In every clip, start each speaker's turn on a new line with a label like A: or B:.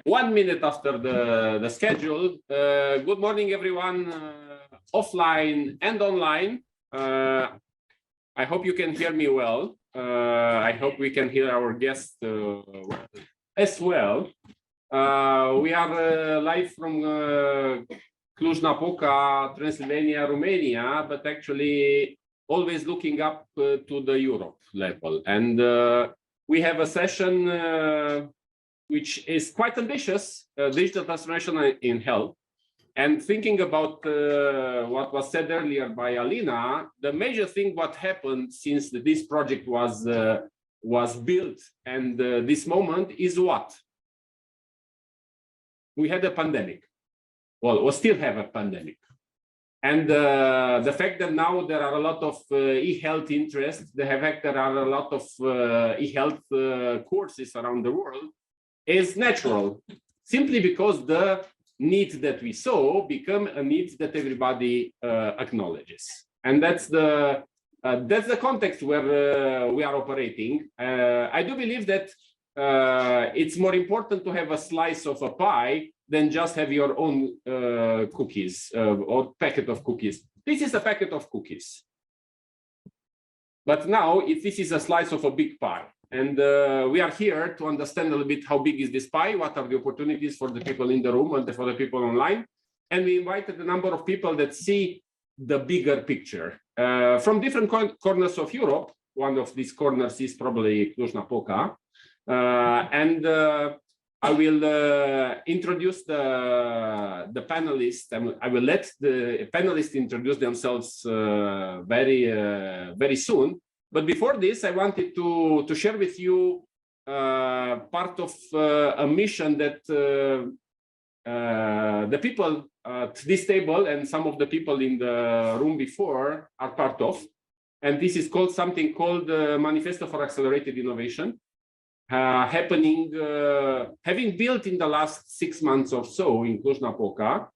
A: 1 minute after the schedule. Good morning, everyone, offline and online. I hope you can hear me well. I hope we can hear our guests as well. We are live from Cluj-Napoca, Transylvania, Romania, but actually always looking up to the Europe level. And we have a session which is quite ambitious, digital transformation in health. And thinking about what was said earlier by Alina, the major thing what happened since this project was built and this moment is what? We had a pandemic. Well, we still have a pandemic. And the fact that now there are a lot of e-health interest, the fact there are a lot of e-health courses around the world is natural, simply because the need that we saw become a need that everybody acknowledges. And that's the context where we are operating. I do believe that it's more important to have a slice of a pie than just have your own cookies or packet of cookies. This is a packet of cookies. But now this is a slice of a big pie. And we are here to understand a little bit how big is this pie, what are the opportunities for the people in the room and for the people online. And we invited a number of people that see the bigger picture from different corners of Europe. One of these corners is probably Cluj-Napoca. I will introduce the panelists, and I will let the panelists introduce themselves very soon. But before this, I wanted to share with you part of a mission that the people at this table and some of the people in the room before are part of. And this is called something called Manifesto for Accelerated Innovation. Having built in the last 6 months or so in Cluj-Napoca,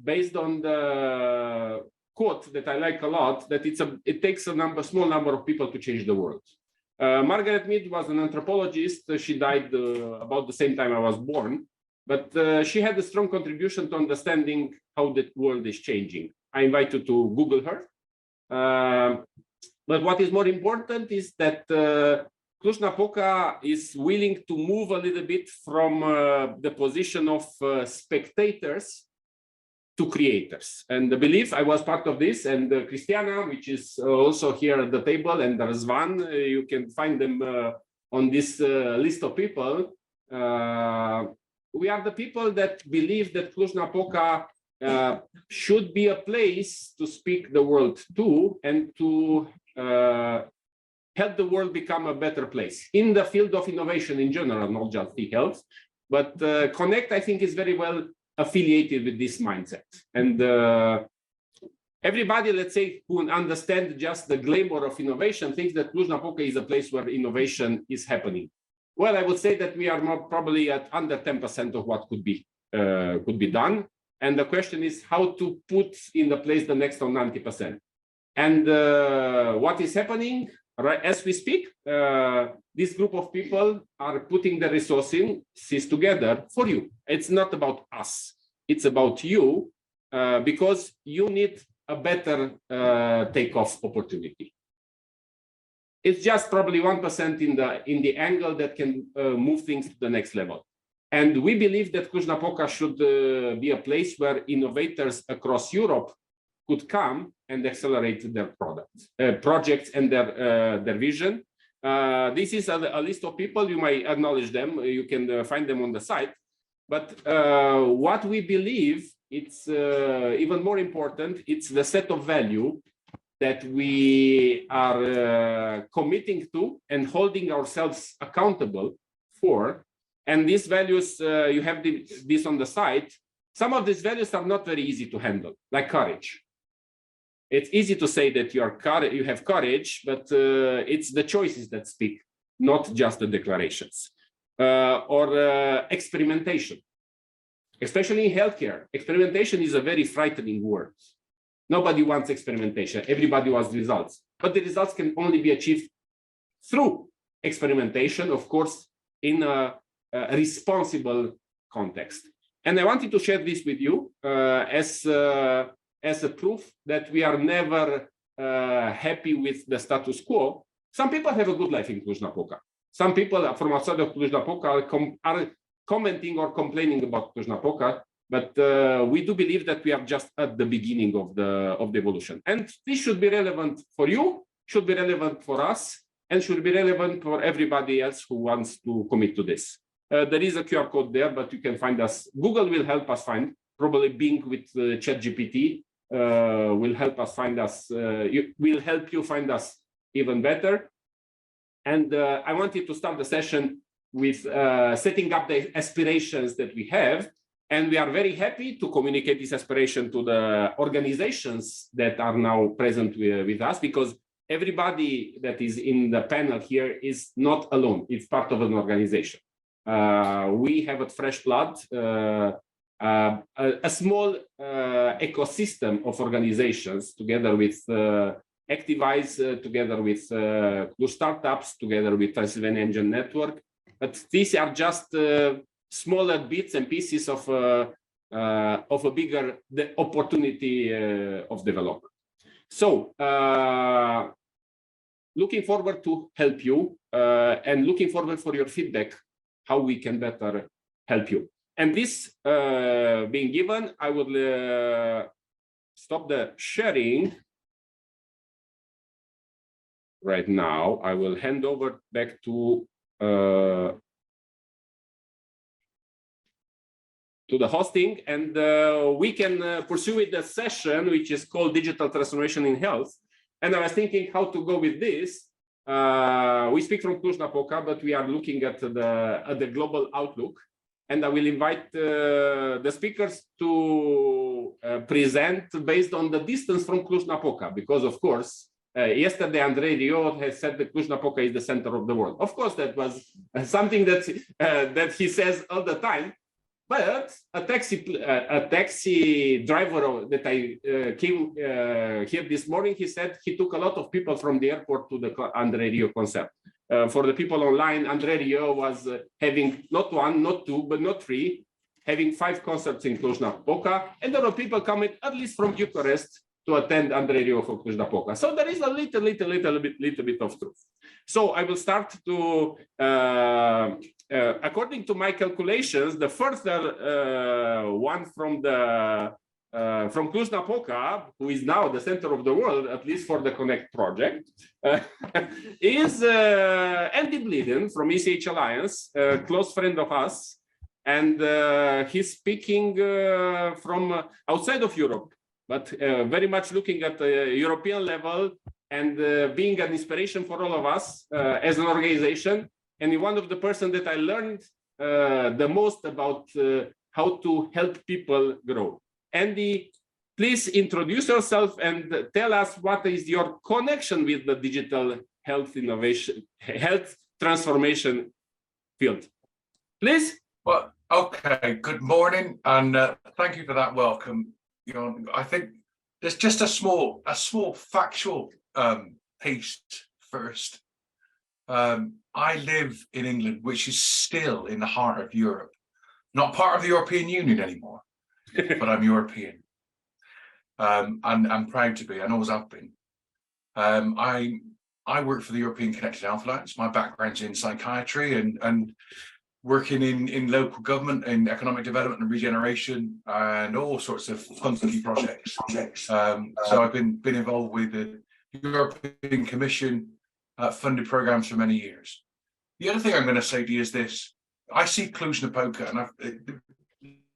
A: based on the quote that I like a lot, that it takes a small number of people to change the world. Margaret Mead was an anthropologist. She died about the same time I was born, but she had a strong contribution to understanding how the world is changing. I invite you to Google her. But what is more important is that Cluj-Napoca is willing to move a little bit from the position of spectators to creators. And I believe I was part of this, and Christiana, which is also here at the table, and Răzvan, you can find them on this list of people. We are the people that believe that Cluj-Napoca should be a place to speak the world to and to help the world become a better place in the field of innovation in general, not just e-health. But Connect, I think, is very well affiliated with this mindset. And everybody, let's say, who understands just the glamour of innovation thinks that Cluj-Napoca is a place where innovation is happening. Well, I would say that we are more probably at under 10% of what could be done. And the question is how to put in the place the next 90%. And what is happening? Right, as we speak, this group of people are putting the resources together for you. It's not about us. It's about you, because you need a better takeoff opportunity. It's just probably 1% in the angle that can move things to the next level. And we believe that Cluj-Napoca should be a place where innovators across Europe could come and accelerate their projects and their vision. This is a list of people. You might acknowledge them. You can find them on the site. But what we believe, it's even more important, it's the set of value that we are committing to and holding ourselves accountable for. And these values, you have this on the site. Some of these values are not very easy to handle, like courage. It's easy to say that you have courage, but it's the choices that speak, not just the declarations. Or experimentation, especially in healthcare. Experimentation is a very frightening word. Nobody wants experimentation. Everybody wants results. But the results can only be achieved through experimentation, of course, in a responsible context. And I wanted to share this with you as a proof that we are never happy with the status quo. Some people have a good life in Cluj-Napoca. Some people from outside of Cluj-Napoca are commenting or complaining about Cluj-Napoca, but we do believe that we are just at the beginning of the evolution. And this should be relevant for you, should be relevant for us, and should be relevant for everybody else who wants to commit to this. There is a QR code there, but you can find us. Google will help us find, probably Bing with ChatGPT will help us find us, will help you find us even better. And I wanted to start the session with setting up the aspirations that we have. And we are very happy to communicate this aspiration to the organizations that are now present with us, because everybody that is in the panel here is not alone. It's part of an organization. We have at Fresh Blood a small ecosystem of organizations together with Activize, together with Cluj Startups, together with Transylvania Engine Network. But these are just smaller bits and pieces of a bigger opportunity of development. So looking forward to help you and looking forward for your feedback, how we can better help you. And this being given, I will stop the sharing right now. I will hand over back to the hosting, and we can pursue with the session, which is called Digital Transformation in Health. And I was thinking how to go with this. We speak from Cluj-Napoca, but we are looking at the global outlook. And I will invite the speakers to present based on the distance from Cluj-Napoca, because of course, yesterday Andrei Rio has said that Cluj-Napoca is the center of the world. Of course, that was something that he says all the time. But a taxi driver that I came here this morning, he said he took a lot of people from the airport to the Andrei Rio concert. For the people online, Andrei Rio was having not one, not two, but not three, having 5 concerts in Cluj-Napoca, and there were people coming at least from Bucharest to attend Andrei Rio for Cluj-Napoca. So there is a little bit of truth. So I will start to. According to my calculations, the further one from Cluj-Napoca, who is now the center of the world, at least for the Connect project, is Andy Bleeden from ECH Alliance, a close friend of us, and he's speaking from outside of Europe, but very much looking at the European level and being an inspiration for all of us as an organization. And one of the persons that I learned the most about how to help people grow. Andy, please introduce yourself and tell us what is your connection with the digital health innovation, health transformation field. Please.
B: Well, okay. Good morning, and thank you for that welcome. You know, I think there's just a small factual piece first. I live in England, which is still in the heart of Europe, not part of the European Union anymore, but I'm European. And I'm proud to be, and always have been. I work for the European Connected Health Alliance. My background's in psychiatry and working in local government, in economic development and regeneration, and all sorts of funky projects. So I've been involved with the European Commission funded programs for many years. The other thing I'm going to say to you is this: I see Cluj-Napoca, and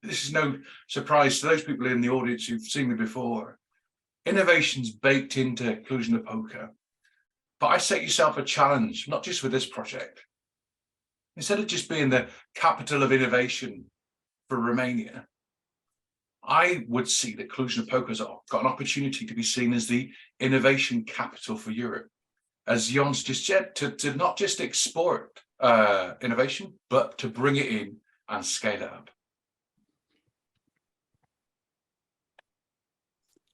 B: this is no surprise to those people in the audience who've seen me before. Innovation's baked into Cluj-Napoca, but I set yourself a challenge, not just with this project. Instead of just being the capital of innovation for Romania, I would see that Cluj-Napoca's got an opportunity to be seen as the innovation capital for Europe. As Jons just said, to not just export innovation, but to bring it in and scale it up.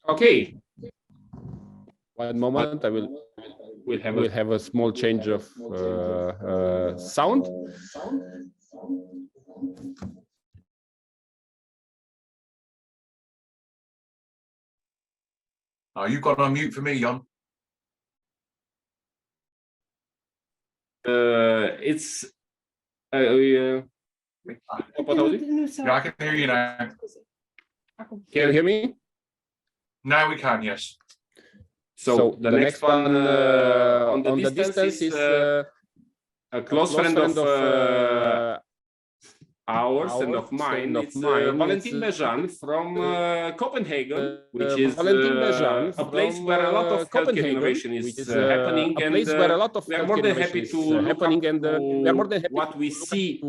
A: Okay. One moment, we'll have a small change of sound.
B: Oh, you've got on mute for me, Jan.
A: It's
B: Yeah, I can hear you now.
A: can you hear me?
B: Now we can, yes.
A: So the next one on the distance is a close friend of ours and of mine. It's Valentin Bejan from Copenhagen, which is a place where a lot of healthcare innovation is happening, and we are more than happy to look up what we see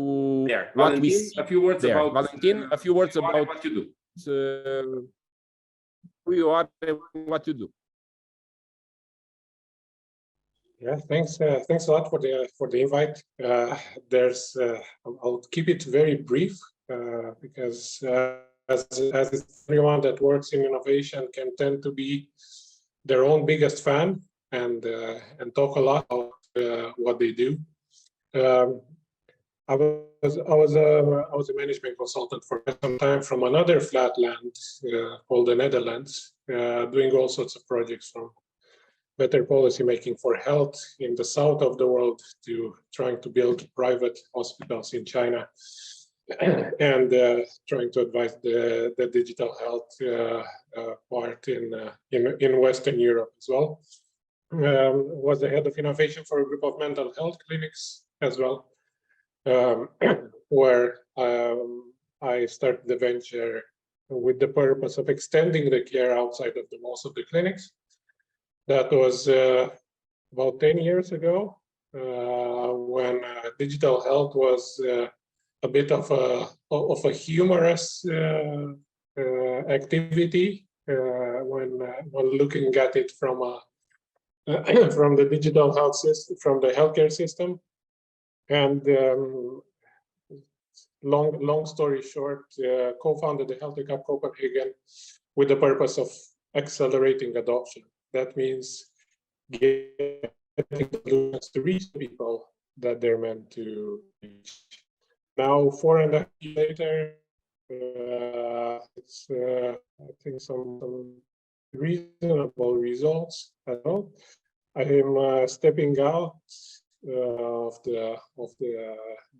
A: there. Valentin, a few words about what you do. Who you are and what you do.
C: Yeah, thanks a lot for the invite. I'll keep it very brief because as everyone that works in innovation can tend to be their own biggest fan and talk a lot about what they do. I was a management consultant for some time from another flat land called the Netherlands, doing all sorts of projects from better policy making for health in the south of the world to trying to build private hospitals in China and trying to advise the digital health part in Western Europe as well. Was the head of innovation for a group of mental health clinics as well, where I started the venture with the purpose of extending the care outside of the walls of the clinics. That was about 10 years ago, when digital health was a bit of a humorous activity when looking at it from from the digital health system, from the healthcare system. And long story short, co-founded the Health Cup Copenhagen with the purpose of accelerating adoption. That means getting solutions to reach people that they're meant to reach. Now, 4.5 years later, it's I think some reasonable results as well. I am stepping out of the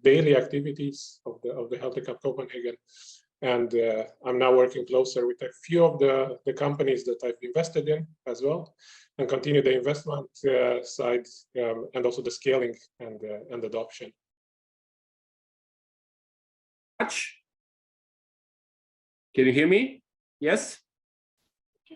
C: daily activities of the Health Cup Copenhagen, and I'm now working closer with a few of the companies that I've invested in as well, and continue the investment side and also the scaling and adoption.
A: Can you hear me? Yes?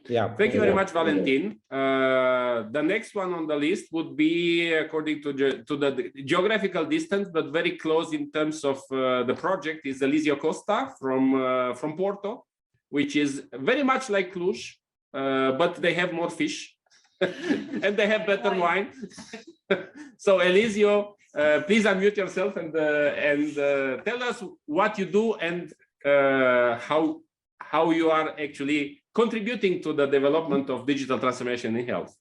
C: Yeah.
A: Thank you very much, Valentin. The next one on the list would be according to the geographical distance, but very close in terms of the project, is Elisio Costa from Porto, which is very much like Cluj, but they have more fish and they have better wine. So Elisio, please unmute yourself and tell us what you do and how you are actually contributing to the development of digital transformation in health.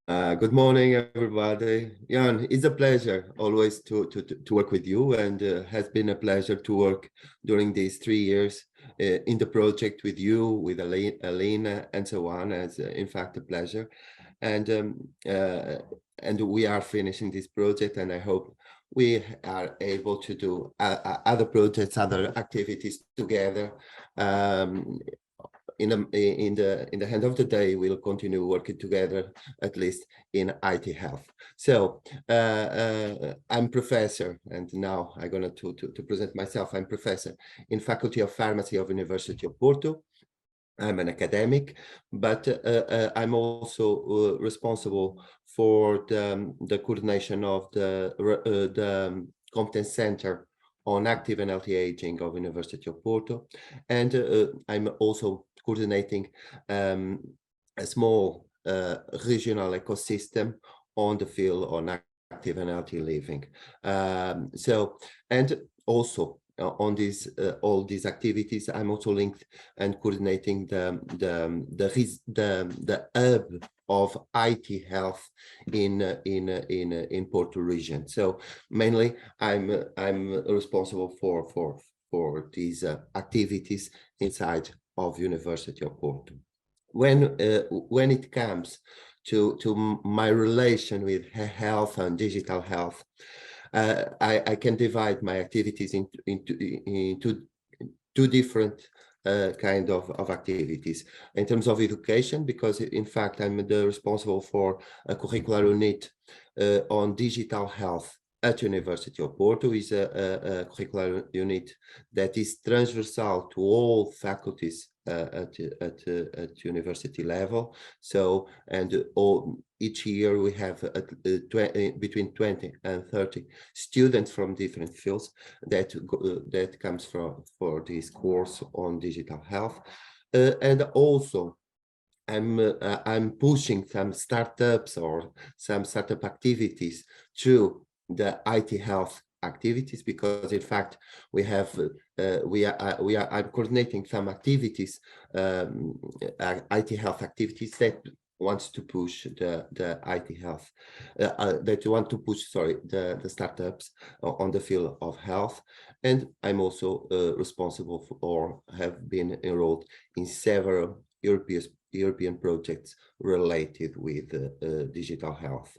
D: Good morning, everybody. Jan, it's a pleasure always to work with you, and has been a pleasure to work during these 3 years in the project with you, with Alina, and so on. It's in fact a pleasure, and we are finishing this project, and I hope we are able to do other projects, other activities together. In the end of the day, we'll continue working together, at least in IT health. So I'm professor, and now I'm going to present myself. I'm professor in Faculty of Pharmacy of University of Porto. I'm an academic, but I'm also responsible for the coordination of the competence center on active and healthy aging of University of Porto, and I'm also coordinating a small regional ecosystem on the field on active and healthy living. So, and also on these all these activities, I'm also linked and coordinating the hub of IT health in Porto region. So mainly, I'm responsible for these activities inside of University of Porto. when it comes to my relation with health and digital health, I can divide my activities into two different kind of activities. In terms of education, because in fact I'm responsible for a curricular unit on digital health at University of Porto. Is a curricular unit that is transversal to all faculties at university level. So, and each year we have between 20 and 30 students from different fields that comes for this course on digital health, and also I'm pushing some startups or some startup activities through the IT health activities, because in fact we have I'm coordinating some activities, IT health activities that wants to push the IT health, that want to push, the startups on the field of health. And I'm also responsible for, or have been enrolled in several European projects related with digital health.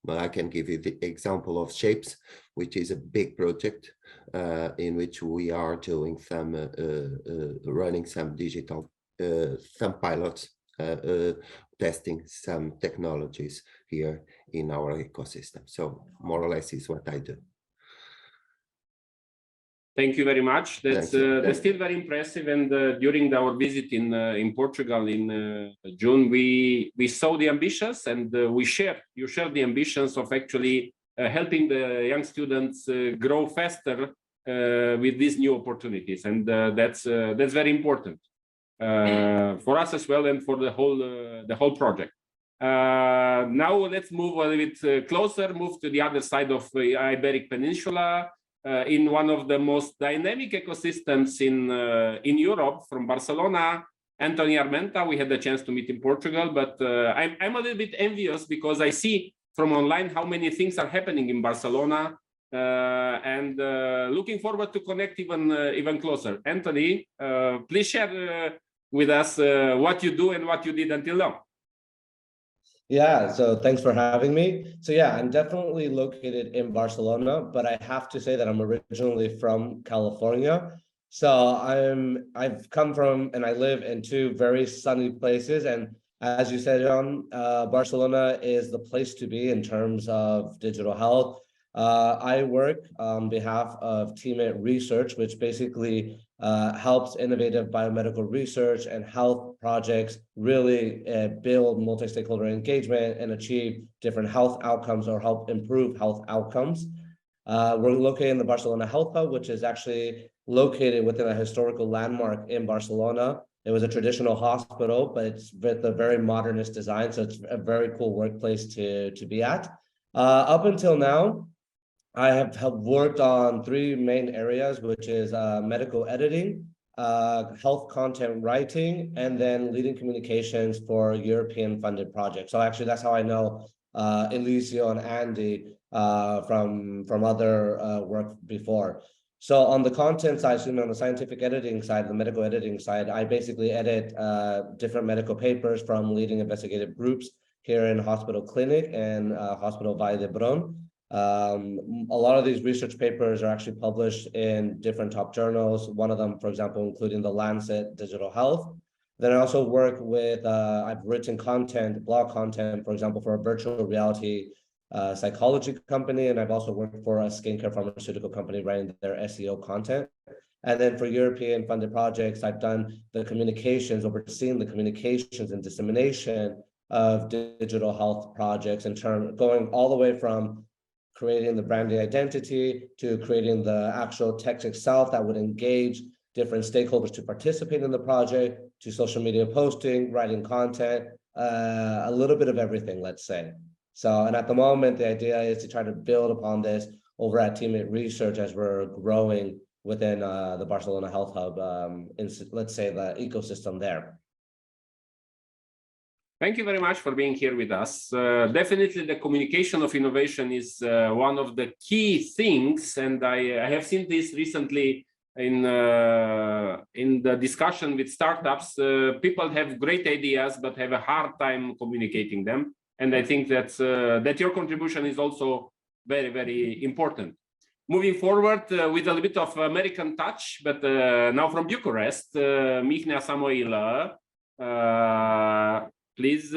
D: But I can give you the example of Shapes, which is a big project in which we are doing some running some digital, some pilots, testing some technologies here in our ecosystem. So more or less is what I do.
A: Thank you very much. That's still very impressive. And during our visit in Portugal in June, we saw the ambitions, and you share the ambitions of actually helping the young students grow faster with these new opportunities, and that's very important for us as well, and for the whole project. Now let's move a little bit closer, move to the other side of the Iberic Peninsula. In one of the most dynamic ecosystems in Europe, from Barcelona, Anthony Armenta, we had the chance to meet in Portugal, but I'm a little bit envious because I see from online how many things are happening in Barcelona, and looking forward to connect even closer. Anthony, please share with us what you do and what you did until now.
E: Yeah, so thanks for having me. So yeah, I'm definitely located in Barcelona, but I have to say that I'm originally from California. So I've come from, and I live in two very sunny places. And as you said, John, Barcelona is the place to be in terms of digital health. I work on behalf of Teammate Research, which basically helps innovative biomedical research and health projects really build multi-stakeholder engagement and achieve different health outcomes, or help improve health outcomes. We're located in the Barcelona Health Hub, which is actually located within a historical landmark in Barcelona. It was a traditional hospital, but it's with a very modernist design, so it's a very cool workplace to be at. Up until now, I have worked on three main areas, which is medical editing, health content writing, and then leading communications for European funded projects. So actually, that's how I know Eliseo and Andy from other work before. So on the content side, on the scientific editing side, the medical editing side, I basically edit different medical papers from leading investigative groups here in Hospital Clinic and Hospital Vall d'Hebron. A lot of these research papers are actually published in different top journals. One of them, for example, including the Lancet Digital Health. Then I also work with, I've written content, blog content, for example, for a virtual reality psychology company. And I've also worked for a skincare pharmaceutical company writing their SEO content. And then for European funded projects, I've done the communications, overseeing the communications and dissemination of digital health projects, in terms going all the way from creating the branding identity to creating the actual text itself that would engage different stakeholders to participate in the project, to social media posting, writing content, a little bit of everything, let's say. So, and at the moment, the idea is to try to build upon this over at Teammate Research as we're growing within the Barcelona Health Hub, in, let's say, the ecosystem there.
A: Thank you very much for being here with us. Definitely the communication of innovation is one of the key things, and I have seen this recently in the discussion with startups, people have great ideas but have a hard time communicating them. And I think that your contribution is also very, very important. Moving forward with a little bit of American touch, but now from Bucharest, Mihnea Samoilă, please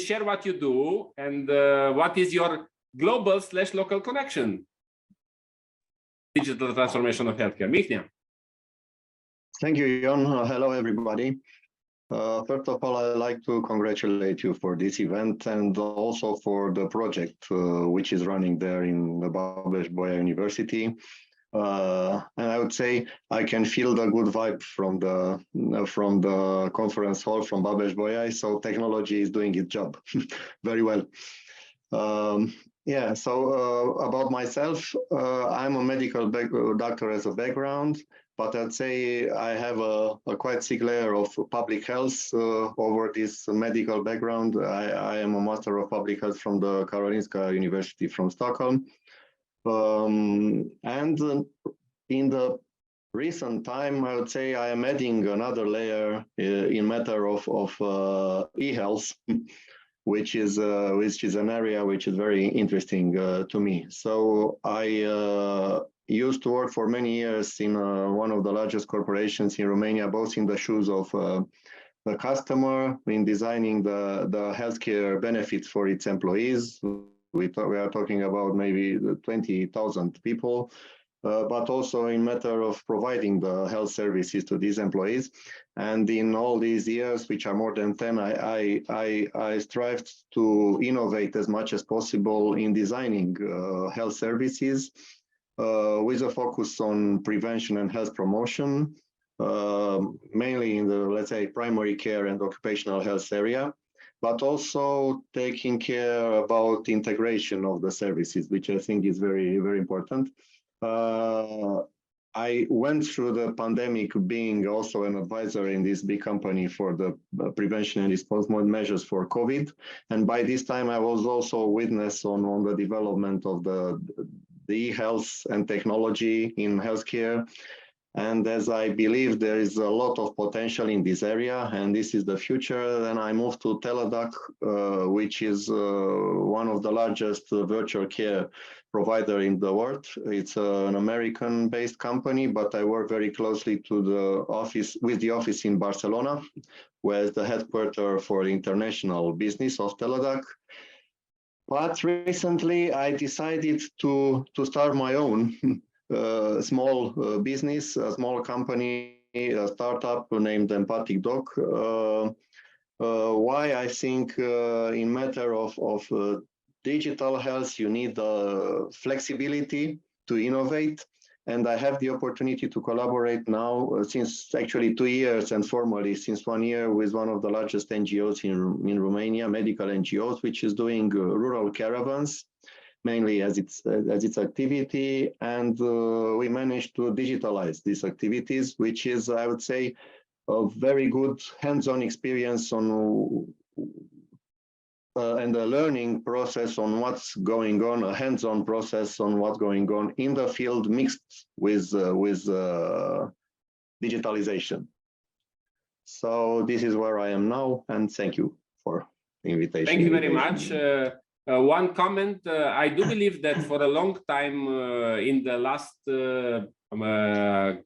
A: share what you do and what is your global/local connection. Digital transformation of healthcare. Mihnea.
F: Thank you, Jon. Hello, everybody. First of all, I'd like to congratulate you for this event and also for the project which is running there in the Babes-Bolyai University. And I would say I can feel the good vibe from the conference hall from Babes-Bolyai. So technology is doing its job very well. Yeah, so about myself, I'm a medical doctor as a background, but I'd say I have a quite thick layer of public health over this medical background. I am a Master of Public Health from the Karolinska University from Stockholm. And in the recent time, I would say I am adding another layer in matter of eHealth, which is an area which is very interesting to me. So I used to work for many years in one of the largest corporations in Romania, both in the shoes of the customer, in designing the healthcare benefits for its employees. We are talking about maybe 20,000 people, but also in matter of providing the health services to these employees. And in all these years, which are more than 10, I strived to innovate as much as possible in designing health services with a focus on prevention and health promotion, mainly in the, let's say, primary care and occupational health area, but also taking care about integration of the services, which I think is very, very important. I went through the pandemic being also an advisor in this big company for the prevention and response measures for COVID. And by this time, I was also a witness on the development of the e-health and technology in healthcare. And as I believe there is a lot of potential in this area, and this is the future, then I moved to Teladoc, which is one of the largest virtual care provider in the world. It's an American-based company, but I work very closely with the office in Barcelona, where is the headquarters for the international business of Teladoc. But recently I decided to start my own small business, a small company, a startup named Empathic Doc. Why I think in matter of digital health, you need flexibility to innovate. And I have the opportunity to collaborate now since actually 2 years and formally since 1 year with one of the largest NGOs in Romania, medical NGOs, which is doing rural caravans, mainly as its activity. And we managed to digitalize these activities, which is, I would say, a very good hands-on experience on and a learning process on what's going on, a hands-on process on what's going on in the field mixed with digitalization. So this is where I am now, and thank you for the invitation.
A: Thank you very much. One comment, I do believe that for a long time in the last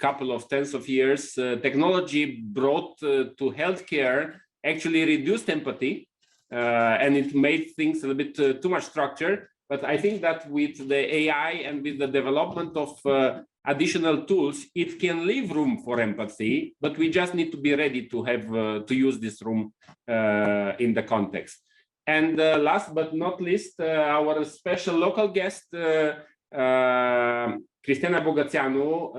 A: couple of tens of years, technology brought to healthcare actually reduced empathy. And it made things a little bit too much structure. But I think that with the AI and with the development of additional tools, it can leave room for empathy, but we just need to be ready to have to use this room in the context. And last but not least, our special local guest, Cristiana Bogățeanu,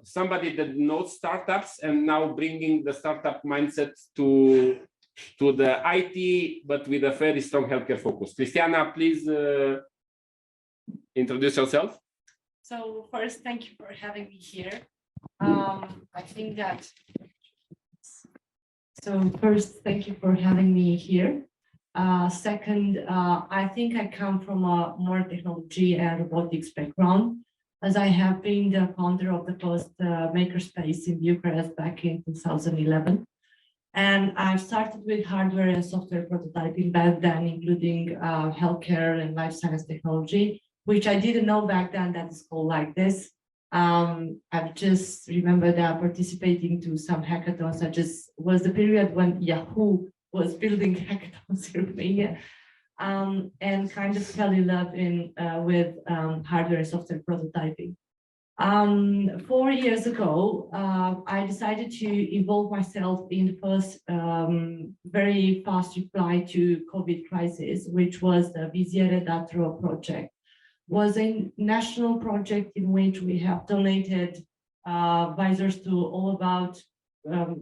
A: somebody that knows startups and now bringing the startup mindset to the IT, but with a very strong healthcare focus. Cristiana, please introduce yourself.
G: So first, thank you for having me here. I think that, so first, thank you for having me here. Second, I think I come from a more technology and robotics background. as I have been the founder of the first makerspace in Bucharest back in 2011. And I've started with hardware and software prototyping back then, including healthcare and life science technology, which I didn't know back then that it's called like this. I've just remembered participating to some hackathons, such as was the period when Yahoo was building hackathons in Romania, and kind of fell in love with hardware and software prototyping. 4 years ago, I decided to involve myself in the first very fast reply to COVID crisis, which was the Viziere.ro project. Was a national project in which we have donated visors to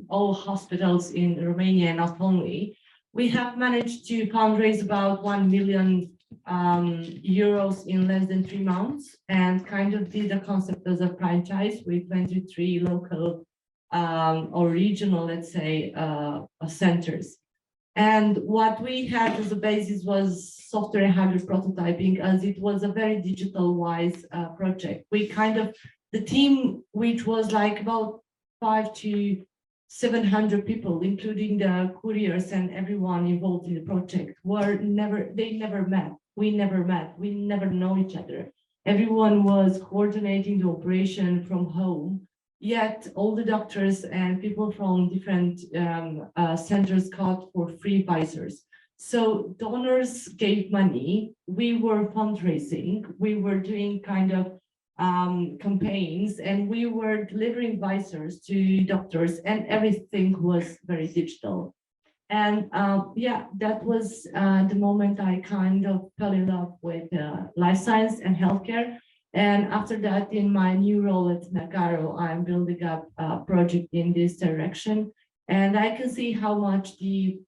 G: all hospitals in Romania, not only. We have managed to fundraise about 1 million euros in less than 3 months, and kind of did the concept as a franchise with 23 local or regional, let's say, centers. And what we had as a basis was software and hardware prototyping, as it was a very digital wise project. We kind of, the team, which was like about 500 to 700 people, including the couriers and everyone involved in the project, they never met. We never met. We never know each other. Everyone was coordinating the operation from home. Yet all the doctors and people from different centers got for free visors. So donors gave money. We were fundraising. We were doing kind of campaigns, and we were delivering visors to doctors, and everything was very digital. And yeah, that was the moment I kind of fell in love with life science and healthcare. And after that, in my new role at Nagaro, I'm building up a project in this direction. And I can see how much the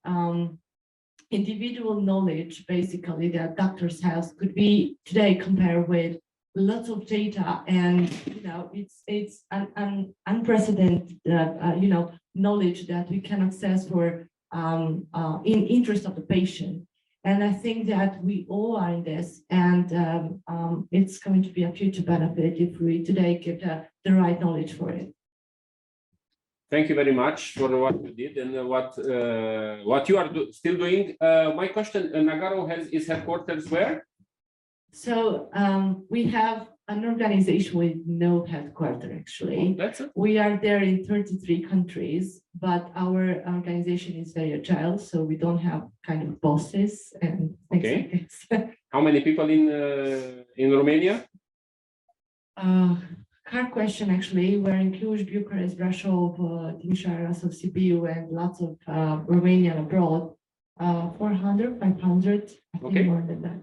G: individual knowledge, basically, that doctors have could be today compared with lots of data. And, you know, it's an unprecedented, you know, knowledge that we can access for in interest of the patient. And I think that we all are in this, and it's going to be a future benefit if we today get the right knowledge for it.
A: Thank you very much for what you did and what you are still doing. My question, Nagaro has its headquarters where? So we have an organization with no headquarters, actually. That's it. We are there in 33 countries, but our organization is very agile, so we don't have kind of bosses and things like this. How many people in Romania? Hard question, actually. We're in Cluj, Bucharest, Brașov, Timișoara, so Sibiu, and lots of Romanian abroad. 400, 500, I think more than that.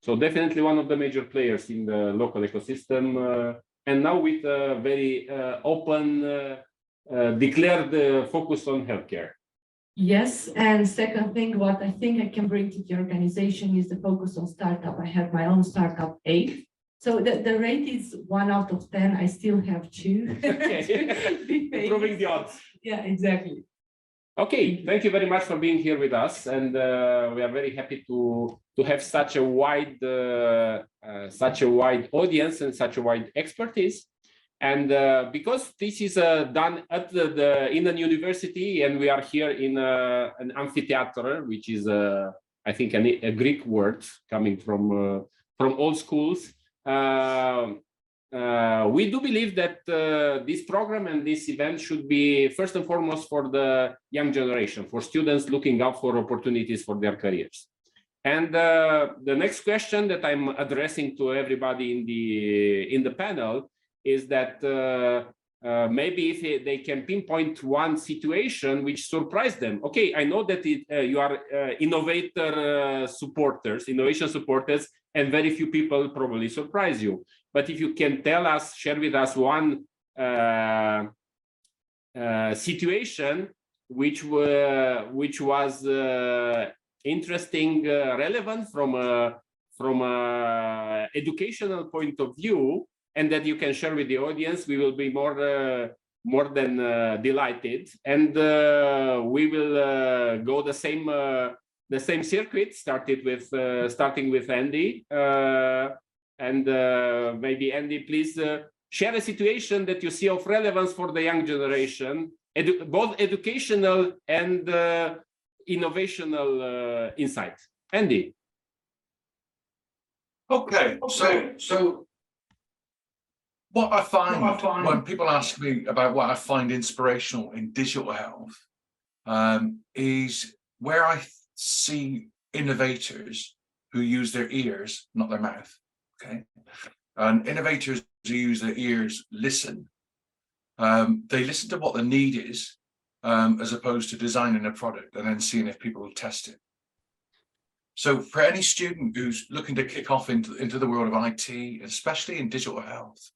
A: So definitely one of the major players in the local ecosystem, and now with a very open, declared focus on healthcare. Yes, and second thing, what I think I can bring to the organization is the focus on startup. I have my own startup, 8. So the rate is 1 out of 10. I still have 2. Improving the odds. Yeah, exactly. Okay, thank you very much for being here with us, and we are very happy to have such a wide audience and such a wide expertise. And because this is done at in an university, and we are here in an amphitheater, which is I think a Greek word coming from all schools. We do believe that this program and this event should be first and foremost for the young generation, for students looking out for opportunities for their careers. And the next question that I'm addressing to everybody in the panel is that maybe if they can pinpoint one situation which surprised them. Okay, I know that you are innovation supporters, and very few people probably surprise you. But if you can share with us one situation which was interesting, relevant from a educational point of view, and that you can share with the audience, we will be more than delighted. And we will go the same circuit, starting with Andy. And maybe Andy, please share a situation that you see of relevance for the young generation, both educational and innovational insight. Andy.
B: Okay, so what I find when people ask me about what I find inspirational in digital health is where I see innovators who use their ears, not their mouth. Okay, and innovators who use their ears listen. They listen to what the need is, as opposed to designing a product and then seeing if people will test it. So for any student who's looking to kick off into the world of IT, especially in digital health,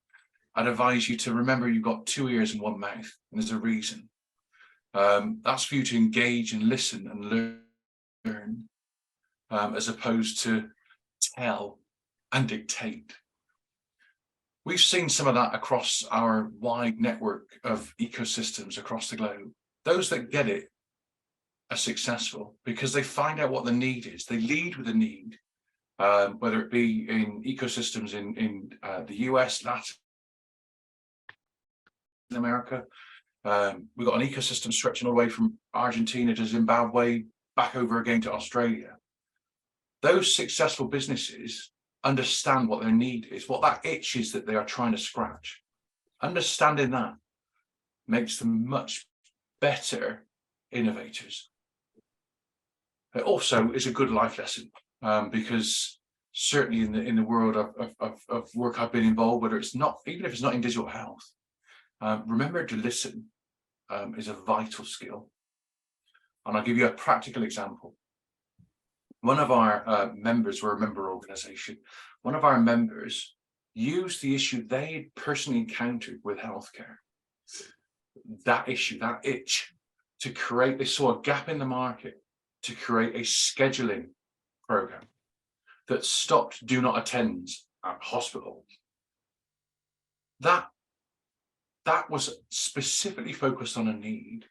B: I'd advise you to remember you've got 2 ears and 1 mouth, and there's a reason. That's for you to engage and listen and learn, as opposed to tell and dictate. We've seen some of that across our wide network of ecosystems across the globe. Those that get it are successful because they find out what the need is. They lead with the need, whether it be in ecosystems in the US, Latin America. We've got an ecosystem stretching all the way from Argentina to Zimbabwe, back over again to Australia. Those successful businesses understand what their need is, what that itch is that they are trying to scratch. Understanding that makes them much better innovators. It also is a good life lesson, because certainly in the world of work I've been involved, whether it's not, even if it's not in digital health, remember to listen is a vital skill. And I'll give you a practical example. One of our members, we're a member organization, one of our members used the issue they had personally encountered with healthcare, that issue, that itch, to create, they saw a gap in the market, to create a scheduling program that stopped do not attends at hospitals. That was specifically focused on a need,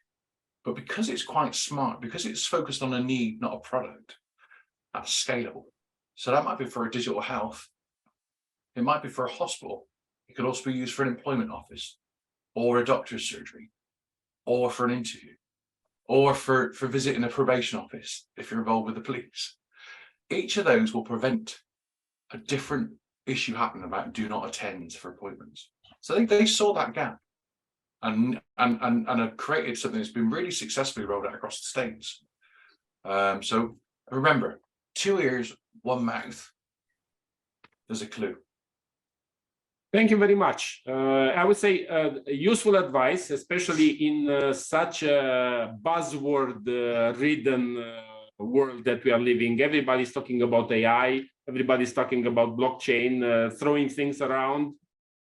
B: but because it's quite smart, because it's focused on a need, not a product, that's scalable. So that might be for a digital health. It might be for a hospital. It could also be used for an employment office or a doctor's surgery or for an interview or for visiting a probation office if you're involved with the police. Each of those will prevent a different issue happening about do not attend for appointments. So they saw that gap and have created something that's been really successfully rolled out across the States. So remember, 2 ears, 1 mouth. There's a clue.
A: Thank you very much. I would say useful advice, especially in such a buzzword-ridden world that we are living. Everybody's talking about AI. Everybody's talking about blockchain, throwing things around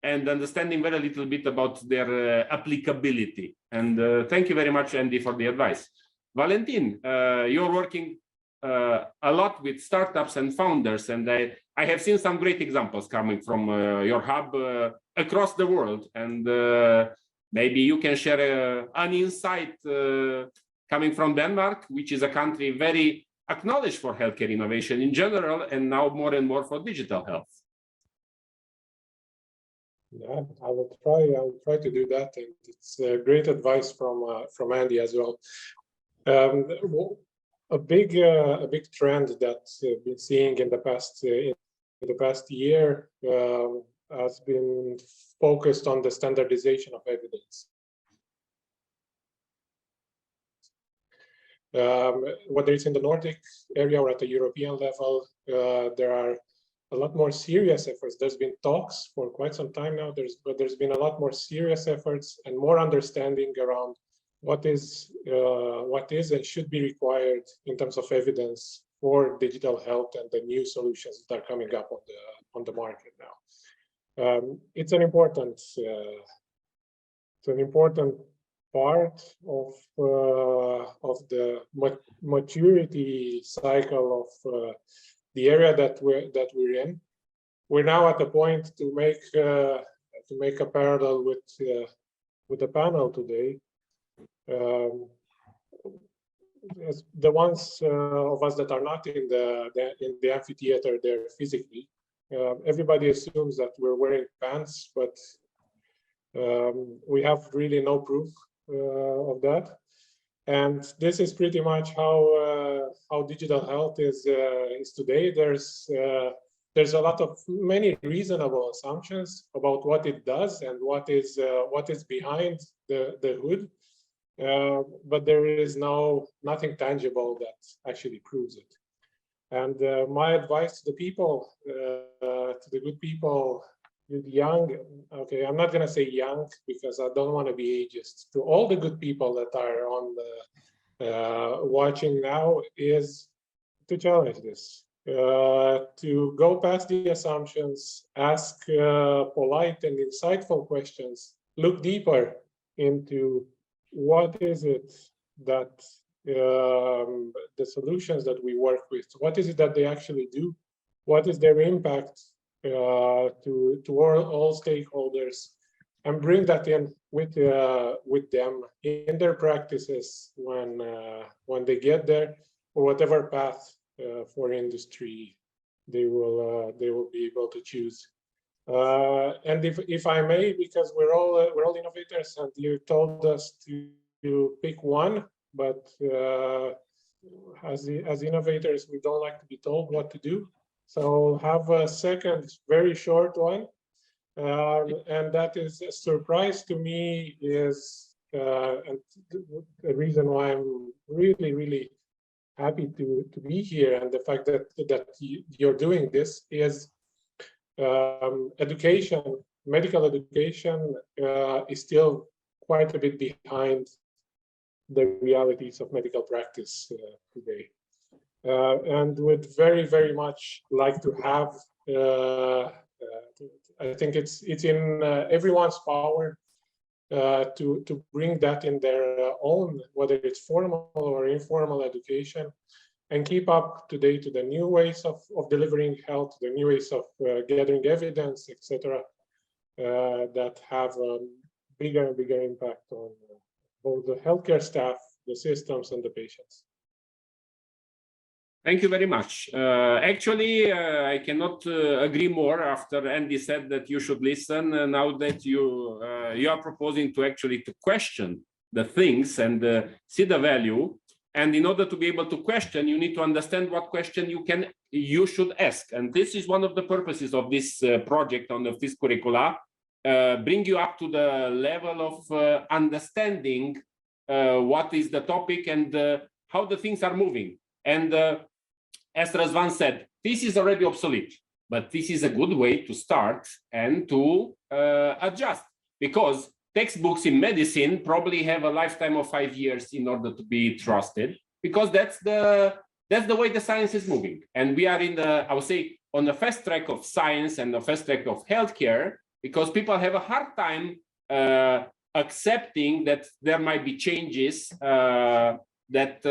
A: and understanding very little bit about their applicability. And thank you very much, Andy, for the advice. Valentin, you're working a lot with startups and founders, and I have seen some great examples coming from your hub across the world, and maybe you can share an insight coming from Denmark, which is a country very acknowledged for healthcare innovation in general, and now more and more for digital health.
C: Yeah, I will try to do that, and it's great advice from Andy as well. A big trend that we've been seeing in the past year has been focused on the standardization of evidence. Whether it's in the Nordic area or at the European level, there are a lot more serious efforts. There's been talks for quite some time now, but there's been a lot more serious efforts and more understanding around what is and should be required in terms of evidence for digital health and the new solutions that are coming up on the market now. It's an important part of the maturity cycle of the area that we're in. We're now at the point to make a parallel with the panel today. As the ones of us that are not in the amphitheater there physically, Everybody assumes that we're wearing pants, but we have really no proof of that. And this is pretty much how digital health is today. There's a lot of many reasonable assumptions about what it does and what is behind the hood, but there is nothing tangible that actually proves it. And my advice to the people, to the good people, the young, okay, I'm not going to say young because I don't want to be ageist, to all the good people that are on the watching now, is to challenge this, to go past the assumptions, ask polite and insightful questions, look deeper into what is it that the solutions that we work with, what is it that they actually do, what is their impact to all stakeholders, and bring that in with them in their practices when they get there, or whatever path for industry they will be able to choose. And if I may, because we're all innovators, and you told us to pick one, but as innovators, we don't like to be told what to do. So I'll have a second, very short one, and that is a surprise to me. Is and the reason why I'm really happy to be here, and the fact that you're doing this is education, medical education is still quite a bit behind the realities of medical practice today. And would very much like to have, I think it's in everyone's power to bring that in their own, whether it's formal or informal education, and keep up to date to the new ways of delivering health, the new ways of gathering evidence, etc., that have a bigger and bigger impact on both the healthcare staff, the systems, and the patients.
A: Thank you very much. Actually, I cannot agree more after Andy said that you should listen. Now that you are proposing to actually question the things and see the value. And in order to be able to question, you need to understand what question you should ask. And this is one of the purposes of this project on this curricula, bring you up to the level of understanding what is the topic and how the things are moving. And as Răzvan said, this is already obsolete, but this is a good way to start and to adjust, because textbooks in medicine probably have a lifetime of 5 years in order to be trusted, because that's the way the science is moving. And we are I would say, on the fast track of science and the fast track of healthcare, because people have a hard time accepting that there might be changes that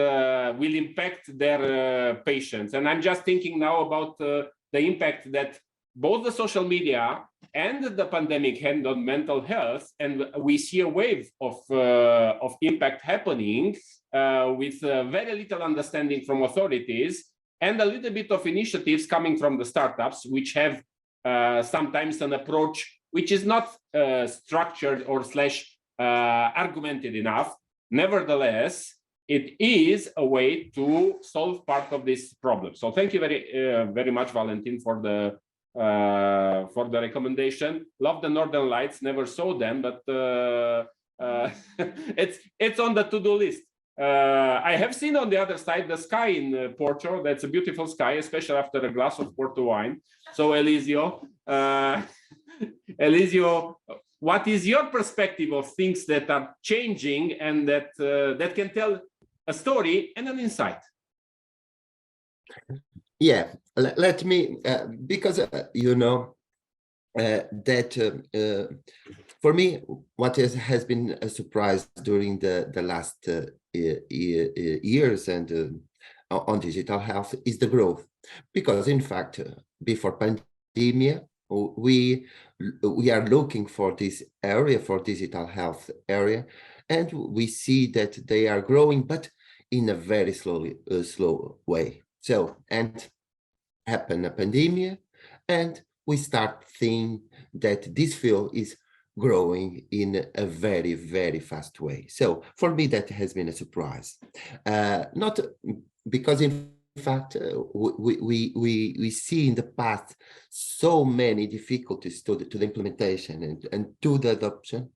A: will impact their patients. And I'm just thinking now about the impact that both the social media and the pandemic had on mental health, and we see a wave of impact happening with very little understanding from authorities and a little bit of initiatives coming from the startups, which have sometimes an approach which is not structured or argumented enough. Nevertheless, it is a way to solve part of this problem. So thank you very much, Valentin, for the recommendation. Love the Northern Lights. Never saw them, but it's on the to-do list. I have seen on the other side the sky in Porto. That's a beautiful sky, especially after a glass of Porto wine. So Elisio, what is your perspective of things that are changing and that can tell a story and an insight?
D: Yeah, let me, because you know that for me, what has been a surprise during the last years and on digital health is the growth. Because in fact, before pandemic, we are looking for this area, for digital health area, and we see that they are growing, but in a very slow way. So, and happened a pandemic, and we start seeing that this field is growing in a very, very fast way. So for me, that has been a surprise. Not because in fact, we see in the past so many difficulties to the implementation and to the adoption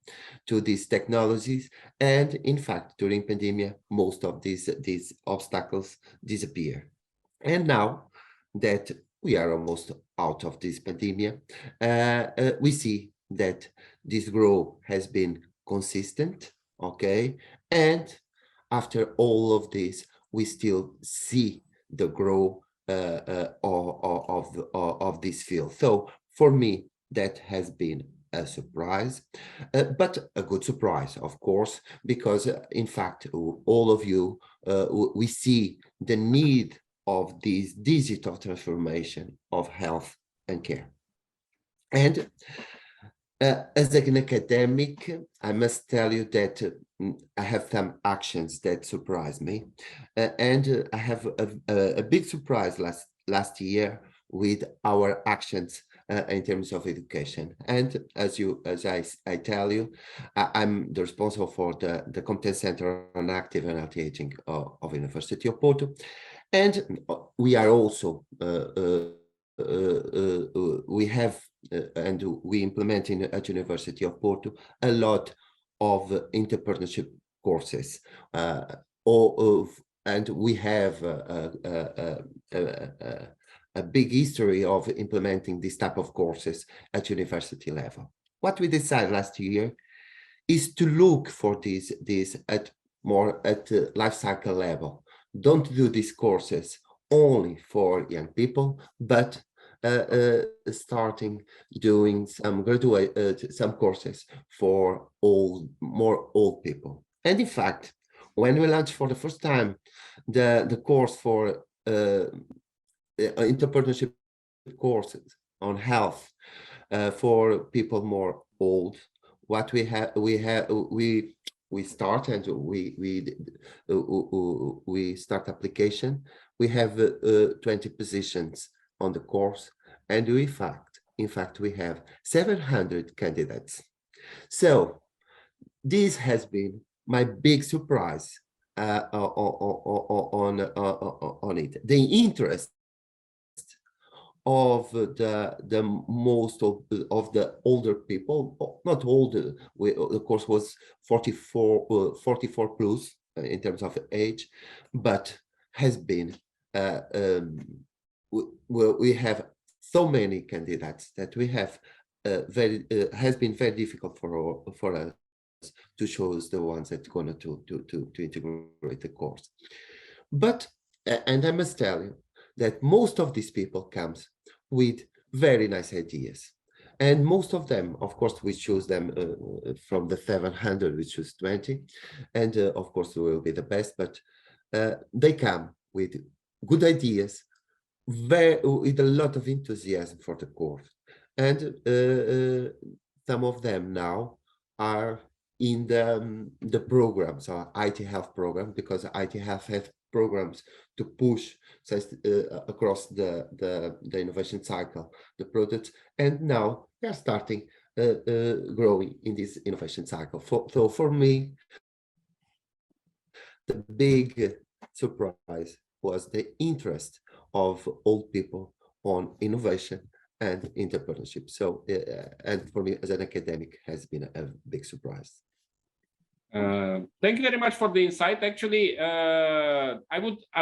D: to these technologies. And in fact, during pandemic, most of these obstacles disappear. And now that we are almost out of this pandemic, we see that this growth has been consistent, okay? And after all of this, we still see the growth of this field. So for me, that has been a surprise, but a good surprise, of course, because in fact, all of you, we see the need of this digital transformation of health and care. And as an academic, I must tell you that I have some actions that surprise me, and I have a big surprise last year with our actions in terms of education. And as I tell you, I'm the responsible for the Competence Center on Active and Healthy Aging of University of Porto, and we are also we have and we implement at University of Porto a lot of entrepreneurship courses, and we have a big history of implementing this type of courses at university level. What we decided last year is to look for this at life cycle level. Don't do these courses only for young people, but starting doing some some courses for more old people. And in fact, when we launched for the first time the course for entrepreneurship courses on health for people more old, what we start and we start application. We have 20 positions on the course, and in fact we have 700 candidates. So this has been my big surprise on it. The interest of the most of the older people, not older, the course was 44 plus in terms of age, but has been we have so many candidates that we have has been very difficult for us to choose the ones that are going to integrate the course. But and I must tell you that most of these people comes with very nice ideas, and most of them, of course, we choose them from the 700, we choose 20, and of course we will be the best, but they come with good ideas, with a lot of enthusiasm for the course. And some of them now are in the program, so IT Health program, because IT Health has programs to push across the innovation cycle, the products, and now they are starting growing in this innovation cycle. So for me, the big surprise was the interest of old people on innovation and entrepreneurship. So, and for me as an academic, has been a big surprise.
A: Thank you very much for the insight. Actually, I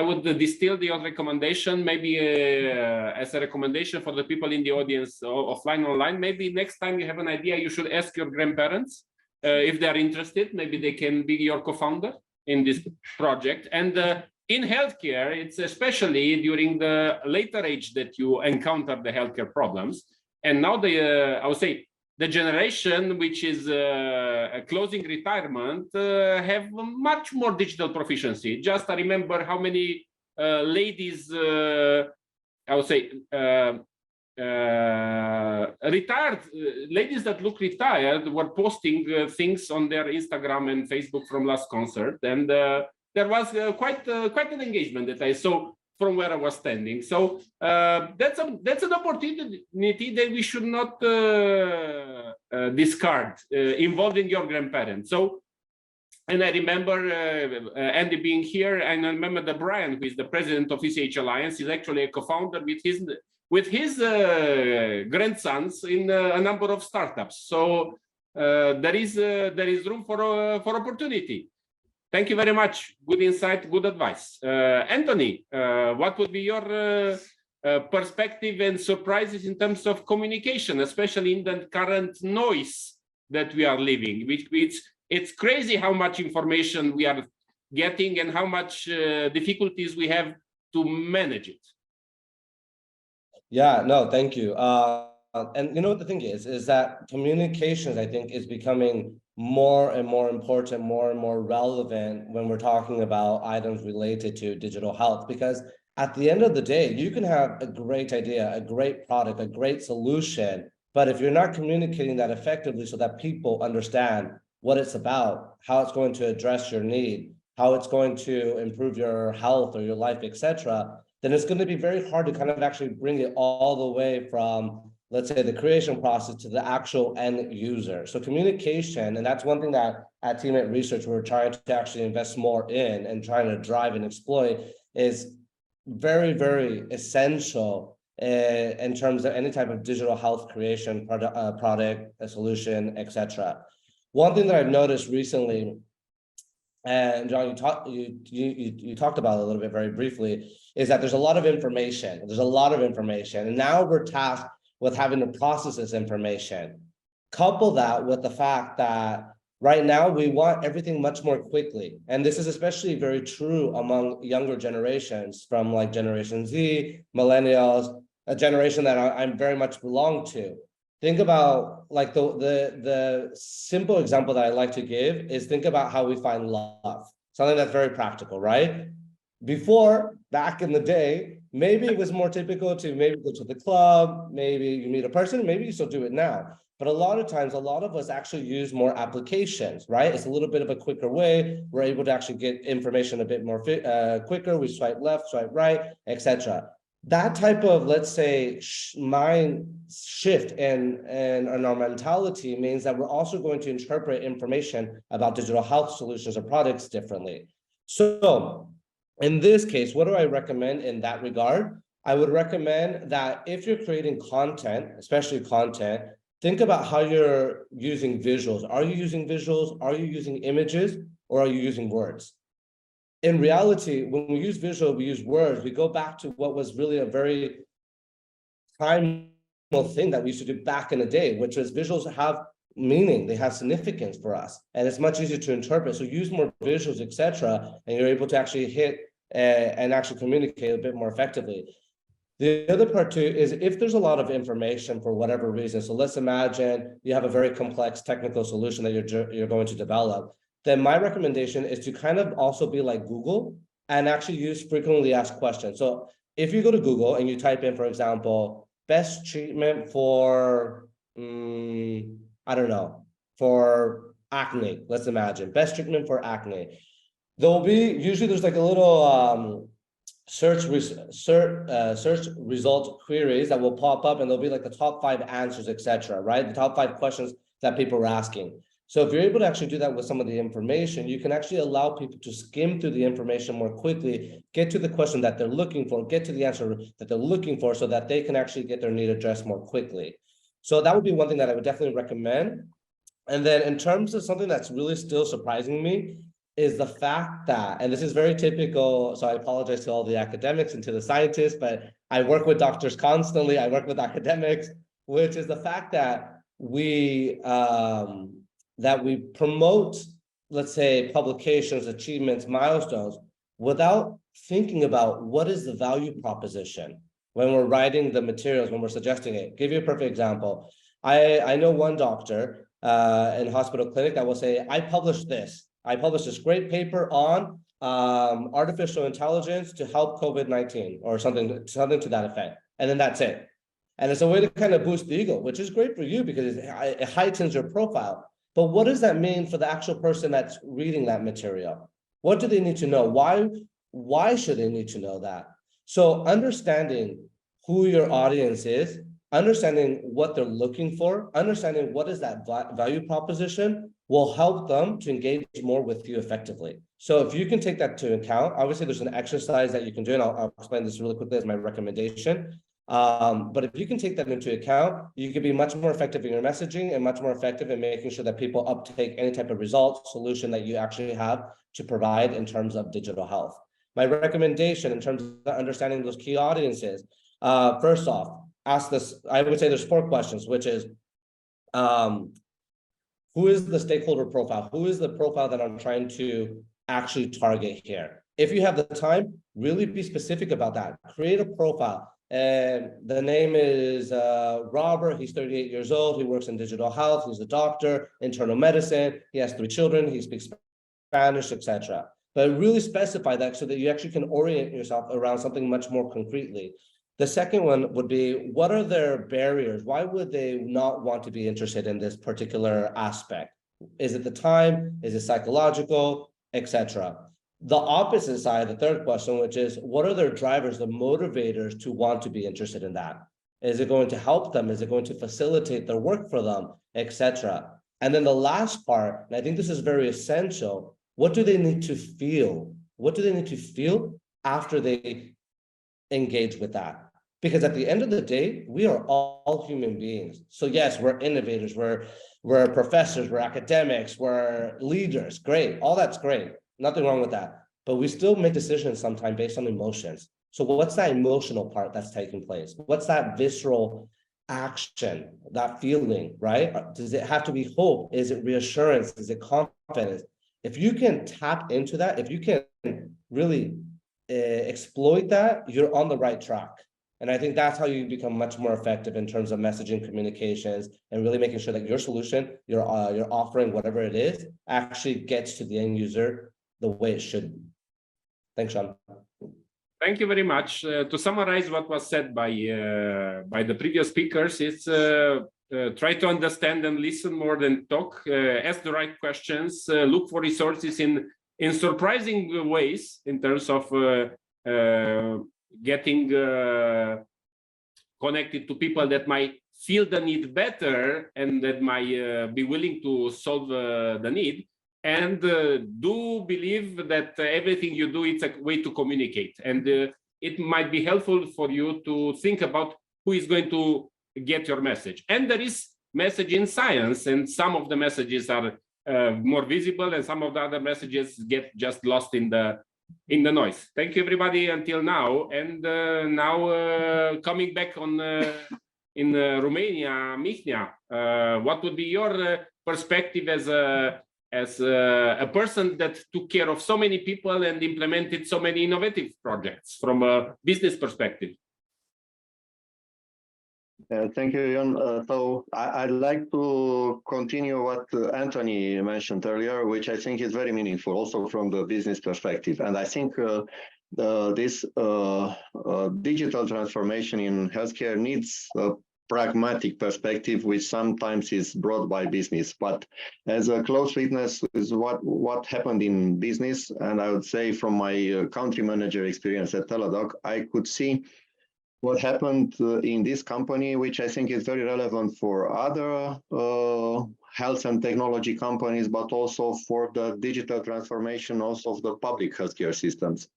A: would distill the recommendation maybe as a recommendation for the people in the audience, offline, online. Maybe next time you have an idea, you should ask your grandparents if they are interested. Maybe they can be your co-founder in this project. And in healthcare, it's especially during the later age that you encounter the healthcare problems. And now I would say, the generation which is closing retirement have much more digital proficiency. Just I remember how many ladies, I would say, retired ladies that look retired were posting things on their Instagram and Facebook from last concert, and there was quite an engagement that I saw. from where I was standing. So that's an opportunity that we should not discard, involving your grandparents. So, and I remember Andy being here, and I remember that Brian, who is the president of ECH Alliance, is actually a co-founder with his grandsons in a number of startups. So there is room for opportunity. Thank you very much. Good insight, good advice. Anthony, what would be your perspective and surprises in terms of communication, especially in the current noise that we are living, which it's crazy how much information we are getting and how much difficulties we have to manage it.
E: Yeah, no, thank you. And you know what the thing is that communications, I think, is becoming more and more important, more and more relevant when we're talking about items related to digital health, because at the end of the day, you can have a great idea, a great product, a great solution, but if you're not communicating that effectively so that people understand what it's about, how it's going to address your need, how it's going to improve your health or your life, etc., then it's going to be very hard to kind of actually bring it all the way from, let's say, the creation process to the actual end user. So communication, and that's one thing that at Teammate Research we're trying to actually invest more in and trying to drive and exploit, is very, very essential in terms of any type of digital health creation, product, a solution, etc. One thing that I've noticed recently, and John, you talked about it a little bit very briefly, is that there's a lot of information. There's a lot of information, and now we're tasked with having to process this information. Couple that with the fact that right now we want everything much more quickly. And this is especially very true among younger generations, from like Generation Z, millennials, a generation that I'm very much belong to. Think about like the simple example that I like to give is think about how we find love, something that's very practical, right? Before, back in the day, maybe it was more typical to maybe go to the club, maybe you meet a person, maybe you still do it now. But a lot of times, a lot of us actually use more applications, right? It's a little bit of a quicker way. We're able to actually get information a bit more quicker. We swipe left, swipe right, etc. That type of, let's say, mind shift in our mentality means that we're also going to interpret information about digital health solutions or products differently. So in this case, what do I recommend in that regard? I would recommend that if you're creating content, especially content, think about how you're using visuals. Are you using visuals? Are you using images? Or are you using words? In reality, when we use visual, we use words, we go back to what was really a very primal thing that we used to do back in the day, which was visuals have meaning, they have significance for us, and it's much easier to interpret. So use more visuals, etc., and you're able to actually hit and actually communicate a bit more effectively. The other part too is if there's a lot of information for whatever reason, so let's imagine you have a very complex technical solution that you're going to develop, then my recommendation is to kind of also be like Google and actually use frequently asked questions. So if you go to Google and you type in, for example, best treatment for, I don't know, for acne, let's imagine, best treatment for acne. There'll be, usually there's like a little search result queries that will pop up, and there'll be like the top 5 answers, etc., right? The top 5 questions that people are asking. So if you're able to actually do that with some of the information, you can actually allow people to skim through the information more quickly, get to the question that they're looking for, get to the answer that they're looking for, so that they can actually get their need addressed more quickly. So that would be one thing that I would definitely recommend. And then in terms of something that's really still surprising me is the fact that, and this is very typical, so I apologize to all the academics and to the scientists, but I work with doctors constantly, I work with academics, which is the fact that we promote, let's say, publications, achievements, milestones, without thinking about what is the value proposition when we're writing the materials, when we're suggesting it. Give you a perfect example. I know one doctor in hospital clinic that will say, I published this great paper on artificial intelligence to help COVID-19 or something to that effect. And then that's it. And it's a way to kind of boost the ego, which is great for you because it heightens your profile. But what does that mean for the actual person that's reading that material? What do they need to know? Why should they need to know that? So understanding who your audience is, understanding what they're looking for, understanding what is that value proposition will help them to engage more with you effectively. So if you can take that to account, obviously there's an exercise that you can do, and I'll explain this really quickly as my recommendation. But if you can take that into account, you can be much more effective in your messaging and much more effective in making sure that people uptake any type of result solution that you actually have to provide in terms of digital health. My recommendation in terms of understanding those key audiences, first off, ask this, I would say there's 4 questions, which is, who is the stakeholder profile? Who is the profile that I'm trying to actually target here? If you have the time, really be specific about that. Create a profile. And the name is Robert. He's 38 years old. He works in digital health. He's a doctor, internal medicine. He has 3 children. He speaks Spanish, etc. But really specify that so that you actually can orient yourself around something much more concretely. The second one would be, what are their barriers? Why would they not want to be interested in this particular aspect? Is it the time? Is it psychological, etc.? The opposite side, the third question, which is, what are their drivers, the motivators to want to be interested in that? Is it going to help them? Is it going to facilitate their work for them, etc.? And then the last part, and I think this is very essential, what do they need to feel? What do they need to feel after they engage with that? Because at the end of the day, we are all human beings. So yes, we're innovators, we're professors, we're academics, we're leaders. Great, all that's great. Nothing wrong with that. But we still make decisions sometimes based on emotions. So what's that emotional part that's taking place? What's that visceral action, that feeling, right? Does it have to be hope? Is it reassurance? Is it confidence? If you can tap into that, if you can really exploit that, you're on the right track. And I think that's how you become much more effective in terms of messaging, communications, and really making sure that your solution, your offering, whatever it is, actually gets to the end user the way it should be. Thanks, Sean.
A: Thank you very much. To summarize what was said by the previous speakers, it's try to understand and listen more than talk, ask the right questions, look for resources in surprising ways in terms of getting connected to people that might feel the need better and that might be willing to solve the need. And do believe that everything you do, it's a way to communicate. And it might be helpful for you to think about who is going to get your message. And there is message in science, and some of the messages are more visible, and some of the other messages get just lost in the noise. Thank you, everybody, until now. And now coming back on in Romania, Mihnea, what would be your perspective as a person that took care of so many people and implemented so many innovative projects from a business perspective?
F: Thank you, Jon. So I'd like to continue what Anthony mentioned earlier, which I think is very meaningful also from the business perspective. And I think this digital transformation in healthcare needs a pragmatic perspective, which sometimes is brought by business. But as a close witness is what happened in business, and I would say from my country manager experience at Teladoc, I could see what happened in this company, which I think is very relevant for other health and technology companies, but also for the digital transformation also of the public healthcare systems.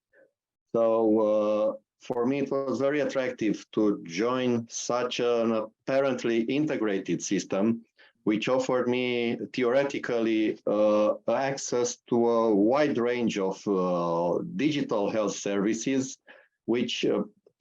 F: So for me, it was very attractive to join such an apparently integrated system, which offered me theoretically access to a wide range of digital health services, which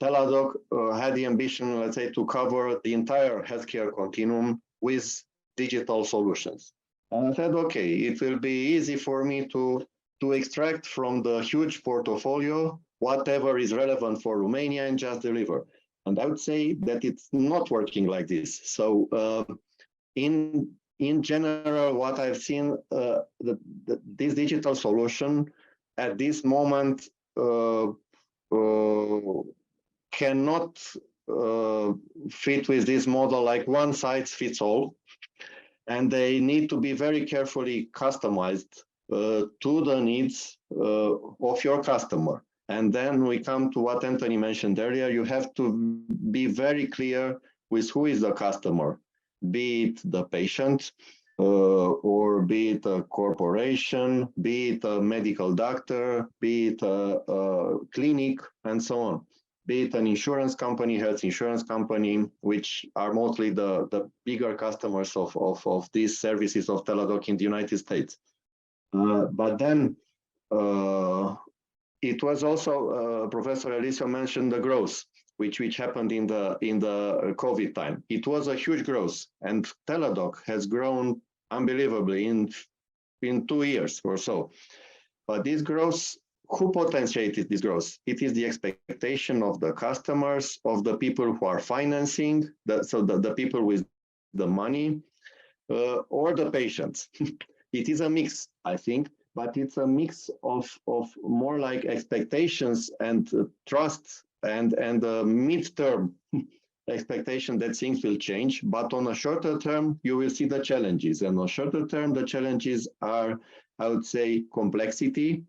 F: Teladoc had the ambition, let's say, to cover the entire healthcare continuum with digital solutions. And I said, okay, it will be easy for me to extract from the huge portfolio whatever is relevant for Romania and just deliver. And I would say that it's not working like this. So in general, what I've seen, this digital solution at this moment cannot fit with this model like one size fits all, and they need to be very carefully customized to the needs of your customer. And then we come to what Anthony mentioned earlier. You have to be very clear with who is the customer, be it the patient, or be it a corporation, be it a medical doctor, be it a clinic, and so on. Be it an insurance company, health insurance company, which are mostly the bigger customers of these services of Teladoc in the United States. But then it was also, Professor Elisio mentioned the growth, which happened in the COVID time. It was a huge growth, and Teladoc has grown unbelievably in 2 years or so. But this growth, who potentiated this growth? It is the expectation of the customers, of the people who are financing, the people with the money, or the patients. It is a mix, I think, but it's a mix of more like expectations and trust and a mid-term expectation that things will change. But on a shorter term, you will see the challenges. And on shorter term, the challenges are, I would say, complexity,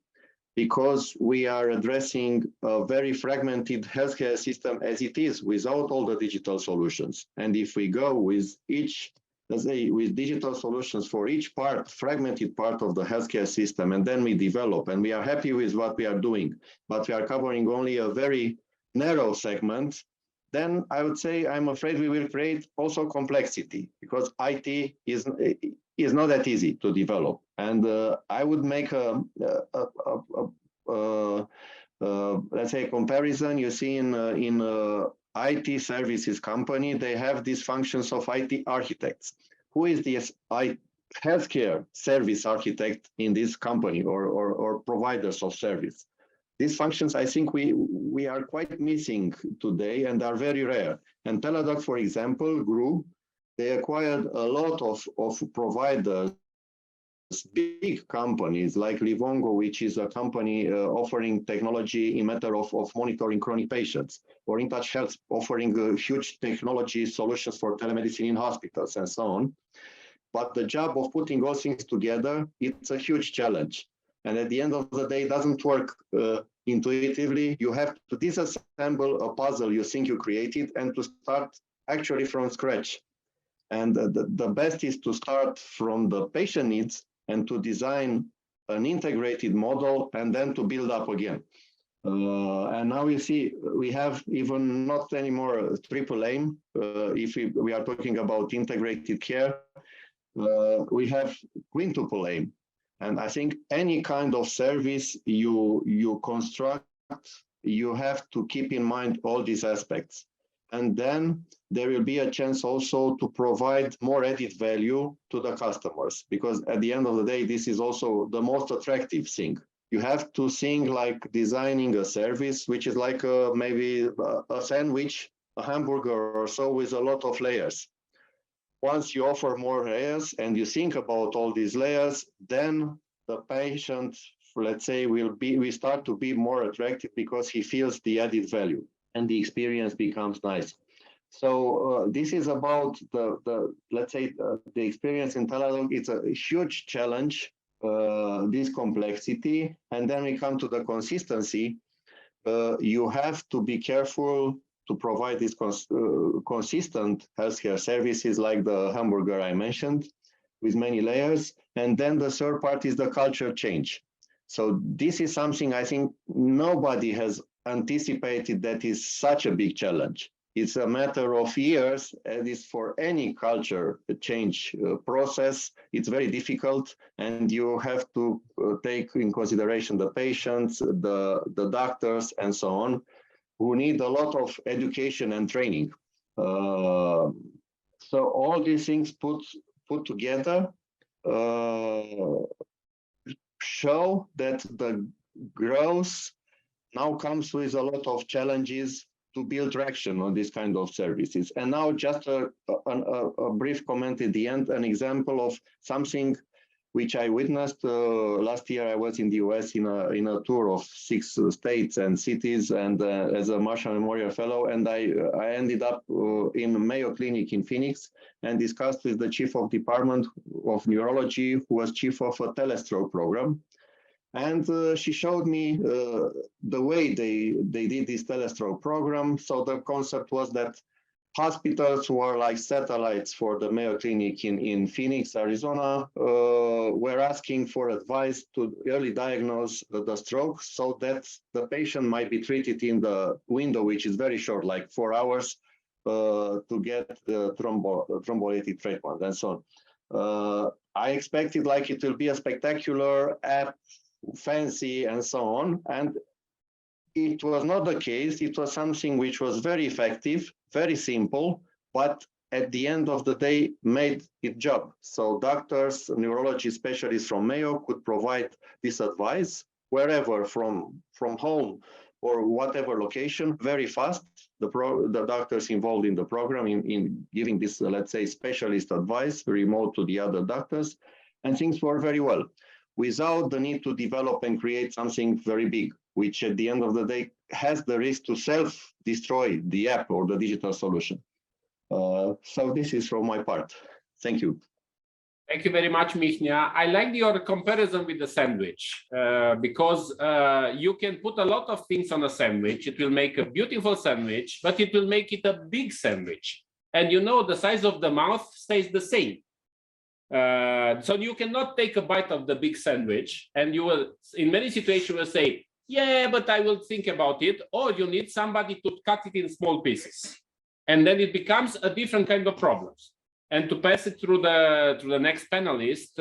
F: because we are addressing a very fragmented healthcare system as it is, without all the digital solutions. And if we go with each, let's say, with digital solutions for each fragmented part of the healthcare system, and then we develop, and we are happy with what we are doing, but we are covering only a very narrow segment, then I would say, I'm afraid we will create also complexity, because IT is not that easy to develop. And I would make let's say, a comparison. You see in IT services company, they have these functions of IT architects. Who is the healthcare service architect in this company, or providers of service? These functions, I think we are quite missing today and are very rare. And Teladoc, for example, grew. They acquired a lot of providers, big companies like Livongo, which is a company offering technology in matter of monitoring chronic patients, or InTouch Health offering huge technology solutions for telemedicine in hospitals and so on. But the job of putting all things together, it's a huge challenge. And at the end of the day, it doesn't work intuitively. You have to disassemble a puzzle you think you created and to start actually from scratch. And the best is to start from the patient needs and to design an integrated model and then to build up again. And now you see, we have even not anymore triple aim. If we are talking about integrated care, we have quintuple aim. And I think any kind of service you construct, you have to keep in mind all these aspects. And then there will be a chance also to provide more added value to the customers, because at the end of the day, this is also the most attractive thing. You have to think like designing a service, which is like maybe a sandwich, a hamburger or so, with a lot of layers. Once you offer more layers and you think about all these layers, then the patient, let's say, will start to be more attractive because he feels the added value and the experience becomes nice. So this is about let's say, the experience in Teladoc. It's a huge challenge, this complexity. And then we come to the consistency. You have to be careful to provide these consistent healthcare services like the hamburger I mentioned, with many layers. And then the third part is the culture change. So this is something I think nobody has anticipated that is such a big challenge. It's a matter of years, and it's for any culture change process. It's very difficult, and you have to take in consideration the patients, the doctors, and so on, who need a lot of education and training. So all these things put together show that the growth now comes with a lot of challenges to build traction on this kind of services. And now just a brief comment at the end, an example of something which I witnessed last year. I was in the US in a tour of 6 states and cities, and as a Marshall Memorial Fellow, and I ended up in Mayo Clinic in Phoenix and discussed with the chief of department of neurology, who was chief of a telestroke program. And she showed me the way they did this telestroke program. So the concept was that hospitals were like satellites for the Mayo Clinic in Phoenix, Arizona, were asking for advice to early diagnose the stroke so that the patient might be treated in the window, which is very short, like 4 hours, to get the thrombolytic treatment and so on. I expected like it will be a spectacular app, fancy and so on. And it was not the case. It was something which was very effective, very simple, but at the end of the day made its job. So doctors, neurology specialists from Mayo could provide this advice wherever, from home or whatever location, very fast. The doctors involved in the program in giving this, let's say, specialist advice remote to the other doctors, and things work very well, without the need to develop and create something very big, which at the end of the day has the risk to self-destroy the app or the digital solution. So this is from my part. Thank you.
A: Thank you very much, Michnia. I like your comparison with the sandwich because you can put a lot of things on a sandwich. It will make a beautiful sandwich, but it will make it a big sandwich. And you know, the size of the mouth stays the same. So you cannot take a bite of the big sandwich, and you will, in many situations, will say, yeah, but I will think about it, or you need somebody to cut it in small pieces. And then it becomes a different kind of problems. And to pass it through the next panelist,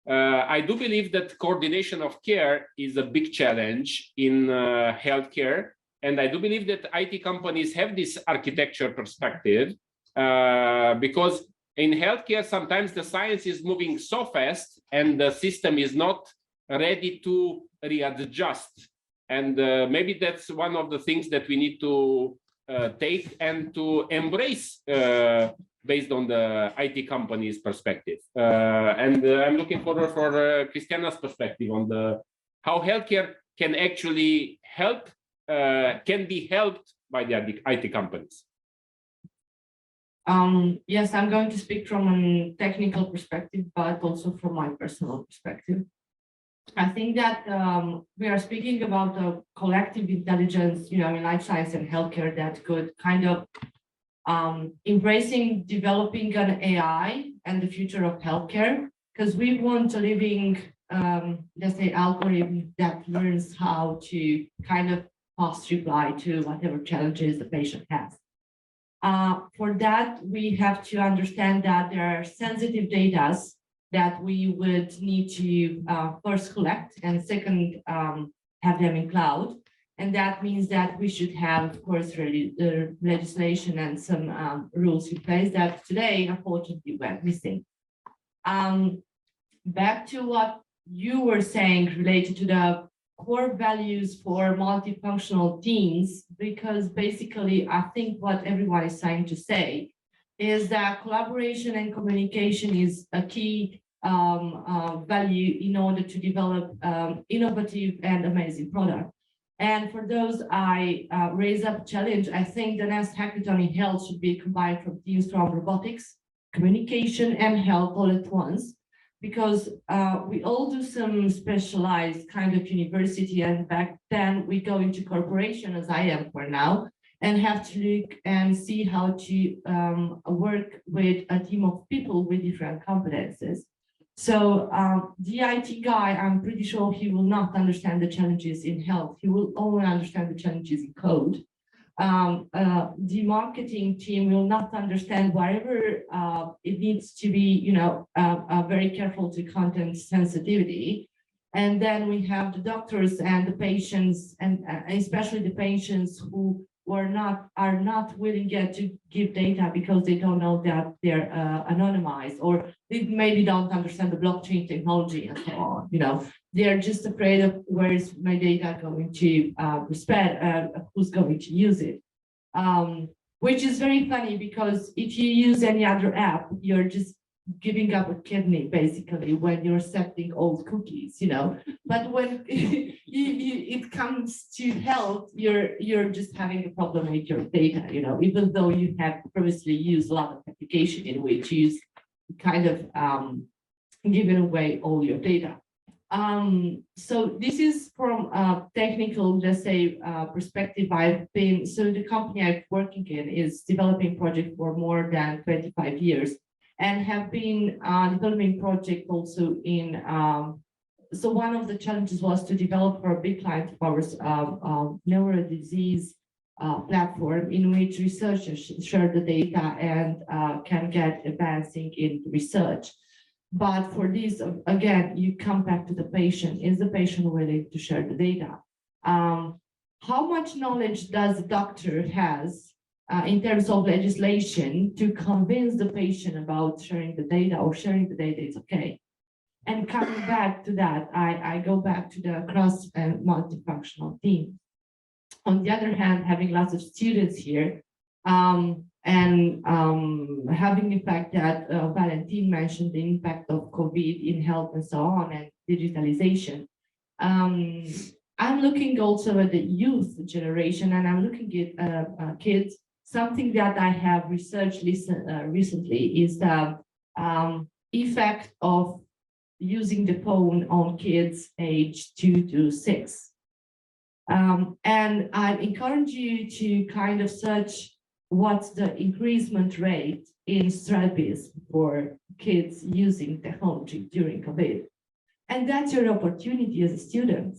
A: I do believe that coordination of care is a big challenge in healthcare. And I do believe that IT companies have this architecture perspective because in healthcare, sometimes the science is moving so fast and the system is not ready to readjust. And maybe that's one of the things that we need to take and to embrace based on the IT company's perspective. And I'm looking forward for Christiana's perspective on how healthcare can actually help, can be helped by the IT companies.
G: Yes, I'm going to speak from a technical perspective, but also from my personal perspective. I think that we are speaking about a collective intelligence, in life science and healthcare that could kind of embracing developing an AI and the future of healthcare, because we want a living, let's say, algorithm that learns how to kind of fast reply to whatever challenges the patient has. For that, we have to understand that there are sensitive data that we would need to first collect and second, have them in cloud. And that means that we should have, of course, legislation and some rules in place that today, unfortunately, went missing. Back to what you were saying related to the core values for multifunctional teams, because basically, I think what everyone is trying to say is that collaboration and communication is a key value in order to develop innovative and amazing product. And for those, I raise up a challenge. I think the next hackathon in health should be combined from teams from robotics, communication, and health all at once, because we all do some specialized kind of university, and back then we go into corporation, as I am for now, and have to look and see how to work with a team of people with different competences. So the IT guy, I'm pretty sure he will not understand the challenges in health. He will only understand the challenges in code. The marketing team will not understand wherever it needs to be, very careful to content sensitivity. And then we have the doctors and the patients, and especially the patients who are not willing yet to give data because they don't know that they're anonymized, or they maybe don't understand the blockchain technology and so on. They're just afraid of where is my data going to spread, who's going to use it, which is very funny, because if you use any other app, you're just giving up a kidney basically when you're setting old cookies, but when it comes to health, you're just having a problem with your data, even though you have previously used a lot of application in which you kind of given away all your data. So this is from a technical, let's say, perspective. So the company I'm working in is developing project for more than 25 years and have been developing project also in, so one of the challenges was to develop for a big client of ours, neural disease platform in which researchers share the data and can get advancing in research. But for this, again, you come back to the patient. Is the patient willing to share the data? How much knowledge does the doctor has in terms of legislation to convince the patient about sharing the data or sharing the data is okay? And coming back to that, I go back to the cross and multifunctional team. On the other hand, having lots of students here, and having the fact that Valentin mentioned the impact of COVID in health and so on and digitalization. I'm looking also at the youth generation, and I'm looking at kids. Something that I have researched recently is the effect of using the phone on kids aged 2 to 6. And I encourage you to kind of search what's the increasement rate in therapies for kids using technology during COVID. And that's your opportunity as a student.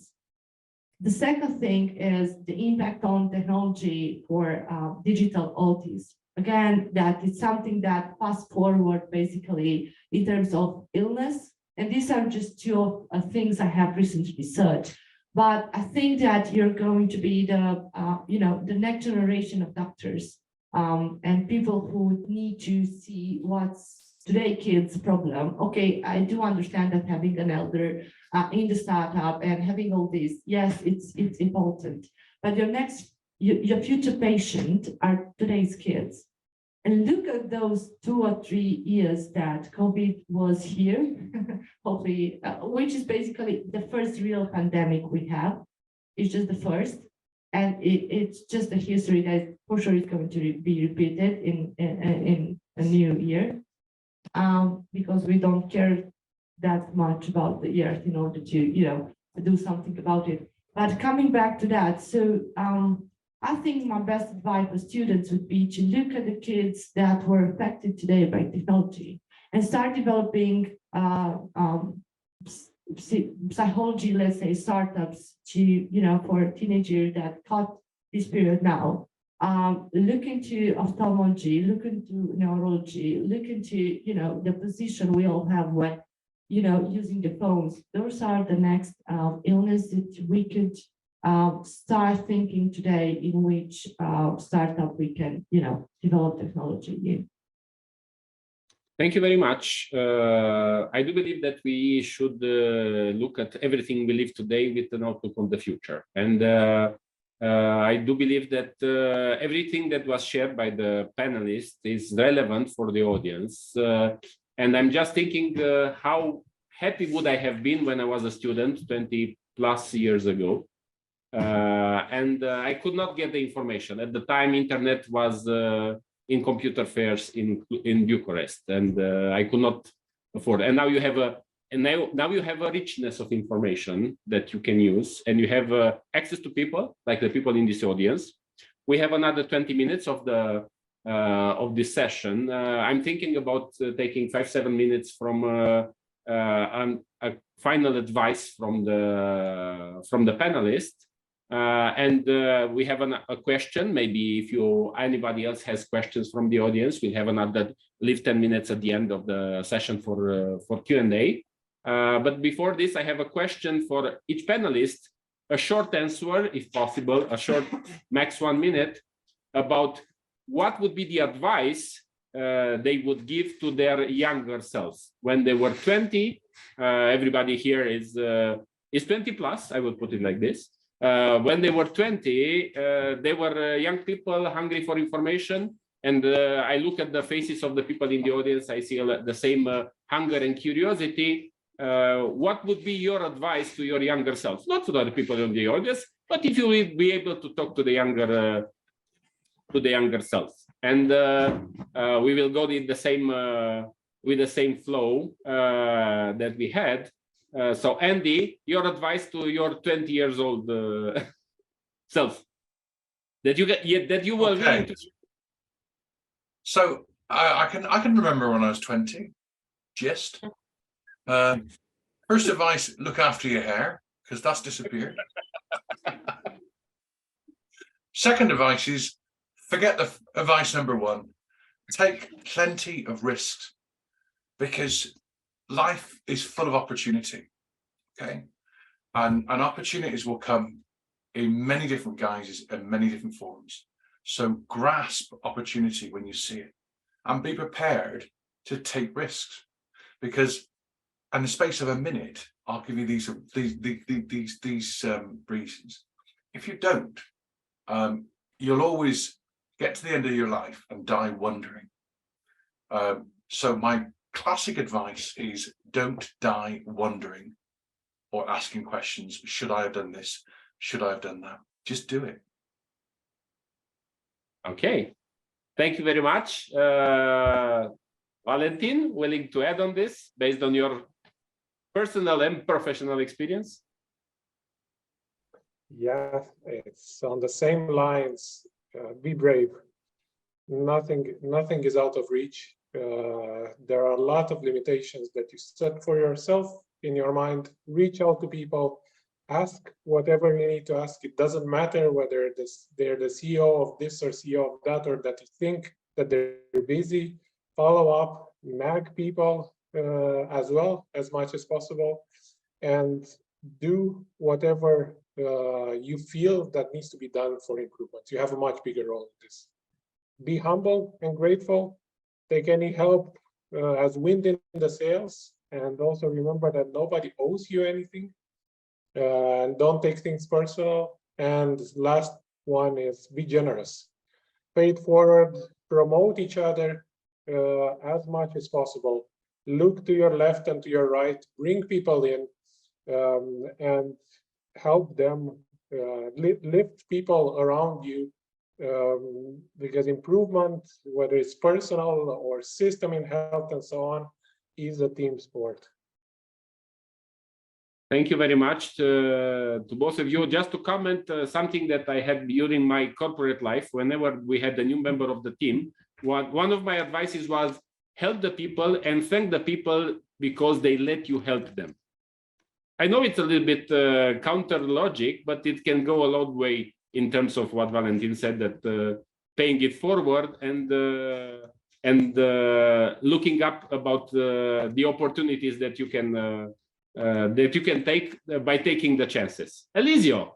G: The second thing is the impact on technology for digital autism. Again, that is something that fast forward basically in terms of illness. And these are just two things I have recently researched. But I think that you're going to be the, the next generation of doctors and people who need to see what's today kids' problem. Okay, I do understand that having an elder in the startup and having all this, yes, it's important. But your future patient are today's kids. And look at those 2 or 3 years that COVID was here, hopefully, which is basically the first real pandemic we have. It's just the first. And it's just a history that for sure is going to be repeated in a new year. Because we don't care that much about the earth in order to, do something about it. But coming back to that, so I think my best advice for students would be to look at the kids that were affected today by technology and start developing psychology, let's say, startups to, for teenagers that caught this period now. Look into ophthalmology, look into neurology, look into, the position we all have when, using the phones. Those are the next illness that we could start thinking today in which startup we can, develop technology in.
A: Thank you very much. I do believe that we should look at everything we live today with an outlook on the future. And I do believe that everything that was shared by the panelists is relevant for the audience. And I'm just thinking how happy would I have been when I was a student 20 plus years ago. And I could not get the information. At the time, internet was in computer fairs in Bucharest, and I could not afford. And now you have a richness of information that you can use, and you have access to people like the people in this audience. We have another 20 minutes of this session. I'm thinking about taking 5-7 minutes from a final advice from the panelists. And we have a question. Maybe if anybody else has questions from the audience, we'll have another leave 10 minutes at the end of the session for Q&A. But before this, I have a question for each panelist, a short answer, if possible, a short, max 1 minute, about what would be the advice they would give to their younger selves when they were 20. Everybody here is 20 plus, I will put it like this. When they were 20, they were young people hungry for information. And I look at the faces of the people in the audience, I see the same hunger and curiosity. What would be your advice to your younger selves? Not to the other people in the audience, but if you will be able to talk to the younger selves. And we will go with the same flow that we had. So Andy, your advice to your 20 years old self that you were willing to.
B: So I can remember when I was 20. Just first advice: look after your hair, because that's disappeared. Second advice is forget the advice number one. Take plenty of risks, because life is full of opportunity. Okay, and opportunities will come in many different guises and many different forms. So grasp opportunity when you see it, and be prepared to take risks, because in the space of a minute, I'll give you these reasons. If you don't, you'll always get to the end of your life and die wondering. So my classic advice is don't die wondering or asking questions. Should I have done this? Should I have done that? Just do it.
A: Okay. Thank you very much. Valentin, willing to add on this based on your personal and professional experience?
C: Yeah, it's on the same lines. Be brave. Nothing is out of reach. There are a lot of limitations that you set for yourself in your mind. Reach out to people. Ask whatever you need to ask. It doesn't matter whether they're the CEO of this or CEO of that, or that you think that they're busy. Follow up, nag people as well as much as possible, and do whatever you feel that needs to be done for improvement. You have a much bigger role in this. Be humble and grateful. Take any help as wind in the sails, and also remember that nobody owes you anything. And don't take things personal. And last one is be generous. Pay it forward, promote each other as much as possible. Look to your left and to your right, bring people in and help them, lift people around you, because improvement, whether it's personal or system in health and so on, is a team sport.
A: Thank you very much to both of you. Just to comment something that I had during my corporate life, whenever we had a new member of the team, one of my advices was help the people and thank the people because they let you help them. I know it's a little bit counter logic, but it can go a long way in terms of what Valentin said, that paying it forward and looking up about the opportunities that you can take by taking the chances. Elisio.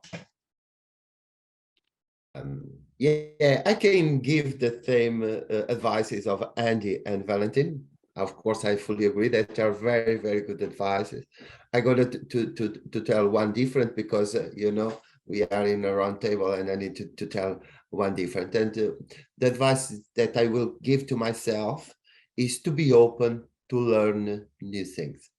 D: Yeah, I can give the same advices of Andy and Valentin. Of course, I fully agree that they are very, very good advices. I got to tell one different because, you know, we are in a round table and I need to tell one different. And the advice that I will give to myself is to be open to learn new things.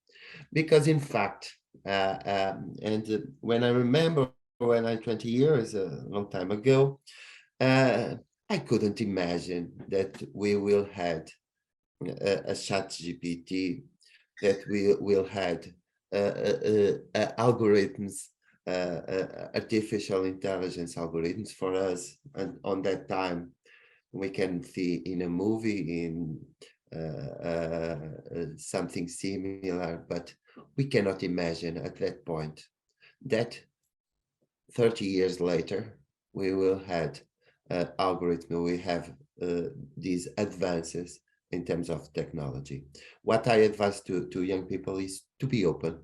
D: Because in fact, when I remember when I'm 20 years, a long time ago, I couldn't imagine that we will have a ChatGPT, that we will have algorithms, artificial intelligence algorithms for us. And on that time, we can see in a movie, in something similar, but we cannot imagine at that point that 30 years later, we will have algorithm, we have these advances in terms of technology. What I advise to young people is to be open,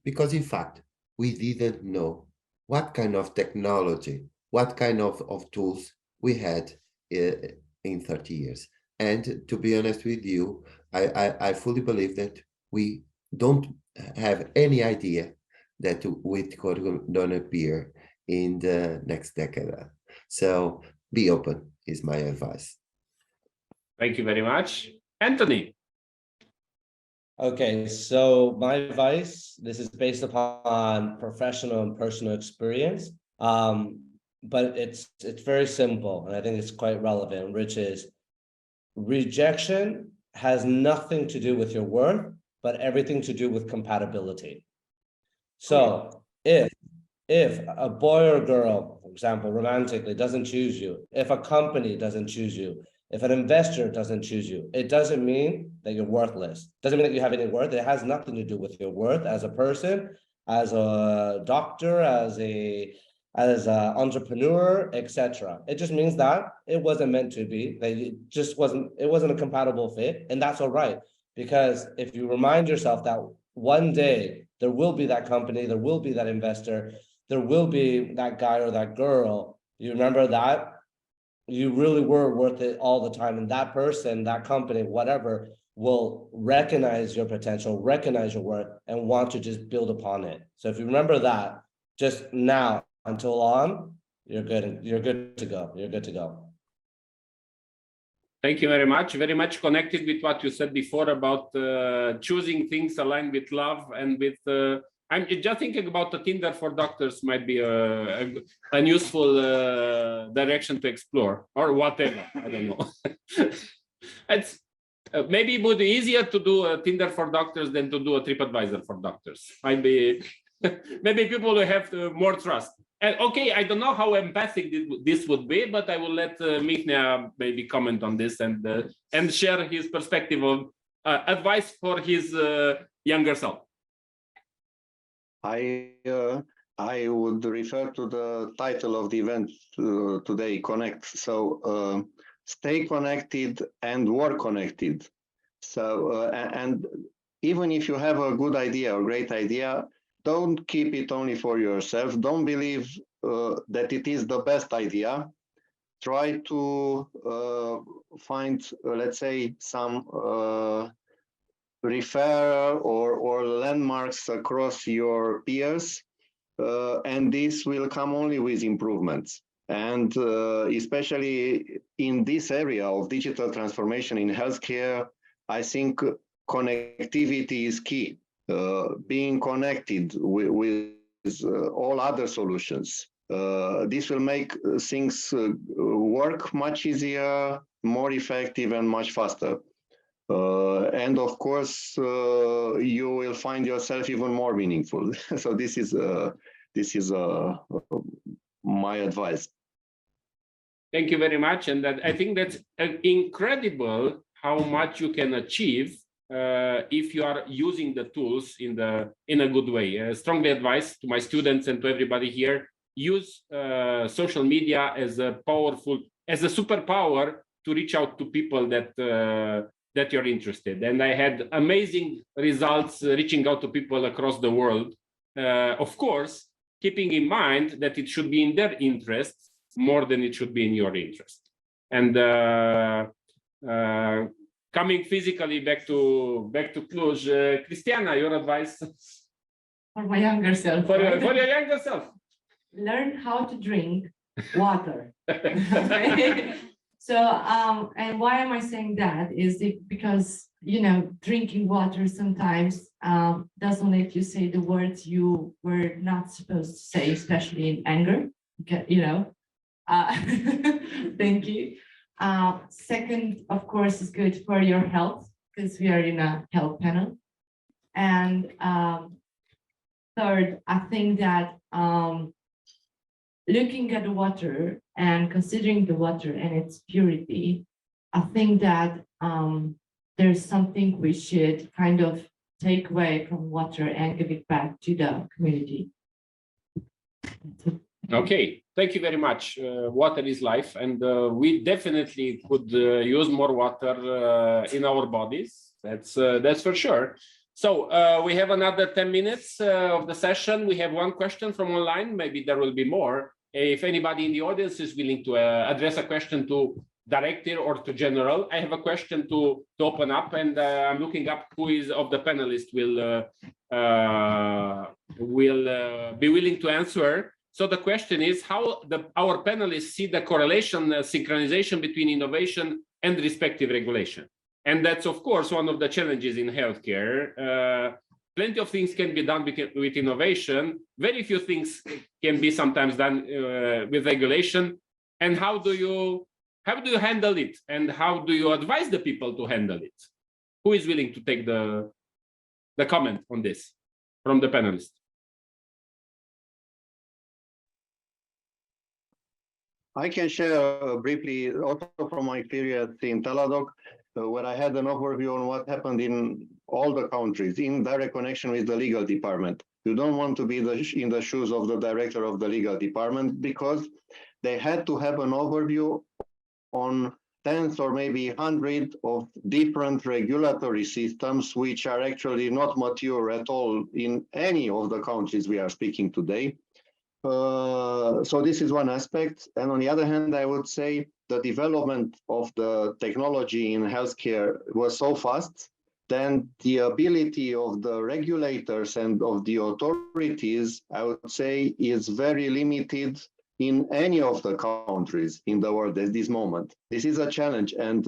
D: because in fact, we didn't know what kind of technology, what kind of tools we had in 30 years. And to be honest with you, I fully believe that we don't have any idea that it could appear in the next decade. So be open is my advice.
A: Thank you very much. Anthony.
E: Okay, so my advice, this is based upon professional and personal experience, but it's very simple, and I think it's quite relevant, which is rejection has nothing to do with your worth, but everything to do with compatibility. So if a boy or girl, for example, romantically doesn't choose you, if a company doesn't choose you, if an investor doesn't choose you, it doesn't mean that you're worthless. Doesn't mean that you have any worth. It has nothing to do with your worth as a person, as a doctor, as an entrepreneur, etc. It just means that it wasn't meant to be. That it wasn't a compatible fit, and that's all right. Because if you remind yourself that one day there will be that company, there will be that investor, there will be that guy or that girl, you remember that you really were worth it all the time. And that person, that company, whatever, will recognize your potential, recognize your worth, and want to just build upon it. So if you remember that, just now until on, you're good. You're good to go. You're good to go.
A: Thank you very much. Very much connected with what you said before about choosing things aligned with love and with. I'm just thinking about the Tinder for doctors might be a useful direction to explore, or whatever. I don't know. It's maybe it would be easier to do a Tinder for doctors than to do a TripAdvisor for doctors. Might be maybe people will have more trust. And okay, I don't know how empathic this would be, but I will let Mihnea maybe comment on this and share his perspective of advice for his younger self.
F: I would refer to the title of the event today, Connect. So stay connected and work connected. So and even if you have a good idea or great idea, don't keep it only for yourself. Don't believe that it is the best idea. Try to find, let's say, some referral or landmarks across your peers, and this will come only with improvements. And especially in this area of digital transformation in healthcare, I think connectivity is key. Being connected with all other solutions. This will make things work much easier, more effective, and much faster. And of course, you will find yourself even more meaningful. So this is my advice.
A: Thank you very much, and I think that's incredible how much you can achieve if you are using the tools in a good way. Strongly advise to my students and to everybody here: use social media as a superpower to reach out to people that you're interested. And I had amazing results reaching out to people across the world. Of course, keeping in mind that it should be in their interests more than it should be in your interest. And coming physically back to Cluj, Cristiana, your advice
G: For my younger self.
A: for your younger self?
G: Learn how to drink water. So, and why am I saying that is because, drinking water sometimes doesn't let you say the words you were not supposed to say, especially in anger. Thank you. Second, of course, is good for your health because we are in a health panel. And third, I think that looking at the water and considering the water and its purity, I think that there's something we should kind of take away from water and give it back to the community.
A: Okay, thank you very much. Water is life, and we definitely could use more water in our bodies. That's for sure. So we have another 10 minutes of the session. We have one question from online. Maybe there will be more. If anybody in the audience is willing to address a question to director or to general, I have a question to open up, and I'm looking up who is of the panelists will be willing to answer. So the question is how our panelists see the correlation, synchronization between innovation and respective regulation. And that's, of course, one of the challenges in healthcare. Plenty of things can be done with innovation. Very few things can be sometimes done with regulation. And how do you handle it? And how do you advise the people to handle it? Who is willing to take the comment on this from the panelists?
F: I can share briefly also from my experience in Teladoc, where I had an overview on what happened in all the countries in direct connection with the legal department. You don't want to be in the shoes of the director of the legal department because they had to have an overview on tens or maybe hundreds of different regulatory systems, which are actually not mature at all in any of the countries we are speaking today. So this is one aspect. And on the other hand, I would say the development of the technology in healthcare was so fast, then the ability of the regulators and of the authorities, I would say, is very limited in any of the countries in the world at this moment. This is a challenge. And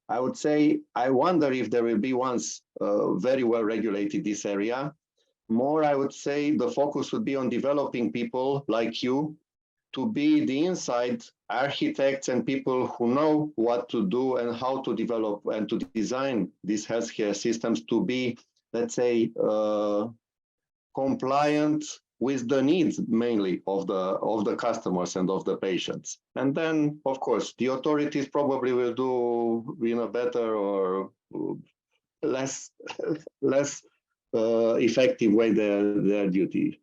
F: I would say, I wonder if there will be once very well regulated this area. More, I would say the focus would be on developing people like you to be the inside architects and people who know what to do and how to develop and to design these healthcare systems to be, let's say, compliant with the needs mainly of the customers and of the patients. And then, of course, the authorities probably will do in a better or less effective way their duty.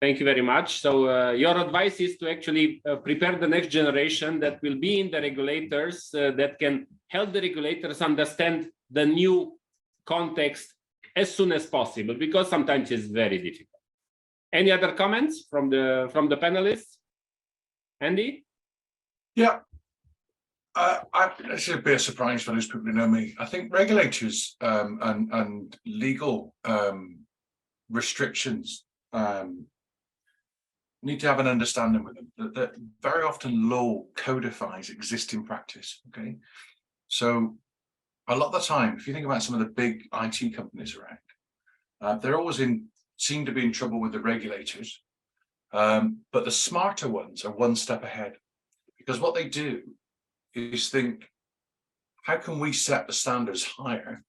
A: Thank you very much. So your advice is to actually prepare the next generation that will be in the regulators that can help the regulators understand the new context as soon as possible, because sometimes it's very difficult. Any other comments from the panelists? Andy?
B: Yeah. It's a bit of a surprise for those people who know me. I think regulators and legal restrictions need to have an understanding with them that very often law codifies existing practice. Okay, so a lot of the time, if you think about some of the big IT companies around, they're always seem to be in trouble with the regulators, but the smarter ones are one step ahead, because what they do is think, how can we set the standards higher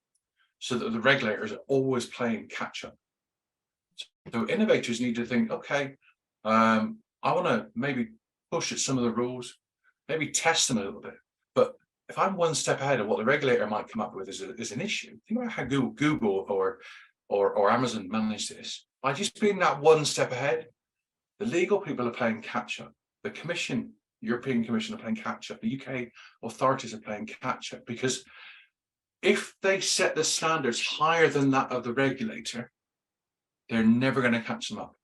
B: so that the regulators are always playing catch up? So innovators need to think, okay, I want to maybe push at some of the rules, maybe test them a little bit. But if I'm one step ahead of what the regulator might come up with as an issue, think about how Google or Amazon manage this. By just being that one step ahead, the legal people are playing catch up. The Commission, European Commission, are playing catch up. The UK authorities are playing catch up, because if they set the standards higher than that of the regulator, they're never going to catch them up.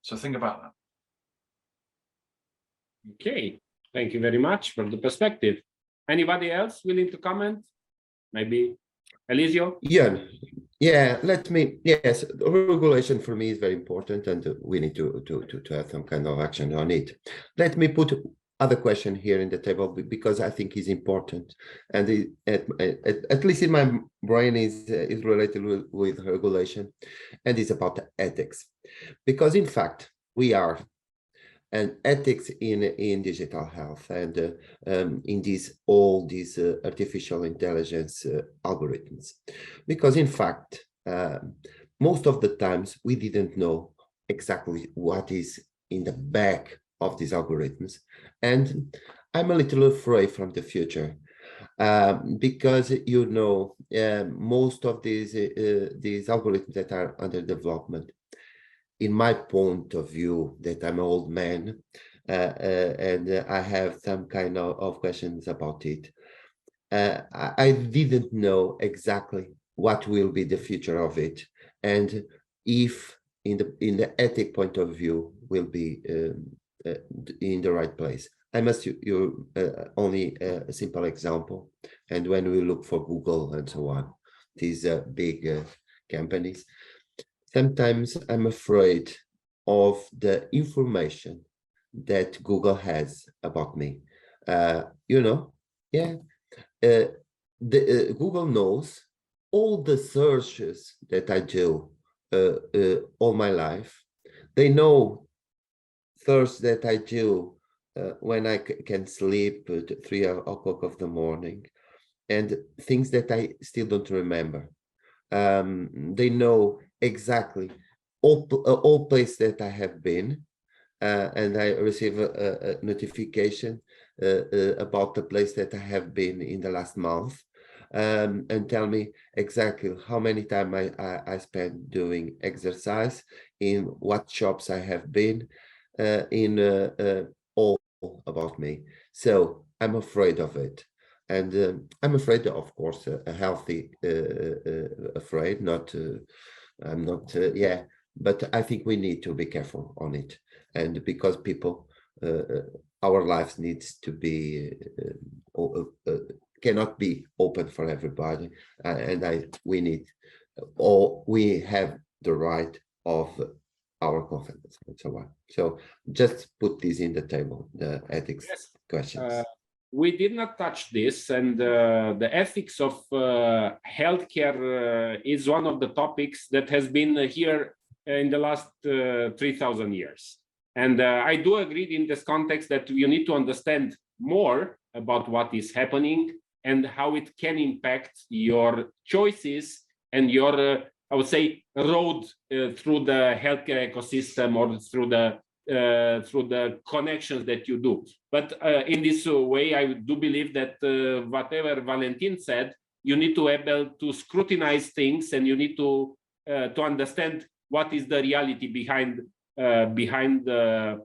B: So think about that.
A: Okay, thank you very much for the perspective. Anybody else willing to comment? Maybe Elisio?
D: Yeah, yes, regulation for me is very important, and we need to have some kind of action on it. Let me put other question here in the table, because I think it's important, and at least in my brain is related with regulation, and it's about ethics, because in fact we are an ethics in digital health and in all these artificial intelligence algorithms, because in fact most of the times we didn't know exactly what is in the back of these algorithms, and I'm a little afraid from the future, because most of these algorithms that are under development, in my point of view, that I'm an old man, and I have some kind of questions about it. I didn't know exactly what will be the future of it, and if in the ethic point of view will be in the right place. I must you only a simple example, and when we look for Google and so on, these big companies, sometimes I'm afraid of the information that Google has about me. Google knows all the searches that I do all my life. They know search that I do when I can sleep at 3 o'clock of the morning, and things that I still don't remember. They know exactly all places that I have been, and I receive a notification about the place that I have been in the last month, and tell me exactly how many time I spent doing exercise, in what shops I have been, in all about me. So I'm afraid of it. And I'm afraid, of course, a healthy afraid, not, I'm not, yeah, but I think we need to be careful on it. And because people, our lives needs to be, cannot be open for everybody. And we need, or we have the right of our confidence and so on. So just put this in the table, the ethics questions.
A: We did not touch this, and the ethics of healthcare is one of the topics that has been here in the last 3,000 years. And I do agree in this context that you need to understand more about what is happening and how it can impact your choices and your, I would say, road through the healthcare ecosystem, or through the connections that you do. But in this way, I do believe that whatever Valentin said, you need to be able to scrutinize things, and you need to understand what is the reality behind the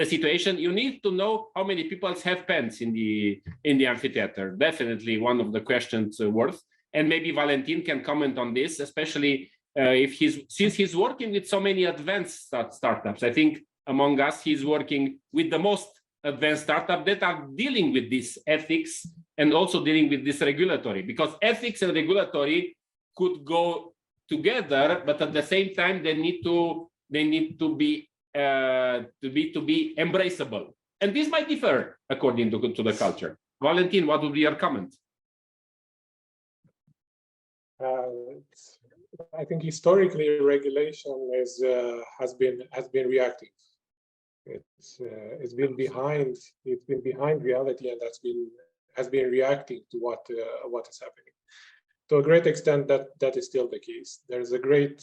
A: situation. You need to know how many people have pens in the amphitheater. Definitely one of the questions worth. And maybe Valentin can comment on this, especially since he's working with so many advanced startups. I think among us, he's working with the most advanced startups that are dealing with this ethics and also dealing with this regulatory, because ethics and regulatory could go together, but at the same time they need to be embraceable. And this might differ according to the culture. Valentin, what would be your comment?
C: I think historically regulation has been reactive. It's been behind reality, and has been reacting to what is happening. To a great extent, that is still the case. There's a great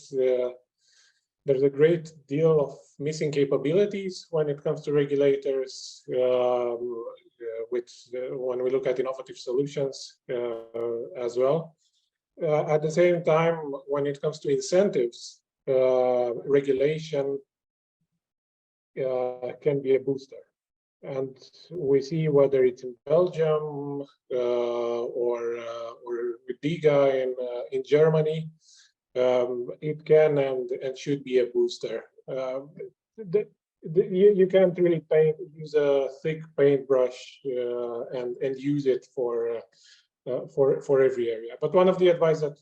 C: deal of missing capabilities when it comes to regulators, when we look at innovative solutions as well. At the same time, when it comes to incentives, regulation can be a booster. And we see, whether it's in Belgium or with DIGA in Germany, it can and should be a booster. You can't really use a thick paintbrush and use it for every area. But one of the advice that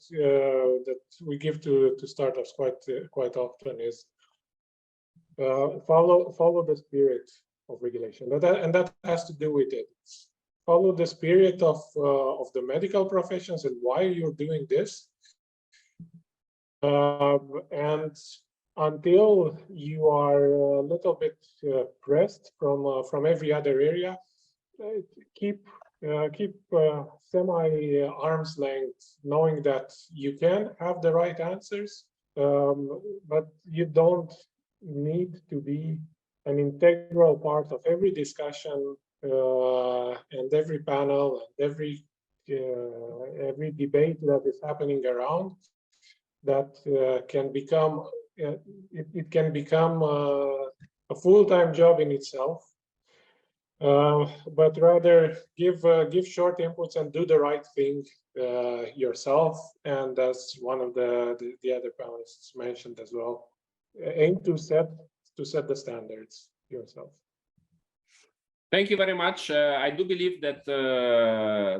C: we give to startups quite often is follow the spirit of regulation, and that has to do with it. Follow the spirit of the medical professions and why you're doing this. And until you are a little bit pressed from every other area, keep semi arm's length, knowing that you can have the right answers, but you don't need to be an integral part of every discussion and every panel and every debate that is happening around. That can become it can become a full-time job in itself. But rather give short inputs and do the right thing yourself. And as one of the other panelists mentioned as well, aim to set the standards yourself.
A: Thank you very much. I do believe that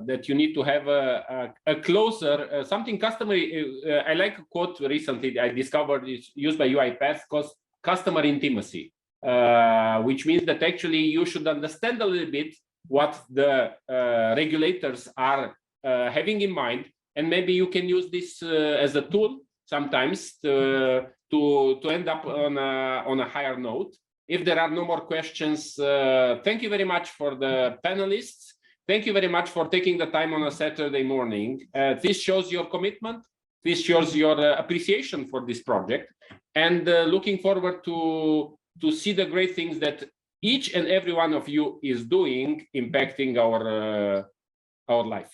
A: that you need to have a closer something customary. I like a quote recently I discovered is used by UiPath, called customer intimacy, which means that actually you should understand a little bit what the regulators are having in mind, and maybe you can use this as a tool sometimes to end up on a higher note. If there are no more questions, thank you very much for the panelists. Thank you very much for taking the time on a Saturday morning. This shows your commitment. This shows your appreciation for this project, and looking forward to to see the great things that each and every one of you is doing, impacting our life.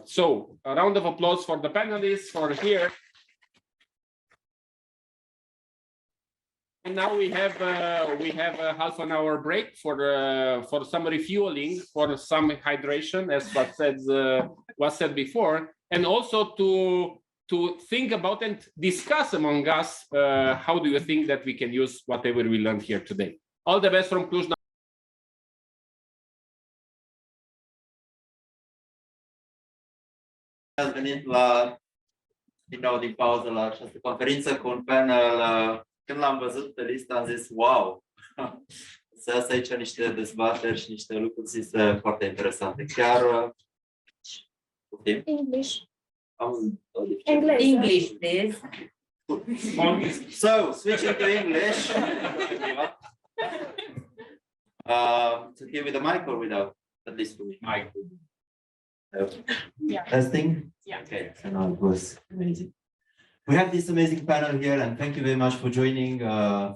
A: So a round of applause for the panelists for here. And now we have a half an hour break for some refueling, for some hydration, as was said before, and also to think about and discuss among us how do you think that we can use whatever we learned here today. All the best from Cluj.
H: Ați venit din nou din pauză la această conferință cu un panel. Când l-am văzut pe listă, am zis, wow! Să iasă aici niște dezbateri și niște lucruri zise foarte interesante. Chiar...
I: English.
H: English, please. So, switching to English. To give with the mic or without? At least for me. Mic.
I: Yeah.
H: Testing?
I: Yeah.
H: Okay, so now it was amazing. We have this amazing panel here, and thank you very much for joining,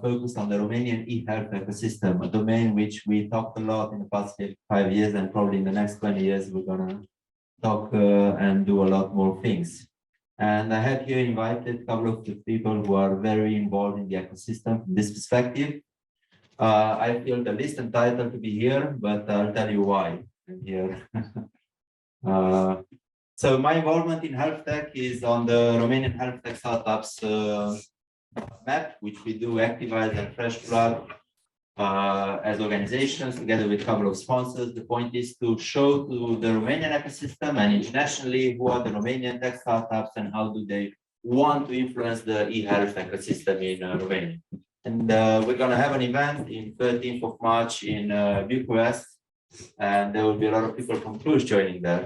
H: focused on the Romanian eHealth ecosystem, a domain which we talked a lot in the past 5 years, and probably in the next 20 years, we're gonna talk and do a lot more things. And I have here invited a couple of the people who are very involved in the ecosystem from this perspective. I feel the least entitled to be here, but I'll tell you why I'm here. So my involvement in health tech is on the Romanian health tech startups map, which we do Activize and Fresh Blood as organizations together with a couple of sponsors. The point is to show to the Romanian ecosystem and internationally who are the Romanian tech startups and how do they want to influence the eHealth ecosystem in Romania. And we're going to have an event in 13th of March in Bucharest, and there will be a lot of people from Cluj joining there.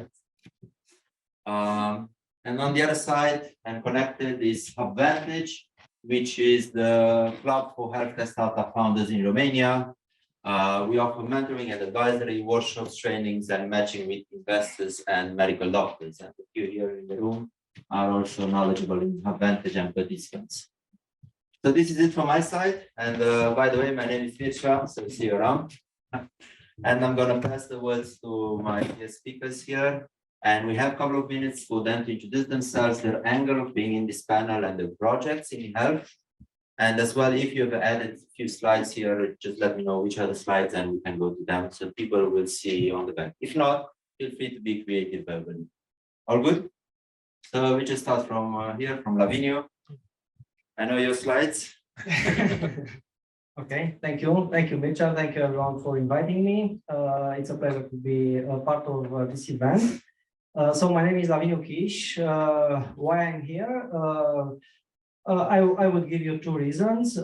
H: And on the other side and connected is Advantage, which is the club for healthcare startup founders in Romania. We offer mentoring and advisory, workshops, trainings, and matching with investors and medical doctors. And the few here in the room are also knowledgeable in Advantage and participants. So this is it from my side. And by the way, my name is Mircea, so see you around. And I'm going to pass the words to my guest speakers here. And we have a couple of minutes for them to introduce themselves, their angle of being in this panel and their projects in health. And as well, if you have added a few slides here, just let me know which are the slides and we can go to them so people will see on the back. If not, feel free to be creative verbally. All good? So we just start from here, from Lavinio. I know your slides.
J: Okay, thank you. Thank you, Mircea. Thank you everyone for inviting me. It's a pleasure to be a part of this event. So my name is Lavinio Chiș. Why I'm here? I would give you two reasons.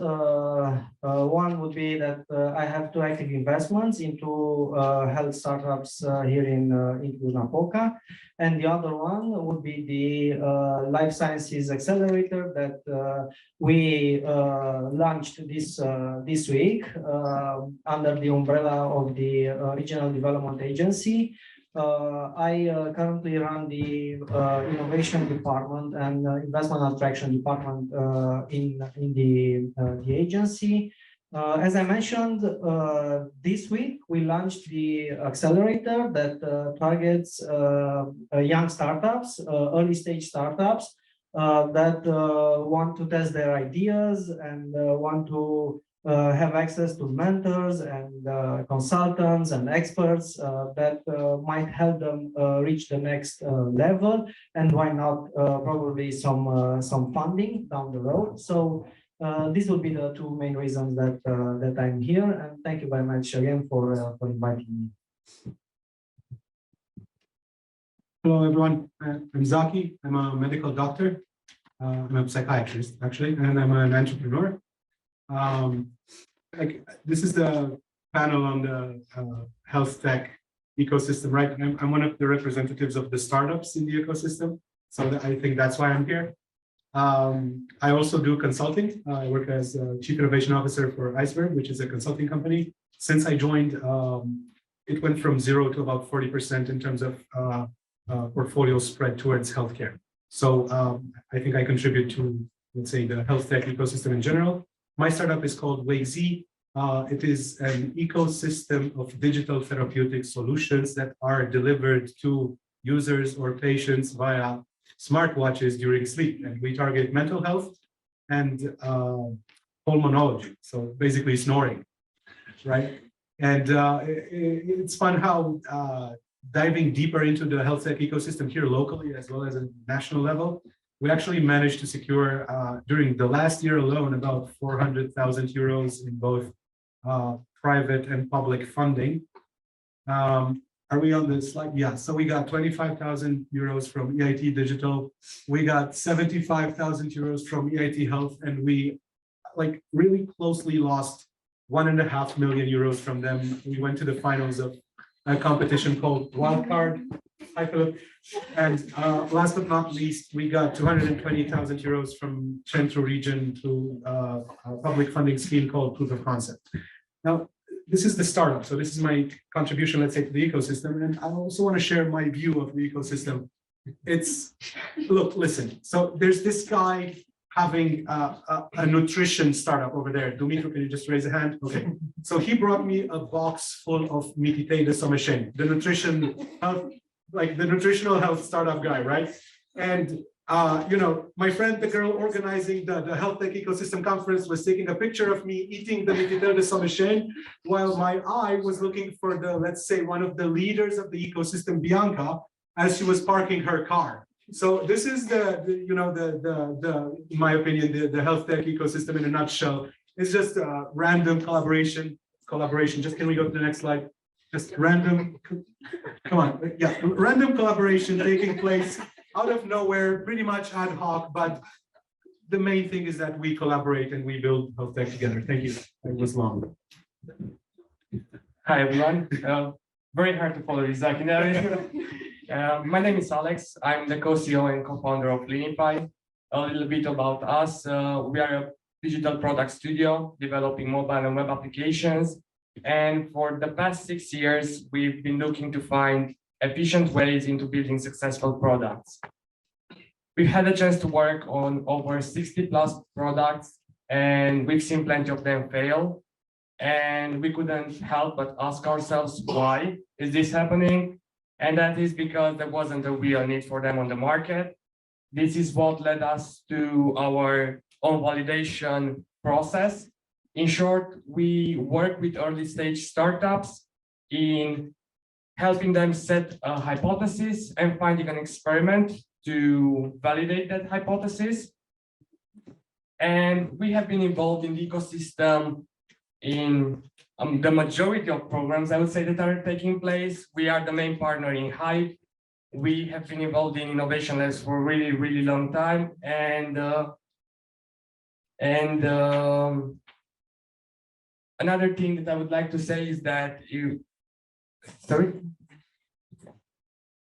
J: One would be that I have two active investments into health startups here in Cluj-Napoca, and the other one would be the life sciences accelerator that we launched this week under the umbrella of the Regional Development Agency. I currently run the innovation department and investment attraction department in the agency. As I mentioned, this week we launched the accelerator that targets young startups, early stage startups that want to test their ideas and want to have access to mentors and consultants and experts that might help them reach the next level, and why not probably some funding down the road. So these would be the two main reasons that I'm here, and thank you very much again for inviting me.
K: Hello everyone, I'm Zaki. I'm a medical doctor. I'm a psychiatrist actually, and I'm an entrepreneur. This is the panel on the health tech ecosystem, right? I'm one of the representatives of the startups in the ecosystem, so I think that's why I'm here. I also do consulting. I work as Chief Innovation Officer for Iceberg, which is a consulting company. Since I joined, it went from 0 to about 40% in terms of portfolio spread towards healthcare. So I think I contribute to, let's say, the health tech ecosystem in general. My startup is called WakeZ. It is an ecosystem of digital therapeutic solutions that are delivered to users or patients via smartwatches during sleep. And we target mental health and pulmonology, so basically snoring, right? And it's fun how diving deeper into the health tech ecosystem here locally as well as at national level, we actually managed to secure during the last year alone about 400,000 euros in both private and public funding. Are we on the slide? Yeah, so we got 25,000 euros from EIT Digital. We got 75,000 euros from EIT Health, and we like really closely lost 1.5 million euros from them. We went to the finals of a competition called Wildcard. Hi, Philip. And last but not least, we got 220,000 euros from Central Region through a public funding scheme called Proof of Concept. Now, this is the startup. So this is my contribution, let's say, to the ecosystem. And I also want to share my view of the ecosystem. It's, look, listen. So there's this guy having a nutrition startup over there. Dumitru, can you just raise a hand? Okay. So he brought me a box full of Mititei de Someshen, the nutrition health, like the nutritional health startup guy, right? And you know, my friend, the girl organizing the health tech ecosystem conference, was taking a picture of me eating the Mititei de Someshen, while my eye was looking for the, let's say, one of the leaders of the ecosystem, Bianca, as she was parking her car. So this is you know, in my opinion, the health tech ecosystem in a nutshell. It's just a random collaboration. Just, can we go to the next slide? Just random, come on, yeah, random collaboration taking place out of nowhere, pretty much ad hoc, but the main thing is that we collaborate and we build health tech together. Thank you. It was long.
I: Hi, everyone. Very hard to follow this. My name is Alex. I'm the co-CEO and co-founder of Linify. A little bit about us. We are a digital product studio developing mobile and web applications. And for the past 6 years, we've been looking to find efficient ways into building successful products. We've had a chance to work on over 60 plus products, and we've seen plenty of them fail. And we couldn't help but ask ourselves, why is this happening? And that is because there wasn't a real need for them on the market. This is what led us to our own validation process. In short, we work with early stage startups in helping them set a hypothesis and finding an experiment to validate that hypothesis. And we have been involved in the ecosystem in the majority of programs, I would say, that are taking place. We are the main partner in Hive. We have been involved in innovation labs for a really, really long time. And another thing that I would like to say is that for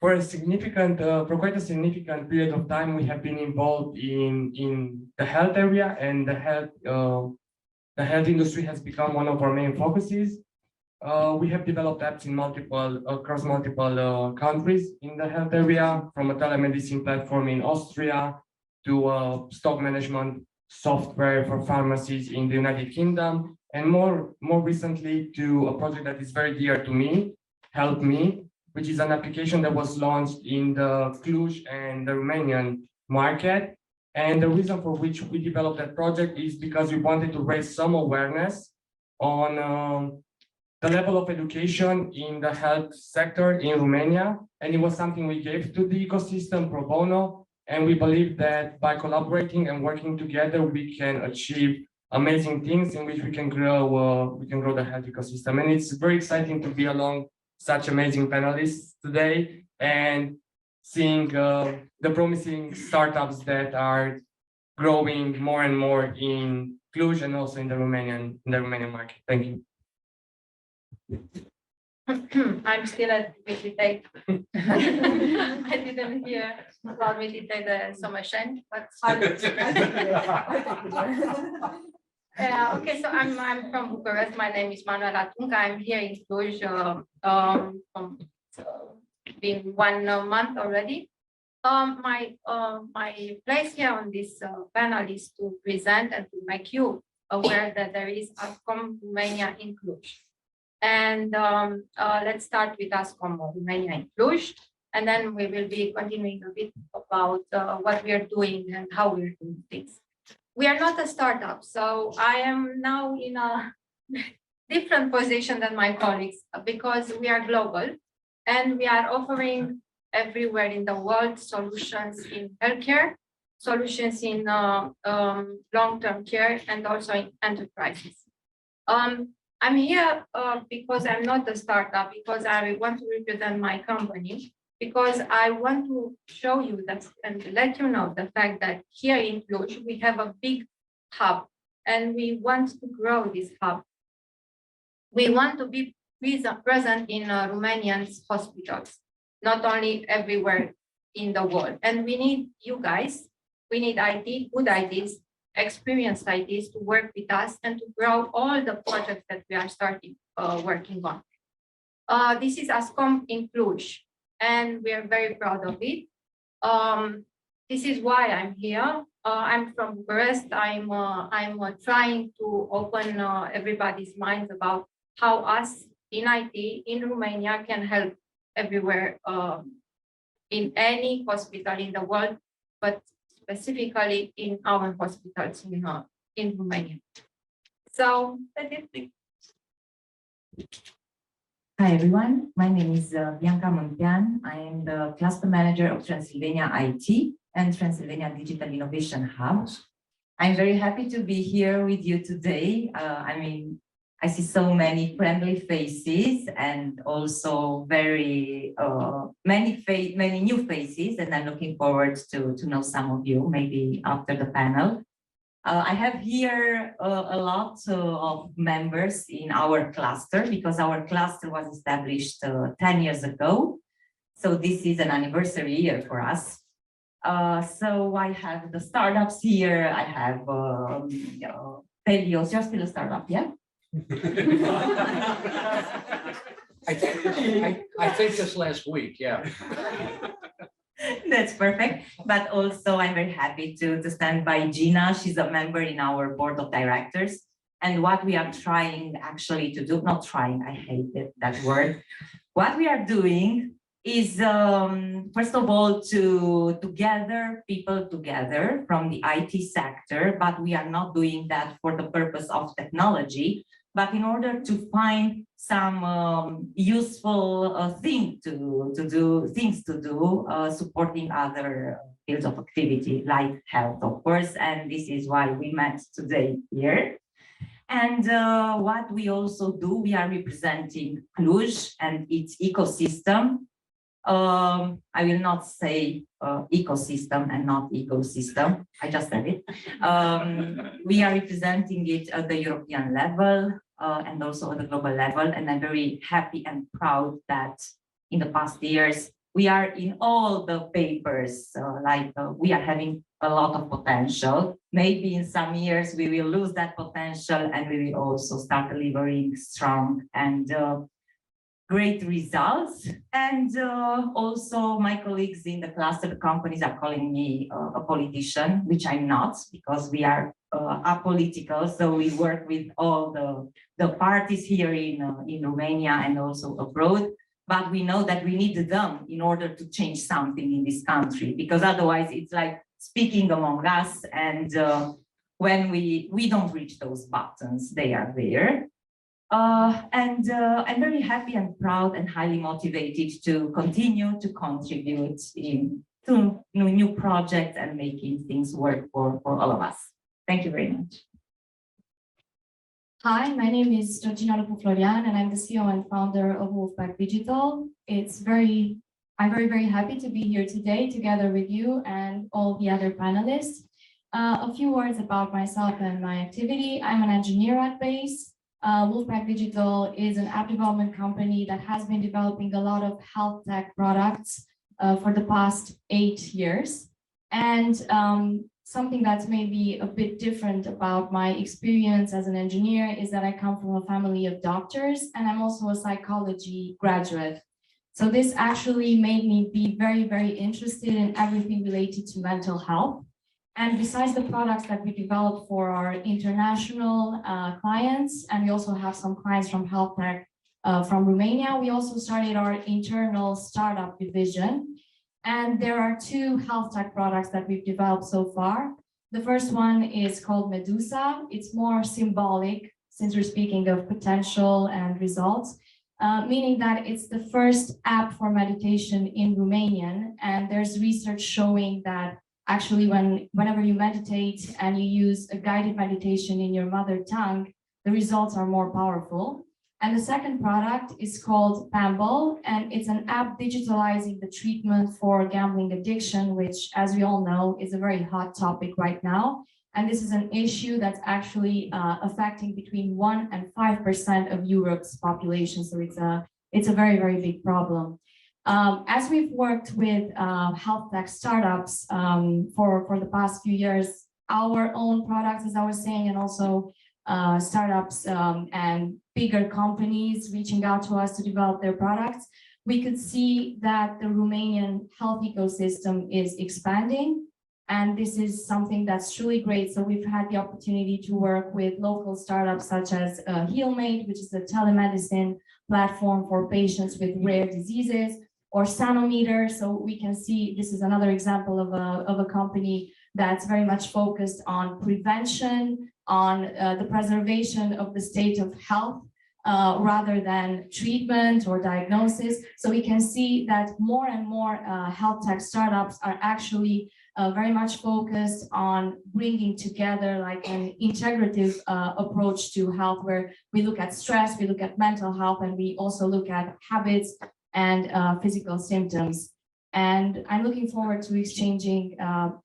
I: quite a significant period of time, we have been involved in the health area, and the health industry has become one of our main focuses. We have developed apps in across multiple countries in the health area, from a telemedicine platform in Austria to a stock management software for pharmacies in the United Kingdom, and more recently to a project that is very dear to me, Help Me, which is an application that was launched in the Cluj and the Romanian market. And the reason for which we developed that project is because we wanted to raise some awareness on the level of education in the health sector in Romania. And it was something we gave to the ecosystem pro bono. And we believe that by collaborating and working together, we can achieve amazing things in which we can grow the health ecosystem. And it's very exciting to be along such amazing panelists today and seeing the promising startups that are growing more and more in Cluj and also in the Romanian market. Thank you.
L: I'm still at Mititei. I didn't hear about Mititei de Someshen, but okay, so I'm from Bucharest. My name is Manuela Tunca. I'm here in Cluj been 1 month already. My place here on this panel is to present and to make you aware that there is ASCOM Romania in Cluj. And let's start with ASCOM Romania in Cluj, and then we will be continuing a bit about what we are doing and how we're doing things. We are not a startup, so I am now in a different position than my colleagues because we are global and we are offering everywhere in the world solutions in healthcare, solutions in long-term care, and also in enterprises. I'm here because I'm not a startup, because I want to represent my company, because I want to show you that and let you know the fact that here in Cluj, we have a big hub and we want to grow this hub. We want to be present in Romanian hospitals, not only everywhere in the world. And we need you guys, we need IT, good ITs, experienced ITs to work with us and to grow all the projects that we are starting working on. This is ASCOM in Cluj, and we are very proud of it. This is why I'm here. I'm from Bucharest. I'm trying to open everybody's minds about how us in IT in Romania can help everywhere in any hospital in the world, but specifically in our hospitals in Romania. So that's it.
M: Hi everyone, my name is Bianca Muntean. I am the cluster manager of Transylvania IT and Transylvania Digital Innovation Hub. I'm very happy to be here with you today. I see so many friendly faces and also very many new faces, and I'm looking forward to know some of you maybe after the panel. I have here a lot of members in our cluster because our cluster was established 10 years ago. So this is an anniversary year for us. So I have the startups here. I have Pelios. You're still a startup, yeah?
N: I think just last week, yeah.
M: That's perfect. But also I'm very happy to stand by Gina. She's a member in our board of directors. And what we are trying actually to do, not trying, I hate that word. What we are doing is, first of all, to gather people together from the IT sector, but we are not doing that for the purpose of technology, but in order to find some useful things to do, supporting other fields of activity like health, of course, and this is why we met today here. And what we also do, we are representing Cluj and its ecosystem. I will not say ecosystem and not ecosystem. I just said it. We are representing it at the European level and also at the global level. And I'm very happy and proud that in the past years, we are in all the papers, we are having a lot of potential. Maybe in some years we will lose that potential and we will also start delivering strong and great results. And also my colleagues in the cluster companies are calling me a politician, which I'm not, because we are apolitical. So we work with all the parties here in Romania and also abroad. But we know that we need them in order to change something in this country, because otherwise it's like speaking among us. And when we don't reach those buttons, they are there. And I'm very happy and proud and highly motivated to continue to contribute to new projects and making things work for all of us. Thank you very much.
O: Hi, my name is Georgina Lupu-Florian, and I'm the CEO and founder of Wolfpack Digital. I'm very happy to be here today together with you and all the other panelists. A few words about myself and my activity. I'm an engineer at base. Wolfpack Digital is an app development company that has been developing a lot of health tech products for the past 8 years. And something that's maybe a bit different about my experience as an engineer is that I come from a family of doctors, and I'm also a psychology graduate. So this actually made me be very interested in everything related to mental health. And besides the products that we develop for our international clients, and we also have some clients from health tech from Romania, we also started our internal startup division. And there are 2 health tech products that we've developed so far. The first one is called Medusa. It's more symbolic since we're speaking of potential and results, meaning that it's the first app for meditation in Romanian. And there's research showing that actually whenever you meditate and you use a guided meditation in your mother tongue, the results are more powerful. And the second product is called Babes-Bolyai, and it's an app digitalizing the treatment for gambling addiction, which, as we all know, is a very hot topic right now. And this is an issue that's actually affecting between 1% and 5% of Europe's population. So it's a very, very big problem. As we've worked with health tech startups for the past few years, our own products, as I was saying, and also startups and bigger companies reaching out to us to develop their products, we could see that the Romanian health ecosystem is expanding. And this is something that's truly great. So we've had the opportunity to work with local startups such as HealMate, which is a telemedicine platform for patients with rare diseases, or Sanometer. So we can see this is another example of a company that's very much focused on prevention, on the preservation of the state of health rather than treatment or diagnosis. So we can see that more and more health tech startups are actually very much focused on bringing together like an integrative approach to health, where we look at stress, we look at mental health, and we also look at habits and physical symptoms. And I'm looking forward to exchanging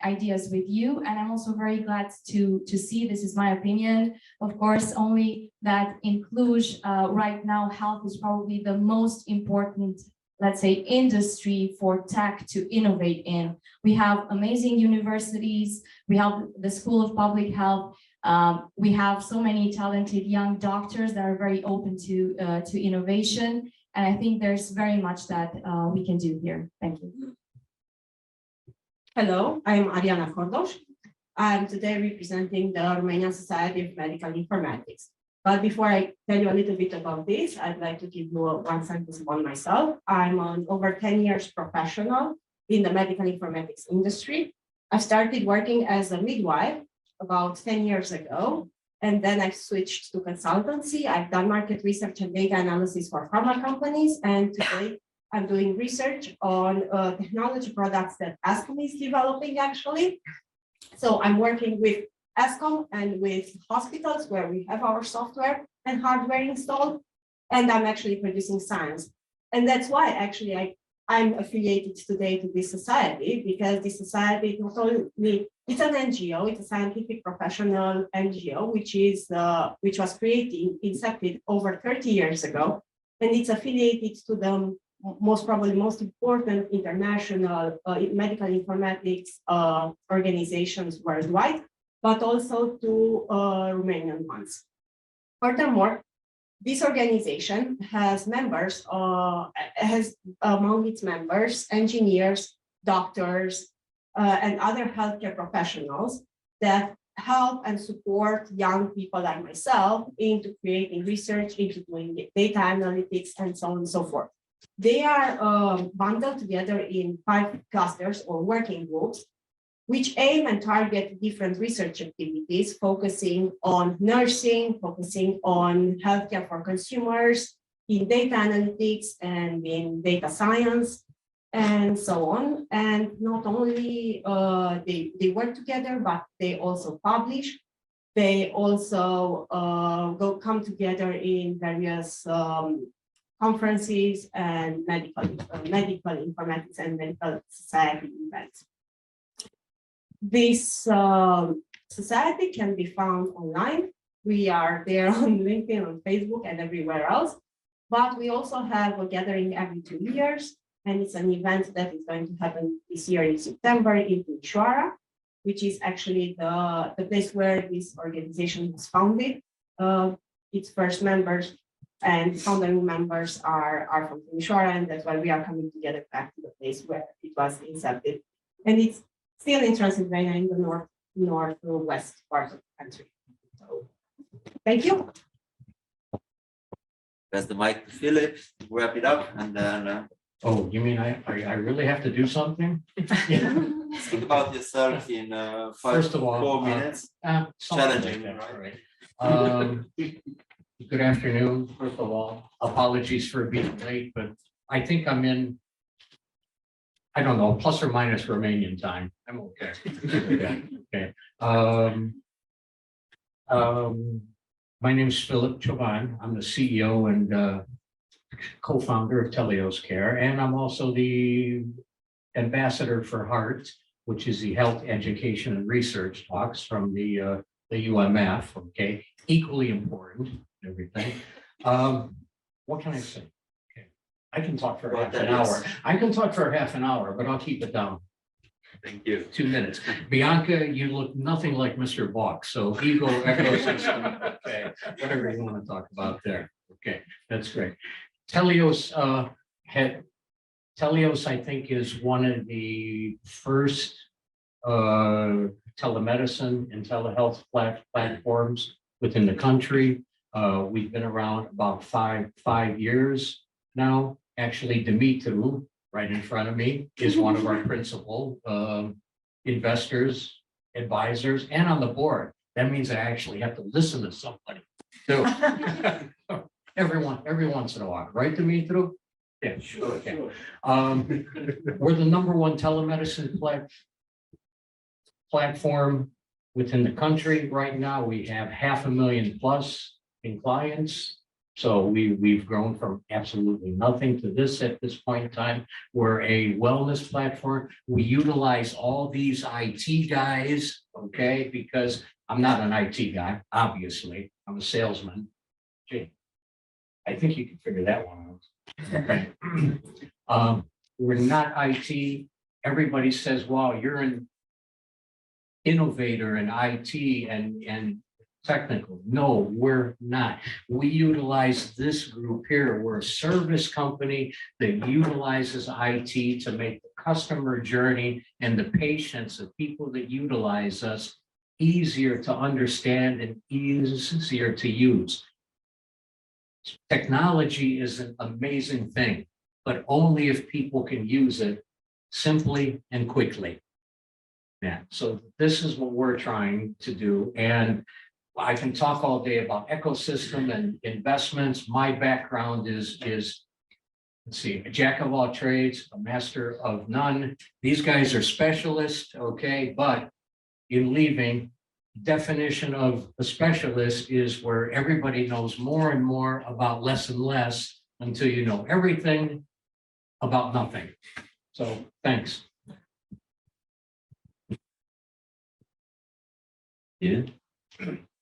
O: ideas with you. And I'm also very glad to see, this is my opinion, of course, only that in Cluj, right now, health is probably the most important, let's say, industry for tech to innovate in. We have amazing universities, we have the School of Public Health, we have so many talented young doctors that are very open to innovation. And I think there's very much that we can do here. Thank you.
P: Hello, I'm Ariana Cordos. I'm today representing the Romanian Society of Medical Informatics. But before I tell you a little bit about this, I'd like to give you one sentence about myself. I'm an over 10 years professional in the medical informatics industry. I started working as a midwife about 10 years ago. And then I switched to consultancy. I've done market research and data analysis for pharma companies. And today I'm doing research on technology products that ESCOM is developing, actually. So I'm working with ESCOM and with hospitals where we have our software and hardware installed. And I'm actually producing science. And that's why actually I'm affiliated today to this society, because this society not only, it's an NGO, it's a scientific professional NGO, which was incepted over 30 years ago, and it's affiliated to the most important international medical informatics organizations worldwide, but also to Romanian ones. Furthermore, this organization has members, has among its members, engineers, doctors, and other healthcare professionals that help and support young people like myself into creating research, into doing data analytics, and so on and so forth. They are bundled together in 5 clusters or working groups, which aim and target different research activities, focusing on nursing, focusing on healthcare for consumers, in data analytics and in data science, and so on. And not only they work together, but they also publish. They also come together in various conferences and medical informatics and medical society events. This society can be found online. We are there on LinkedIn, on Facebook, and everywhere else. But we also have a gathering every 2 years, and it's an event that is going to happen this year in September in Timișoara, which is actually the place where this organization was founded. Its first members and founding members are from Timișoara, and that's why we are coming together back to the place where it was incepted. And it's still in Transylvania in the north north to west part of the country. So, thank you.
H: Pass the mic to Philip, wrap it up, and then.
N: Oh, you mean I really have to do something?
H: Speak about yourself in
N: First of all,
H: 4 minutes.
N: Challenging, right? Good afternoon, first of all. Apologies for being late, but I think I'm in, I don't know, plus or minus Romanian time. I'm okay. Okay. My name is Philip Cioban. I'm the CEO and co-founder of Telios Care, and I'm also the ambassador for HEART, which is the Health Education and Research Talks from the UMF. Okay, equally important. Everything. What can I say? Okay, I can talk for half an hour. I can talk for half an hour, but I'll keep it down.
H: Thank you.
N: 2 minutes. Bianca, you look nothing like Mr. Bach. So ego ecosystem. Okay, whatever you want to talk about there. Okay, that's great. Telios, Telios, I think, is one of the first telemedicine and telehealth platforms within the country. We've been around about five years now. Actually, Dimitru, right in front of me, is one of our principal investors, advisors, and on the board. That means I actually have to listen to somebody too. Every once in a while, right, Dimitru? Yeah, sure. Okay. We're the #1 telemedicine platform within the country right now. We have 500,000 plus in clients. So we've grown from absolutely nothing to this at this point in time. We're a wellness platform. We utilize all these IT guys, okay, because I'm not an IT guy, obviously. I'm a salesman. Gee, I think you can figure that one out. Okay. We're not IT. Everybody says, wow, you're an innovator in IT and technical. No, we're not. We utilize this group here. We're a service company that utilizes IT to make the customer journey and the patients, the people that utilize us, easier to understand and easier to use. Technology is an amazing thing, but only if people can use it simply and quickly. Yeah, so this is what we're trying to do. And I can talk all day about ecosystem and investments. My background is let's see, a jack of all trades, a master of none. These guys are specialists, okay, but in leaving, definition of a specialist is where everybody knows more and more about less and less until you know everything about nothing. So thanks.
H: Yeah.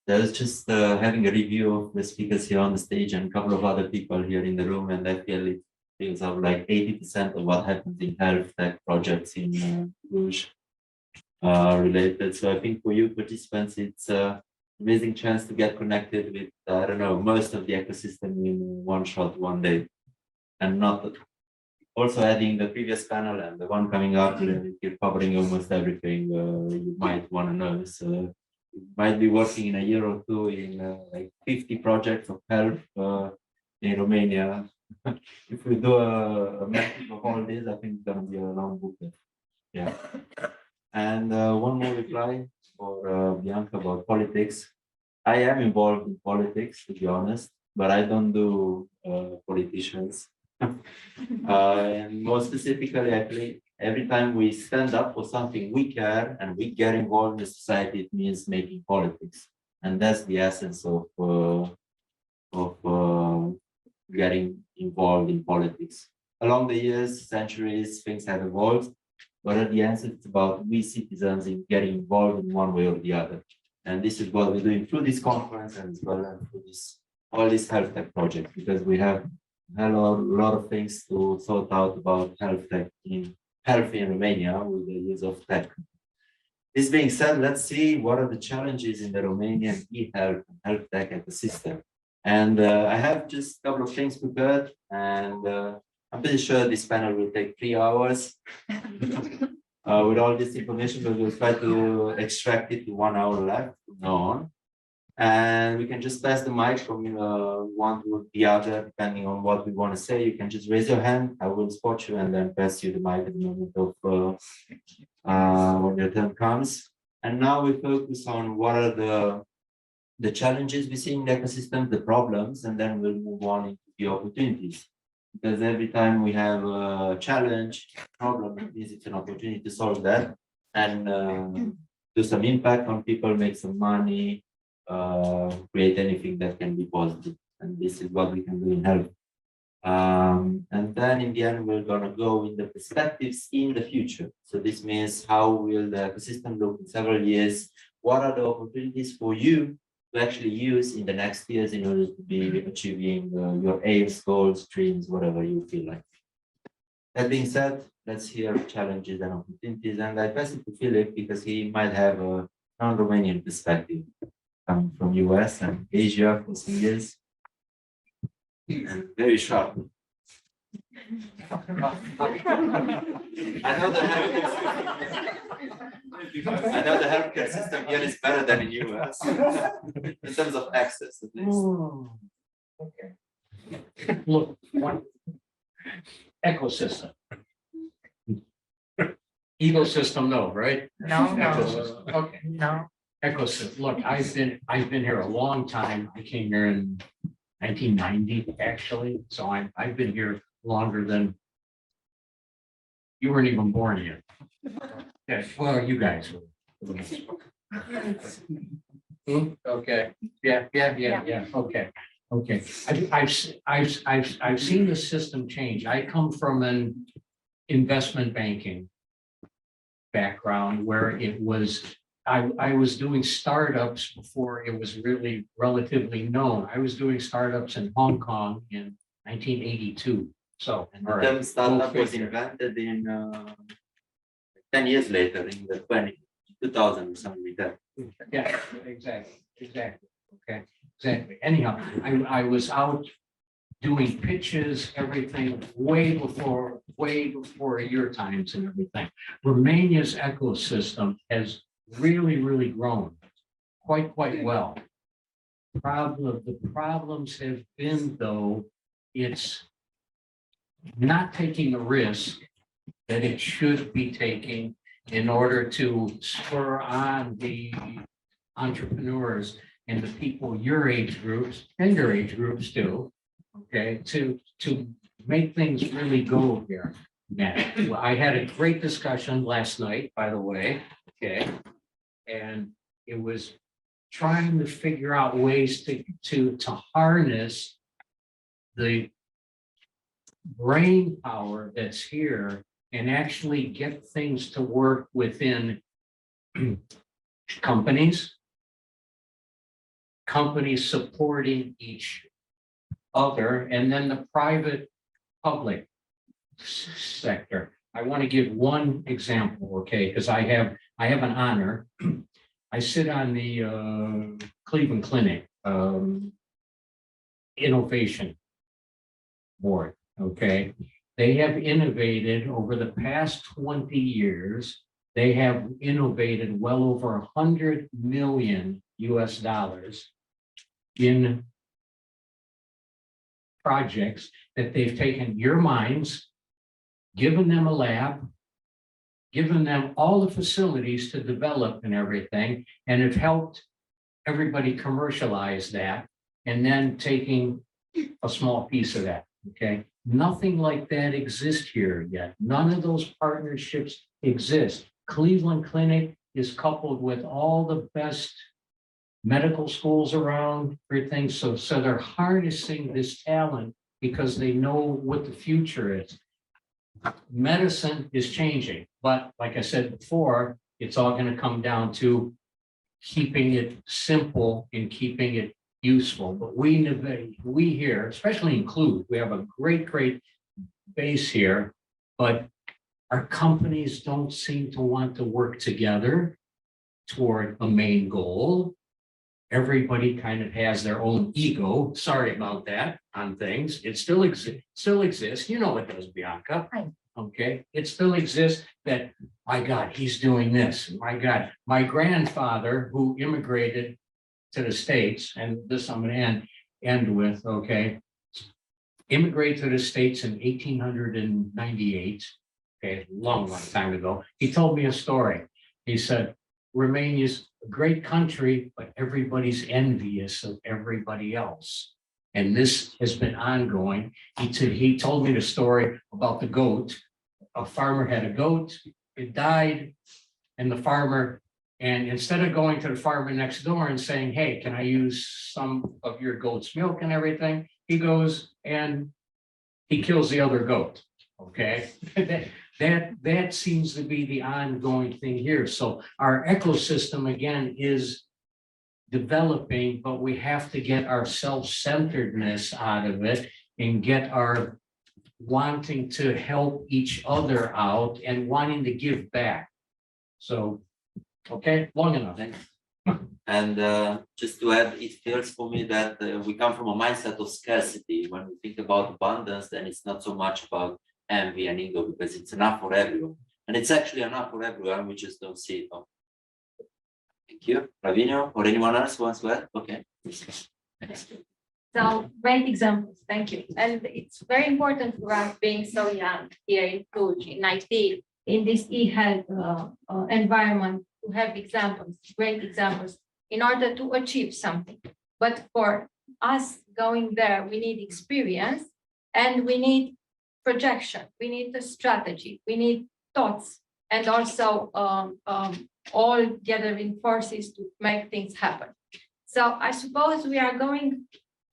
H: I was just having a review of the speakers here on the stage and a couple of other people here in the room, and I feel it feels of like 80% of what happens in health tech projects in Cluj related. So I think for you participants, it's an amazing chance to get connected with, I don't know, most of the ecosystem in one shot, one day. And not also adding the previous panel and the one coming up, you're covering almost everything you might want to know. So you might be working in a year or two in like 50 projects of health in Romania. If we do a mapping of all this, I think it's going to be a long book. Yeah. And one more reply for Bianca about politics. I am involved in politics, to be honest, but I don't do politicians. And more specifically, I think every time we stand up for something we care and we get involved in society, it means making politics. And that's the essence of getting involved in politics. Along the years, centuries, things have evolved, but at the end, it's about we citizens in getting involved in one way or the other. And this is what we're doing through this conference and as well as through all these health tech projects, because we have a lot of things to sort out about health tech in Romania with the use of tech. This being said, let's see what are the challenges in the Romanian eHealth and health tech ecosystem. And I have just a couple of things prepared, and I'm pretty sure this panel will take 3 hours. With all this information, we will try to extract it to 1 hour left from now on. And we can just pass the mic from one to the other, depending on what we want to say. You can just raise your hand, I will spot you and then pass you the mic at the moment of when your turn comes. And now we focus on what are the challenges we see in the ecosystem, the problems, and then we'll move on into the opportunities. Because every time we have a challenge, problem, it means it's an opportunity to solve that and do some impact on people, make some money, create anything that can be positive. And this is what we can do in health. And then in the end, we're going to go in the perspectives in the future. So this means how will the ecosystem look in several years? What are the opportunities for you to actually use in the next years in order to be achieving your aims, goals, dreams, whatever you feel like. That being said, let's hear challenges and opportunities. And I pass it to Philip because he might have a non-Romanian perspective coming from US and Asia for some years. And very sharp. I know the healthcare system here is better than in US in terms of access, at least.
N: Okay. Look, one ecosystem. Ecosystem, no, right?
M: No, no.
N: Ecosystem. Okay.
M: No.
N: Ecosystem. Look, I've been here a long time. I came here in 1990, actually. So I've been here longer than you weren't even born yet. Yeah, well, you guys were. Okay. Yeah. Okay. I've seen the system change. I come from an investment banking background where it was. I was doing startups before it was really relatively known. I was doing startups in Hong Kong in 1982. So,
H: and the term startup was invented in 10 years later, in the 2000 or something like that.
N: Yeah, exactly. Okay, exactly. Anyhow, I was out doing pitches, everything way before your times and everything. Romania's ecosystem has really grown quite well. The problems have been, though, it's not taking the risk that it should be taking in order to spur on the entrepreneurs and the people your age groups and your age groups too, okay, to make things really go here. Now, I had a great discussion last night, by the way, okay, and it was trying to figure out ways to harness the brain power that's here and actually get things to work within companies supporting each other, and then the private public sector. I want to give one example, okay, because I have an honor. I sit on the Cleveland Clinic innovation board, okay. They have innovated over the past 20 years. They have innovated well over $100 million in projects that they've taken your minds, given them a lab, given them all the facilities to develop and everything, and have helped everybody commercialize that, and then taking a small piece of that, okay? Nothing like that exists here yet. None of those partnerships exist. Cleveland Clinic is coupled with all the best medical schools around, everything. So they're harnessing this talent because they know what the future is. Medicine is changing, but like I said before, it's all going to come down to keeping it simple and keeping it useful. But we here, especially in Cluj, we have a great base here, but our companies don't seem to want to work together toward a main goal. Everybody kind of has their own ego. Sorry about that on things. It still exists. You know it does, Bianca. Okay, it still exists that, my God, he's doing this. My God, my grandfather who immigrated to the States, and this I'm gonna end with, okay, immigrated to the States in 1898, okay, long time ago. He told me a story. He said, Romania's a great country, but everybody's envious of everybody else. And this has been ongoing. He told me the story about the goat. A farmer had a goat, it died, and the farmer, and instead of going to the farmer next door and saying, hey, can I use some of your goat's milk and everything? He goes and he kills the other goat, okay? That seems to be the ongoing thing here. So our ecosystem, again, is developing, but we have to get our self-centeredness out of it and get our wanting to help each other out and wanting to give back. So, okay, long enough.
H: And just to add, it feels for me that we come from a mindset of scarcity. When we think about abundance, then it's not so much about envy and ego, because it's enough for everyone. And it's actually enough for everyone, we just don't see it. Thank you. Ravinho, or anyone else who wants to add? Okay.
L: So great examples, thank you. And it's very important for us being so young here in Cluj, in IT, in this eHealth environment, to have examples, great examples, in order to achieve something. But for us going there, we need experience and we need projection, we need the strategy, we need thoughts, and also all gathering forces to make things happen. So I suppose we are going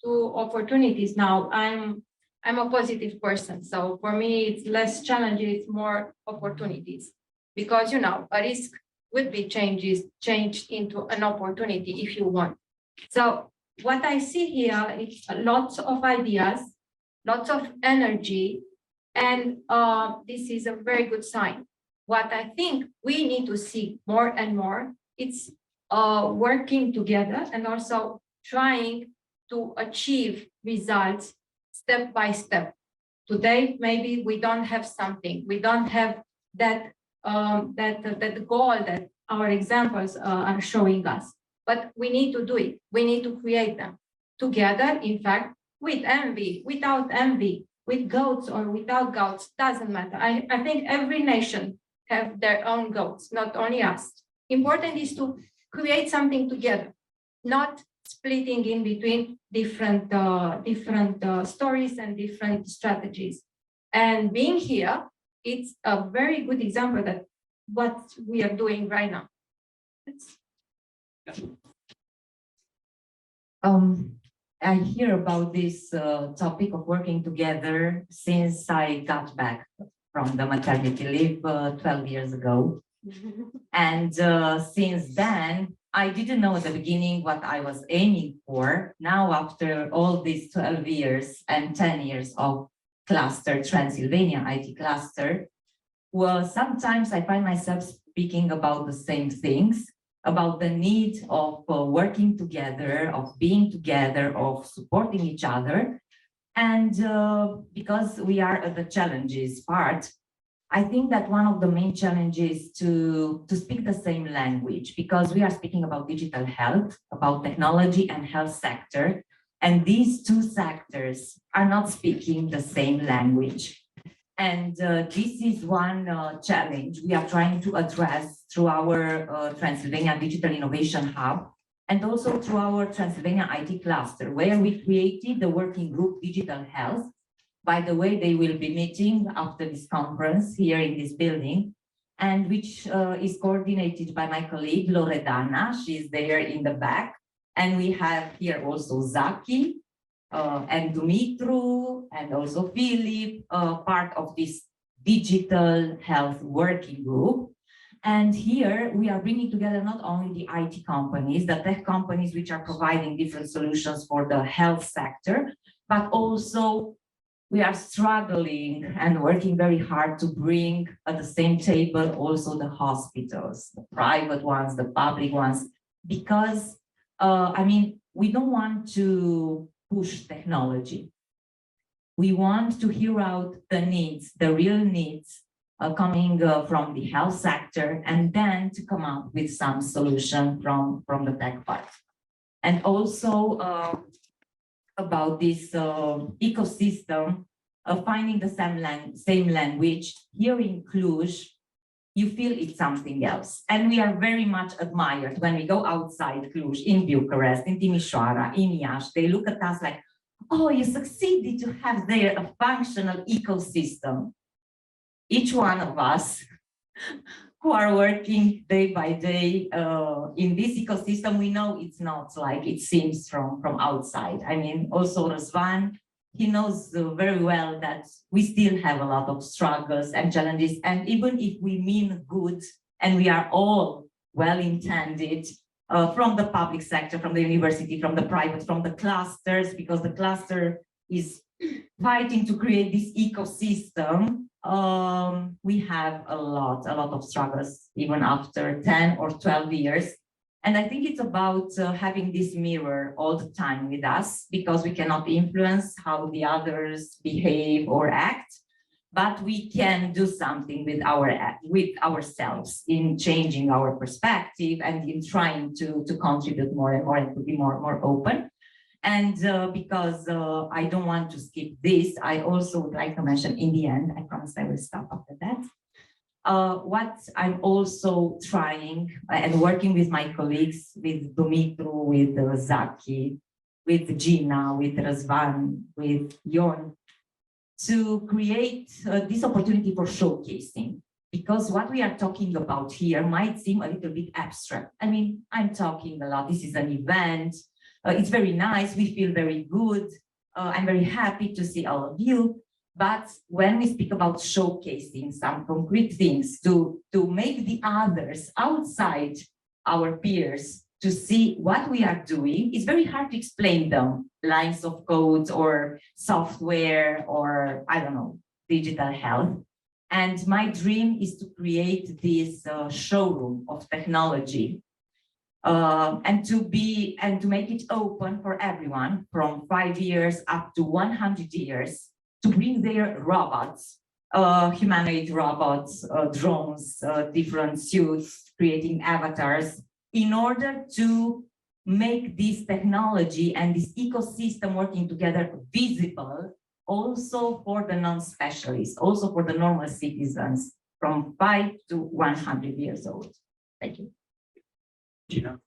L: to opportunities now. I'm a positive person, so for me it's less challenges, it's more opportunities, because you know a risk would be changed into an opportunity if you want. So what I see here is lots of ideas, lots of energy, and this is a very good sign. What I think we need to see more and more, it's working together and also trying to achieve results step by step. Today, maybe we don't have something, we don't have that that goal that our examples are showing us, but we need to do it. We need to create them together. In fact, with envy, without envy, with goats or without goats, doesn't matter. I think every nation have their own goats, not only us. Important is to create something together, not splitting in between different stories and different strategies. And being here, it's a very good example that what we are doing right now.
M: I hear about this topic of working together since I got back from the maternity leave 12 years ago. And since then, I didn't know at the beginning what I was aiming for. Now, after all these 12 years and 10 years of cluster, Transylvania IT cluster, well, sometimes I find myself speaking about the same things, about the need of working together, of being together, of supporting each other. And because we are at the challenges part, I think that one of the main challenges to speak the same language, because we are speaking about digital health, about technology and health sector, and these two sectors are not speaking the same language. And this is one challenge we are trying to address through our Transylvania Digital Innovation Hub, and also through our Transylvania IT cluster, where we created the working group Digital Health. By the way, they will be meeting after this conference here in this building, and which is coordinated by my colleague Loredana. She's there in the back. And we have here also Zaki and Dumitru and also Philip, part of this digital health working group. And here we are bringing together not only the IT companies, the tech companies which are providing different solutions for the health sector, but also we are struggling and working very hard to bring at the same table also the hospitals, the private ones, the public ones, because I mean, we don't want to push technology. We want to hear out the needs, the real needs coming from the health sector, and then to come up with some solution from the tech part. And also about this ecosystem of finding the same language. Here in Cluj, you feel it's something else. And we are very much admired when we go outside Cluj, in Bucharest, in Timișoara, in Iași. They look at us like, oh, you succeeded to have there a functional ecosystem. Each one of us who are working day by day in this ecosystem, we know it's not like it seems from outside. I mean, also Răzvan, he knows very well that we still have a lot of struggles and challenges. And even if we mean good, and we are all well-intended, from the public sector, from the university, from the private, from the clusters, because the cluster is fighting to create this ecosystem, we have a lot of struggles, even after 10 or 12 years. And I think it's about having this mirror all the time with us, because we cannot influence how the others behave or act, but we can do something with ourselves in changing our perspective and in trying to contribute more and more and to be more open. And because I don't want to skip this, I also would like to mention in the end, I promise I will stop after that, what I'm also trying and working with my colleagues, with Dumitru, with Zaki, with Gina, with Răzvan, with Ion, to create this opportunity for showcasing. Because what we are talking about here might seem a little bit abstract. I mean, I'm talking a lot, this is an event, it's very nice, we feel very good, I'm very happy to see all of you. But when we speak about showcasing some concrete things to make the others outside our peers to see what we are doing, it's very hard to explain them, lines of codes or software or, I don't know, digital health. And my dream is to create this showroom of technology and to make it open for everyone from 5 years up to 100 years, to bring their robots, humanoid robots, drones, different suits, creating avatars, in order to make this technology and this ecosystem working together visible, also for the non-specialists, also for the normal citizens from 5 to 100 years old. Thank you.
N: Gina.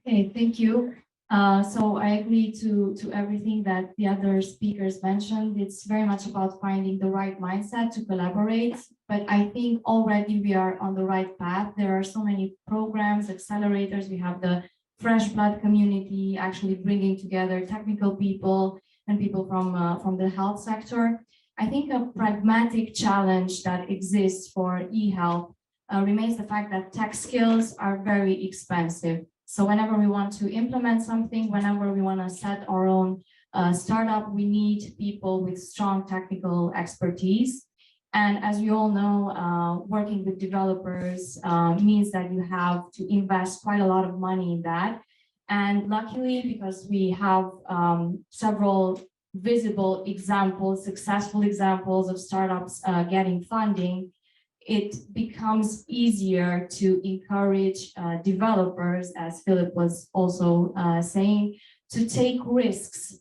O: Okay, thank you. So I agree to everything that the other speakers mentioned. It's very much about finding the right mindset to collaborate, but I think already we are on the right path. There are so many programs, accelerators. We have the Fresh Blood community actually bringing together technical people and people from the health sector. I think a pragmatic challenge that exists for eHealth remains the fact that tech skills are very expensive. So whenever we want to implement something, whenever we want to set our own startup, we need people with strong technical expertise. And as we all know, working with developers means that you have to invest quite a lot of money in that. And luckily, because we have several visible examples, successful examples of startups getting funding, it becomes easier to encourage developers, as Philip was also saying, to take risks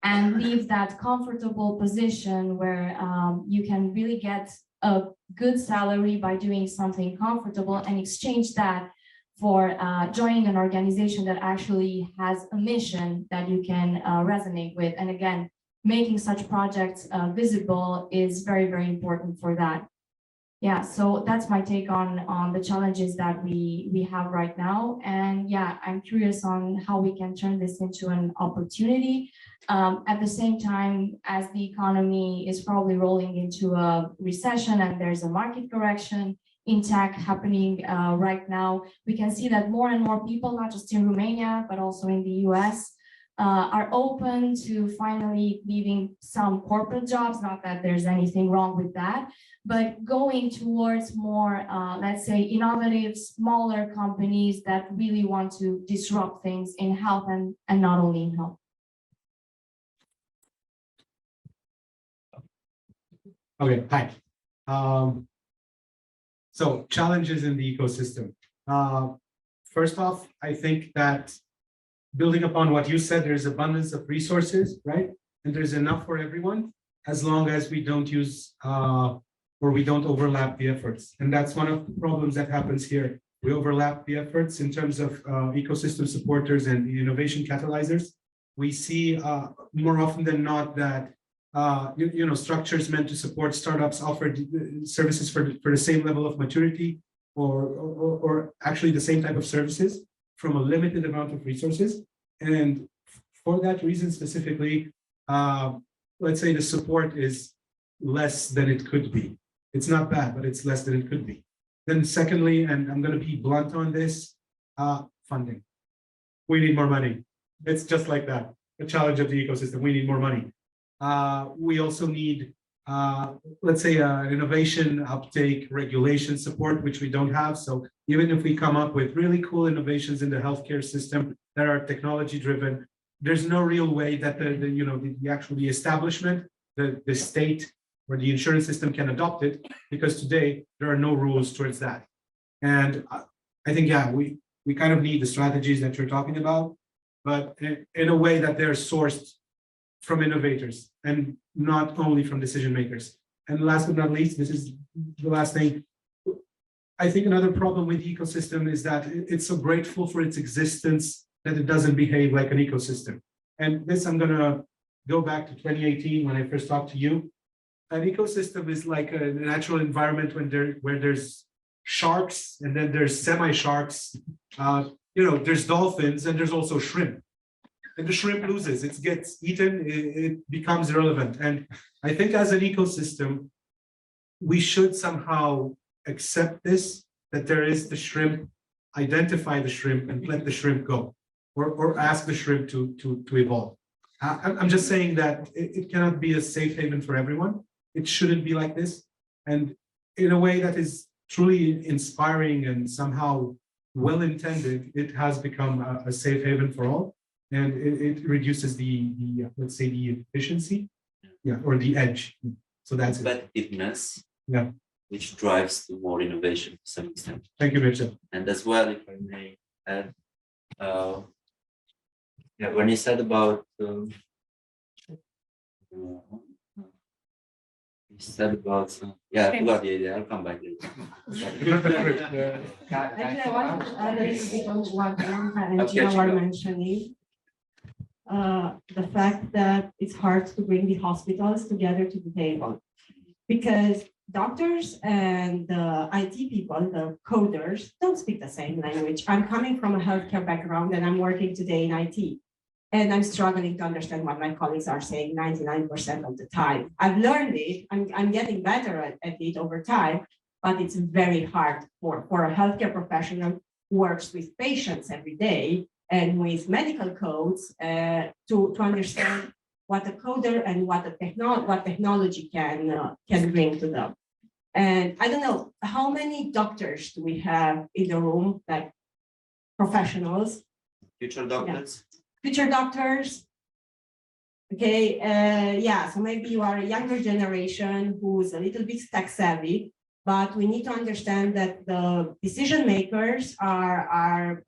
O: and leave that comfortable position where you can really get a good salary by doing something comfortable and exchange that for joining an organization that actually has a mission that you can resonate with. And again, making such projects visible is very, very important for that. Yeah, so that's my take on the challenges that we have right now. And yeah, I'm curious on how we can turn this into an opportunity. At the same time, as the economy is probably rolling into a recession and there's a market correction in tech happening right now, we can see that more and more people, not just in Romania, but also in the US, are open to finally leaving some corporate jobs. Not that there's anything wrong with that, but going towards more, let's say, innovative, smaller companies that really want to disrupt things in health and not only in health.
K: Okay, hi. So challenges in the ecosystem. First off, I think that building upon what you said, there's abundance of resources, right? And there's enough for everyone, as long as we don't use or we don't overlap the efforts. And that's one of the problems that happens here. We overlap the efforts in terms of ecosystem supporters and innovation catalyzers. We see more often than not that structures meant to support startups offer services for the same level of maturity or actually the same type of services from a limited amount of resources. And for that reason specifically, let's say the support is less than it could be. It's not bad, but it's less than it could be. Then secondly, and I'm going to be blunt on this, funding. We need more money. It's just like that. The challenge of the ecosystem, we need more money. We also need, let's say, innovation uptake, regulation support, which we don't have. So even if we come up with really cool innovations in the healthcare system that are technology driven, there's no real way that the establishment, the state or the insurance system can adopt it, because today there are no rules towards that. And I think, yeah, we kind of need the strategies that you're talking about, but in a way that they're sourced from innovators and not only from decision makers. And last but not least, this is the last thing. I think another problem with the ecosystem is that it's so grateful for its existence that it doesn't behave like an ecosystem. And this, I'm gonna go back to 2018 when I first talked to you. An ecosystem is like a natural environment where there's sharks and then there's semi-sharks. There's dolphins and there's also shrimp. And the shrimp loses, it gets eaten, it becomes irrelevant. And I think as an ecosystem, we should somehow accept this, that there is the shrimp, identify the shrimp and let the shrimp go, or ask the shrimp to evolve. I'm just saying that it cannot be a safe haven for everyone. It shouldn't be like this. And in a way that is truly inspiring and somehow well-intended, it has become a safe haven for all. And it reduces the let's say the efficiency, or the edge. So that's
H: competitiveness,
K: yeah,
H: which drives to more innovation to some extent.
K: Thank you, Richard.
H: And as well, if I may add, when you said about I forgot the idea. I'll come back later.
P: Actually, I want to add a little bit on what Anna and Gina were mentioning. The fact that it's hard to bring the hospitals together to the table, because doctors and the IT people, the coders, don't speak the same language. I'm coming from a healthcare background and I'm working today in IT. And I'm struggling to understand what my colleagues are saying 99% of the time. I've learned it, I'm getting better at it over time, but it's very hard for a healthcare professional who works with patients every day and with medical codes to understand what a coder and what technology can bring to them. And I don't know, how many doctors do we have in the room, like professionals?
H: Future doctors?
P: Yeah. Future doctors. Okay, so maybe you are a younger generation who's a little bit tech savvy, but we need to understand that the decision makers are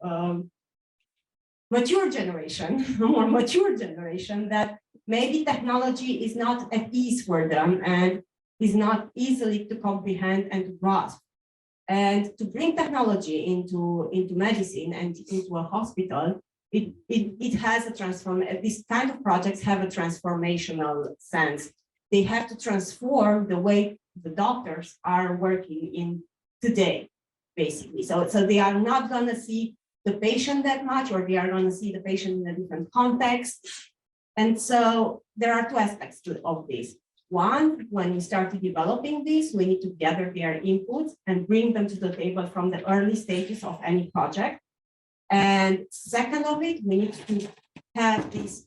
P: mature generation, more mature generation, that maybe technology is not at ease for them and is not easily to comprehend and to grasp. And to bring technology into medicine and into a hospital, it has a these kind of projects have a transformational sense. They have to transform the way the doctors are working in today, basically. So they are not going to see the patient that much, or they are going to see the patient in a different context. And so there are two aspects of this. One, when we started developing this, we need to gather their inputs and bring them to the table from the early stages of any project. And second of it, we need to have this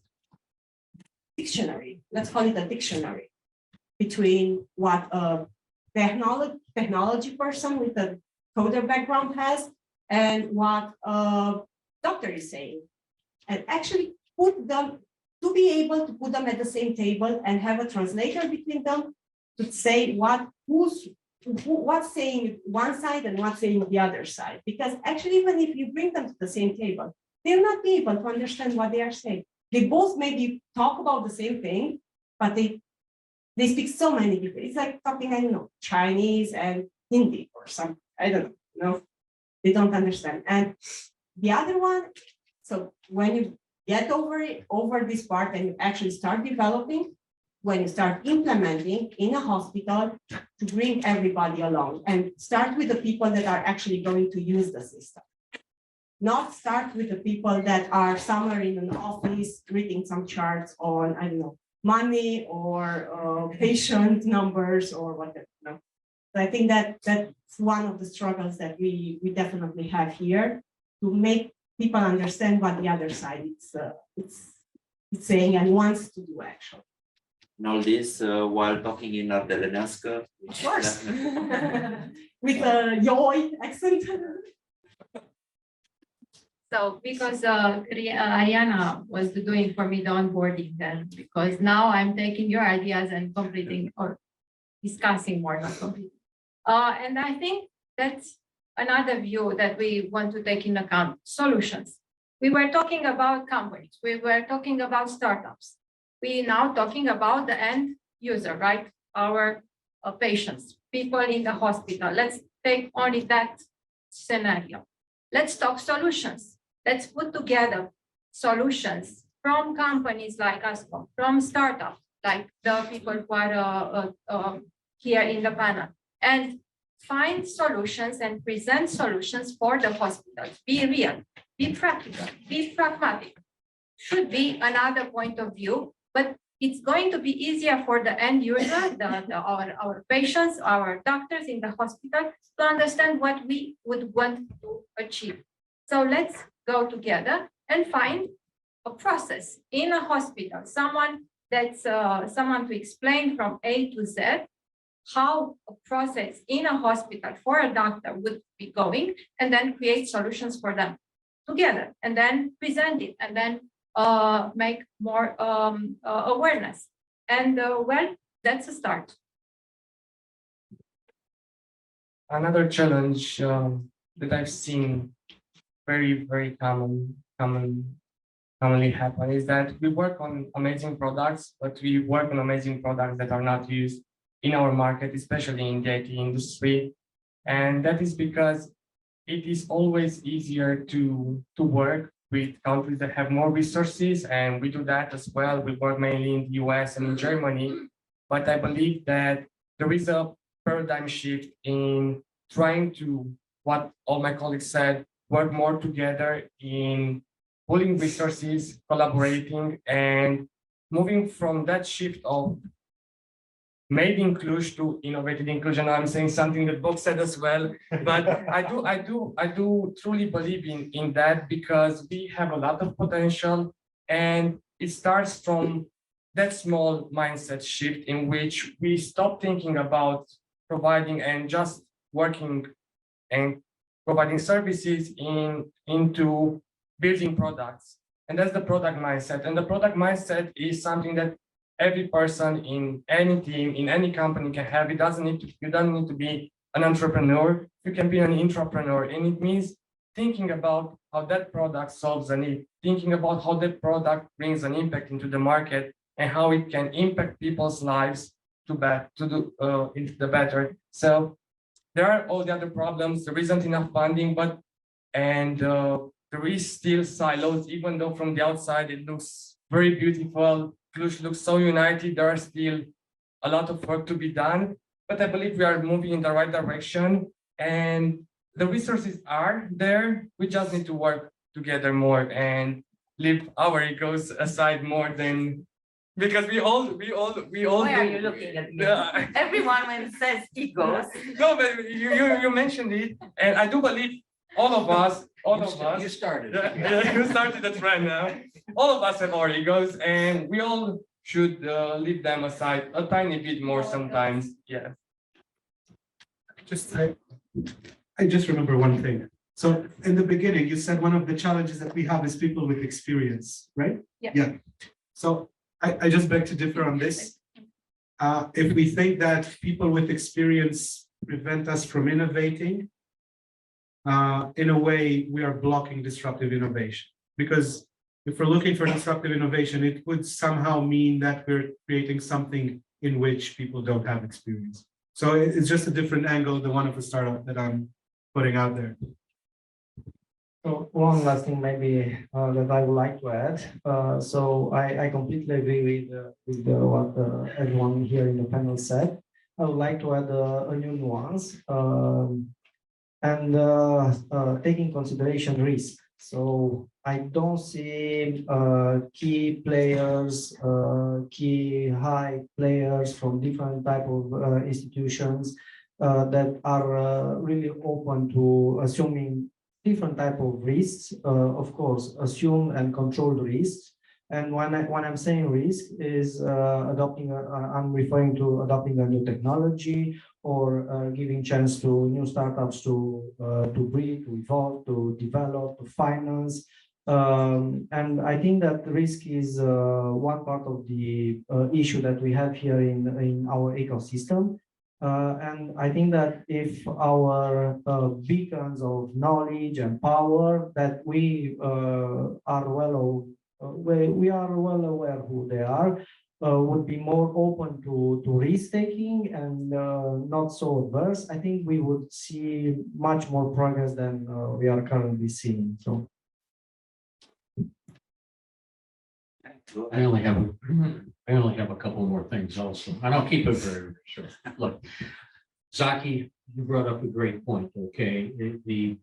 P: dictionary, let's call it a dictionary, between what a technology person with a coder background has and what a doctor is saying. And actually put them, to be able to put them at the same table and have a translator between them to say what's saying one side and what's saying the other side. Because actually, even if you bring them to the same table, they'll not be able to understand what they are saying. They both maybe talk about the same thing, but they speak so many different. It's like talking, I don't know, Chinese and Hindi or something. I don't know. No, they don't understand. And the other one, so when you get over this part and you actually start developing, when you start implementing in a hospital, to bring everybody along and start with the people that are actually going to use the system. Not start with the people that are somewhere in an office reading some charts on, I don't know, money or patient numbers or whatever. No? So I think that's one of the struggles that we definitely have here, to make people understand what the other side it's saying and wants to do actually.
H: And all this while talking in Ardelenească.
P: Of course. With a Yoi accent.
L: So because Ariana was doing for me the onboarding then, because now I'm taking your ideas and completing or discussing more, not completing. And I think that's another view that we want to take into account, solutions. We were talking about companies, we were talking about startups. We now talking about the end user, right? Our patients, people in the hospital. Let's take only that scenario. Let's talk solutions. Let's put together solutions from companies like us, from startups, like the people who are here in the panel, and find solutions and present solutions for the hospitals. Be real, be practical, be pragmatic. Should be another point of view, but it's going to be easier for the end user, our patients, our doctors in the hospital, to understand what we would want to achieve. So let's go together and find a process in a hospital, someone to explain from A to Z how a process in a hospital for a doctor would be going, and then create solutions for them together, and then present it, and then make more awareness. And well, that's a start.
I: Another challenge that I've seen very commonly happen is that we work on amazing products, but we work on amazing products that are not used in our market, especially in the IT industry. And that is because it is always easier to work with countries that have more resources, and we do that as well. We work mainly in the US and in Germany, but I believe that there is a paradigm shift in trying to, what all my colleagues said, work more together in pooling resources, collaborating, and moving from that shift of made inclusion to innovative inclusion. I'm saying something that Bob said as well, but I do truly believe in that, because we have a lot of potential, and it starts from that small mindset shift in which we stop thinking about providing and just working and providing services into building products. And that's the product mindset. And the product mindset is something that every person in any team, in any company can have. You don't need to be an entrepreneur. You can be an intrapreneur. And it means thinking about how that product solves a need, thinking about how that product brings an impact into the market and how it can impact people's lives into the better. So there are all the other problems. There isn't enough funding, there is still silos, even though from the outside it looks very beautiful. Cluj looks so united. There are still a lot of work to be done, but I believe we are moving in the right direction, and the resources are there. We just need to work together more and leave our egos aside more than, because we all.
M: Why are you looking at me? Everyone when says egos.
I: No, but you mentioned it, and I do believe all of us.
N: You started.
I: You started the trend now. All of us have our egos, and we all should leave them aside a tiny bit more sometimes. Yeah.
K: I just remember one thing. So in the beginning, you said one of the challenges that we have is people with experience, right?
L: Yeah.
K: Yeah. So I just beg to differ on this. If we think that people with experience prevent us from innovating, in a way, we are blocking disruptive innovation. Because if we're looking for disruptive innovation, it would somehow mean that we're creating something in which people don't have experience. So it's just a different angle than one of the startup that I'm putting out there.
J: So one last thing maybe that I would like to add. So I completely agree with what everyone here in the panel said. I would like to add a new nuance and taking consideration risk. So I don't see key players, key high players from different type of institutions that are really open to assuming different type of risks, of course, assume and controlled risks. And when I'm saying risk is I'm referring to adopting a new technology or giving chance to new startups to breed, to evolve, to develop, to finance. And I think that risk is one part of the issue that we have here in our ecosystem. And I think that if our beacons of knowledge and power that we are well aware who they are, would be more open to risk taking and not so adverse, I think we would see much more progress than we are currently seeing. So
N: I only have a couple more things also, and I'll keep it very short. Look, Zaki, you brought up a great point. Okay, the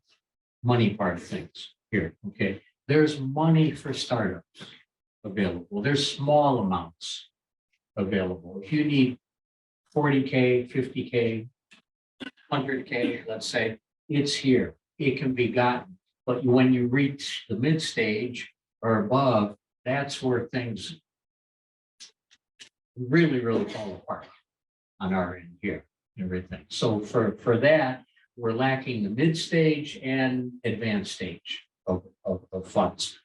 N: money part of things here. Okay, there's money for startups available. There's small amounts available. If you need 40K, 50K, 100K, let's say, it's here. It can be gotten. But when you reach the mid stage or above, that's where things really, really fall apart on our end here, everything. So for that, we're lacking the mid stage and advanced stage of funds.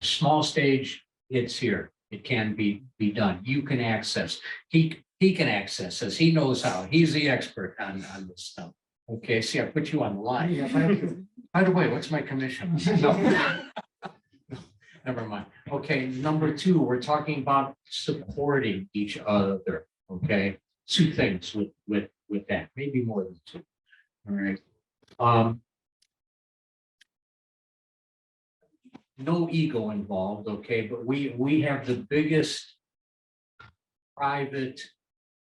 N: Small stage, it's here. It can be done. You can access. He can access this. He knows how. He's the expert on this stuff. Okay, see, I put you on the line.
J: yeah, thank you.
N: By the way, what's my commission? No. Never mind. Okay, number two, we're talking about supporting each other. Okay, two things with that, maybe more than two. All right. No ego involved. Okay, but we have the biggest private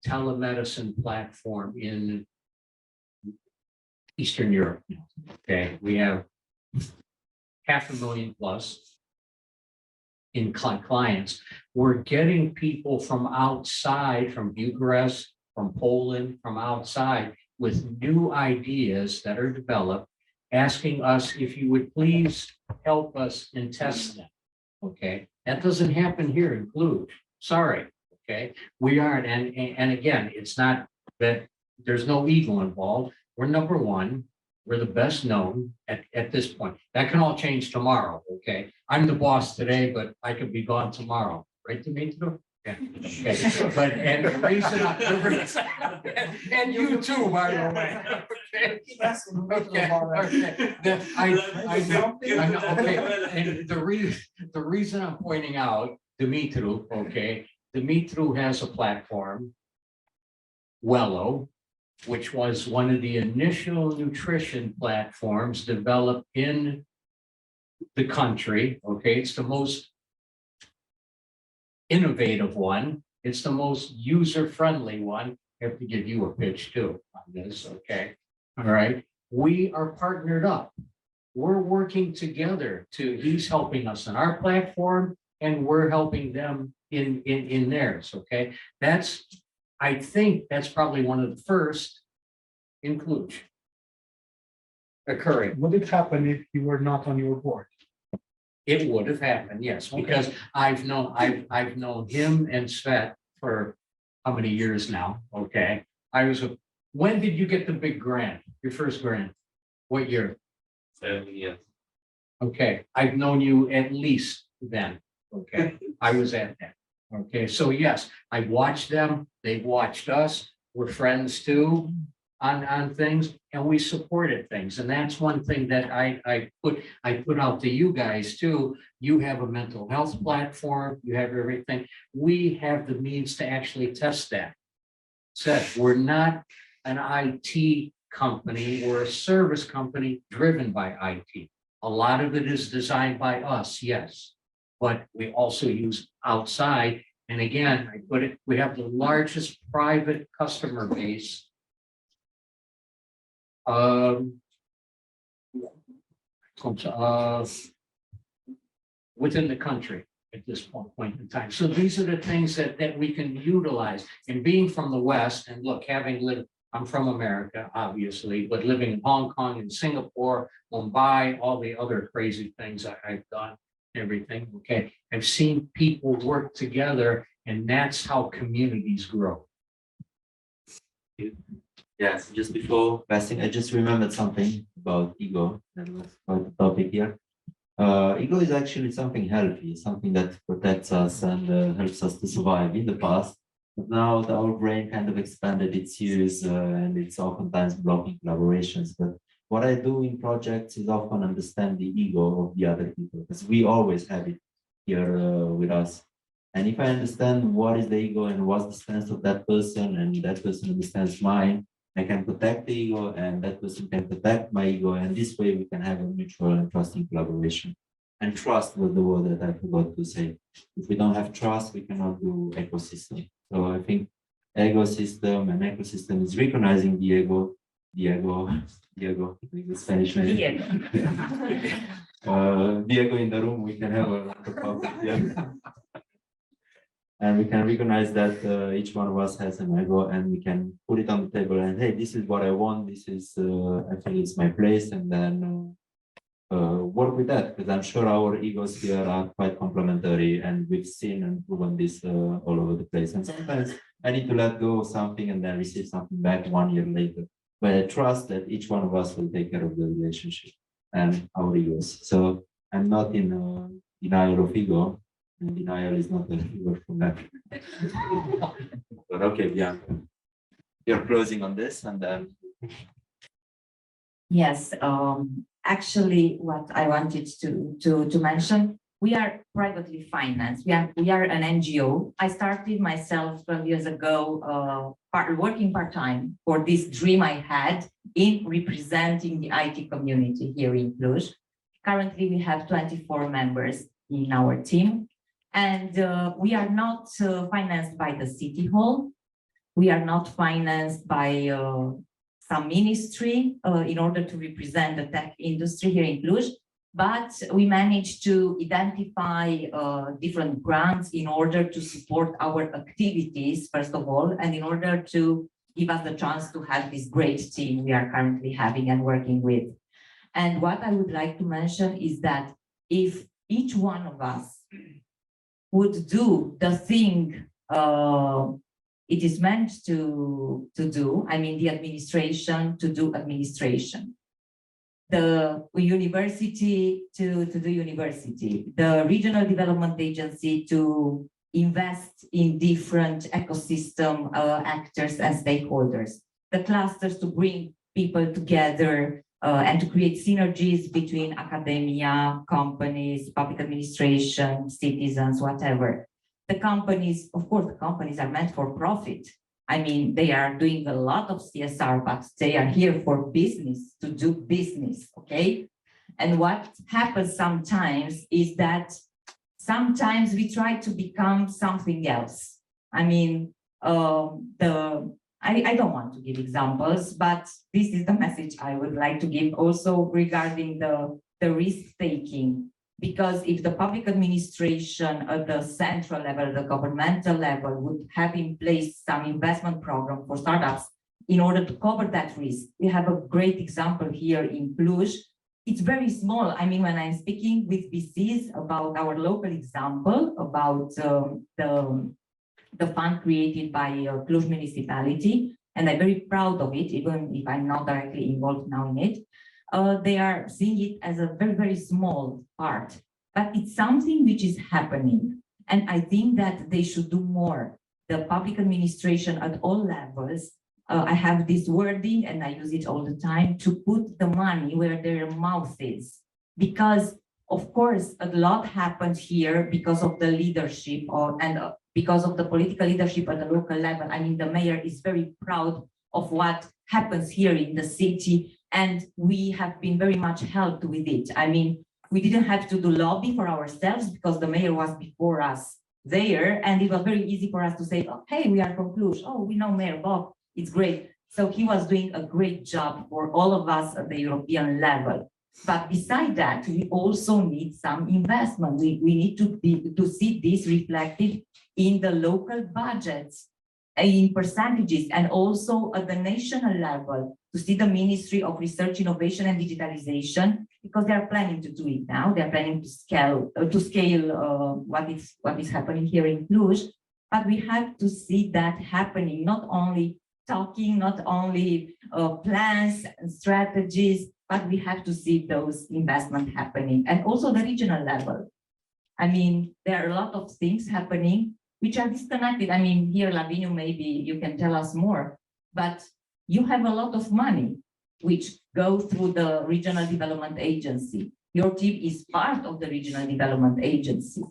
N: telemedicine platform in Eastern Europe. Okay, we have 500,000 plus in clients. We're getting people from outside, from Bucharest, from Poland, from outside with new ideas that are developed, asking us if you would please help us and test them. Okay, that doesn't happen here in Cluj. Sorry. Okay, we aren't, and again, it's not that there's no ego involved. We're number one. We're the best known at this point. That can all change tomorrow, okay? I'm the boss today, but I could be gone tomorrow, right, Dimitri? Yeah, okay. But, and the reason, and you too, by the way. Okay, okay. I know, okay. And the reason I'm pointing out Dimitri, okay, Dimitri has a platform, Wello, which was one of the initial nutrition platforms developed in the country. Okay, it's the most innovative one. It's the most user-friendly one. I have to give you a pitch too on this, okay? All right, we are partnered up. We're working together he's helping us on our platform and we're helping them in theirs, okay? I think that's probably one of the first in Cluj occurring.
K: Would it happen if you were not on your board?
N: It would have happened, yes, because I've known him and Svet for how many years now? Okay, when did you get the big grant? Your first grant? What year?
Q: 7 years.
N: Okay, I've known you at least then. Okay, I was at that. Okay, so yes, I've watched them, they've watched us, we're friends too on things, and we supported things. And that's one thing that I put out to you guys too. You have a mental health platform, you have everything. We have the means to actually test that. Said, we're not an IT company, we're a service company driven by IT. A lot of it is designed by us, yes, but we also use outside. And again, I put it, we have the largest private customer base within the country at this point in time. So these are the things that we can utilize. And being from the West, and look, having lived, I'm from America, obviously, but living in Hong Kong and Singapore, Mumbai, all the other crazy things I've done, everything, okay? I've seen people work together, and that's how communities grow.
H: Yes, just before passing, I just remembered something about ego, that was about the topic here. Ego is actually something healthy, something that protects us and helps us to survive in the past. But now our brain kind of expanded its use and it's oftentimes blocking collaborations. But what I do in projects is often understand the ego of the other people, because we always have it here with us. And if I understand what is the ego and what's the stance of that person, and that person understands mine, I can protect the ego and that person can protect my ego. And this way we can have a mutual and trusting collaboration. And trust was the word that I forgot to say. If we don't have trust, we cannot do ecosystem. So I think ecosystem and ecosystem is recognizing the ego, the Spanish name. Diego in the room, we can have a and we can recognize that each one of us has an ego, and we can put it on the table and, hey, this is what I want, this is, I think it's my place, and then work with that, because I'm sure our egos here are quite complementary, and we've seen and proven this all over the place. And sometimes I need to let go of something and then receive something back 1 year later. But I trust that each one of us will take care of the relationship and our egos. So I'm not in denial of ego. And denial is not a word from that. But okay, yeah. You're closing on this, and then.
M: Yes, actually, what I wanted to mention, we are privately financed. We are an NGO. I started myself 12 years ago, working part-time for this dream I had in representing the IT community here in Cluj. Currently, we have 24 members in our team. And we are not financed by the City Hall. We are not financed by some ministry in order to represent the tech industry here in Cluj. But we managed to identify different grants in order to support our activities, first of all, and in order to give us the chance to have this great team we are currently having and working with. And what I would like to mention is that if each one of us would do the thing it is meant to do, I mean, the administration to do administration, the university to do university, the regional development agency to invest in different ecosystem actors and stakeholders, the clusters to bring people together and to create synergies between academia, companies, public administration, citizens, whatever. The companies, of course, the companies are meant for profit. I mean, they are doing a lot of CSR, but they are here for business, to do business, okay? And what happens sometimes is that sometimes we try to become something else. I mean, I don't want to give examples, but this is the message I would like to give also regarding the risk-taking. Because if the public administration at the central level, the governmental level would have in place some investment program for startups in order to cover that risk. We have a great example here in Cluj. It's very small. I mean, when I'm speaking with VCs about our local example, about the fund created by Cluj municipality, and I'm very proud of it, even if I'm not directly involved now in it. They are seeing it as a very, very small part, but it's something which is happening. And I think that they should do more. The public administration at all levels, I have this wording and I use it all the time, to put the money where their mouth is. Because of course, a lot happened here because of the leadership and because of the political leadership at the local level. I mean, the mayor is very proud of what happens here in the city, and we have been very much helped with it. I mean, we didn't have to do lobby for ourselves because the mayor was before us there, and it was very easy for us to say, oh, hey, we are from Cluj. Oh, we know Mayor Bob. It's great. So he was doing a great job for all of us at the European level. But beside that, we also need some investment. We need to see this reflected in the local budgets, in percentages, and also at the national level, to see the Ministry of Research, Innovation and Digitalization, because they are planning to do it now. They are planning to scale what is happening here in Cluj. But we have to see that happening, not only talking, not only plans and strategies, but we have to see those investments happening, and also the regional level. I mean, there are a lot of things happening which are disconnected. I mean, here, Lavinio, maybe you can tell us more, but you have a lot of money which go through the Regional Development Agency. Your team is part of the Regional Development Agency.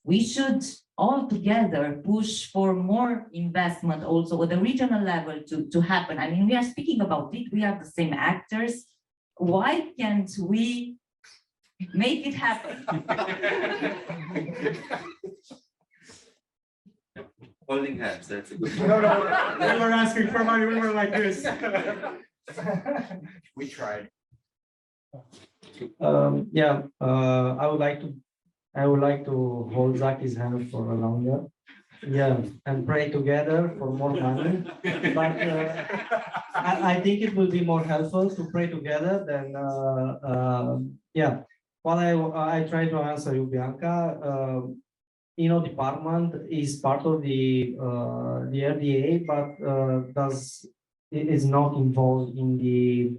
M: We should all together push for more investment also at the regional level to happen. I mean, we are speaking about it, we are the same actors. Why can't we make it happen?
H: Holding hands, that's a good one.
K: No, we were asking for money, we were like this.
H: We tried.
J: I would like to hold Zaki's hand for a longer. Yeah, and pray together for more money. But I think it will be more helpful to pray together than While I try to answer you, Bianca, department is part of the RDA, but is not involved in the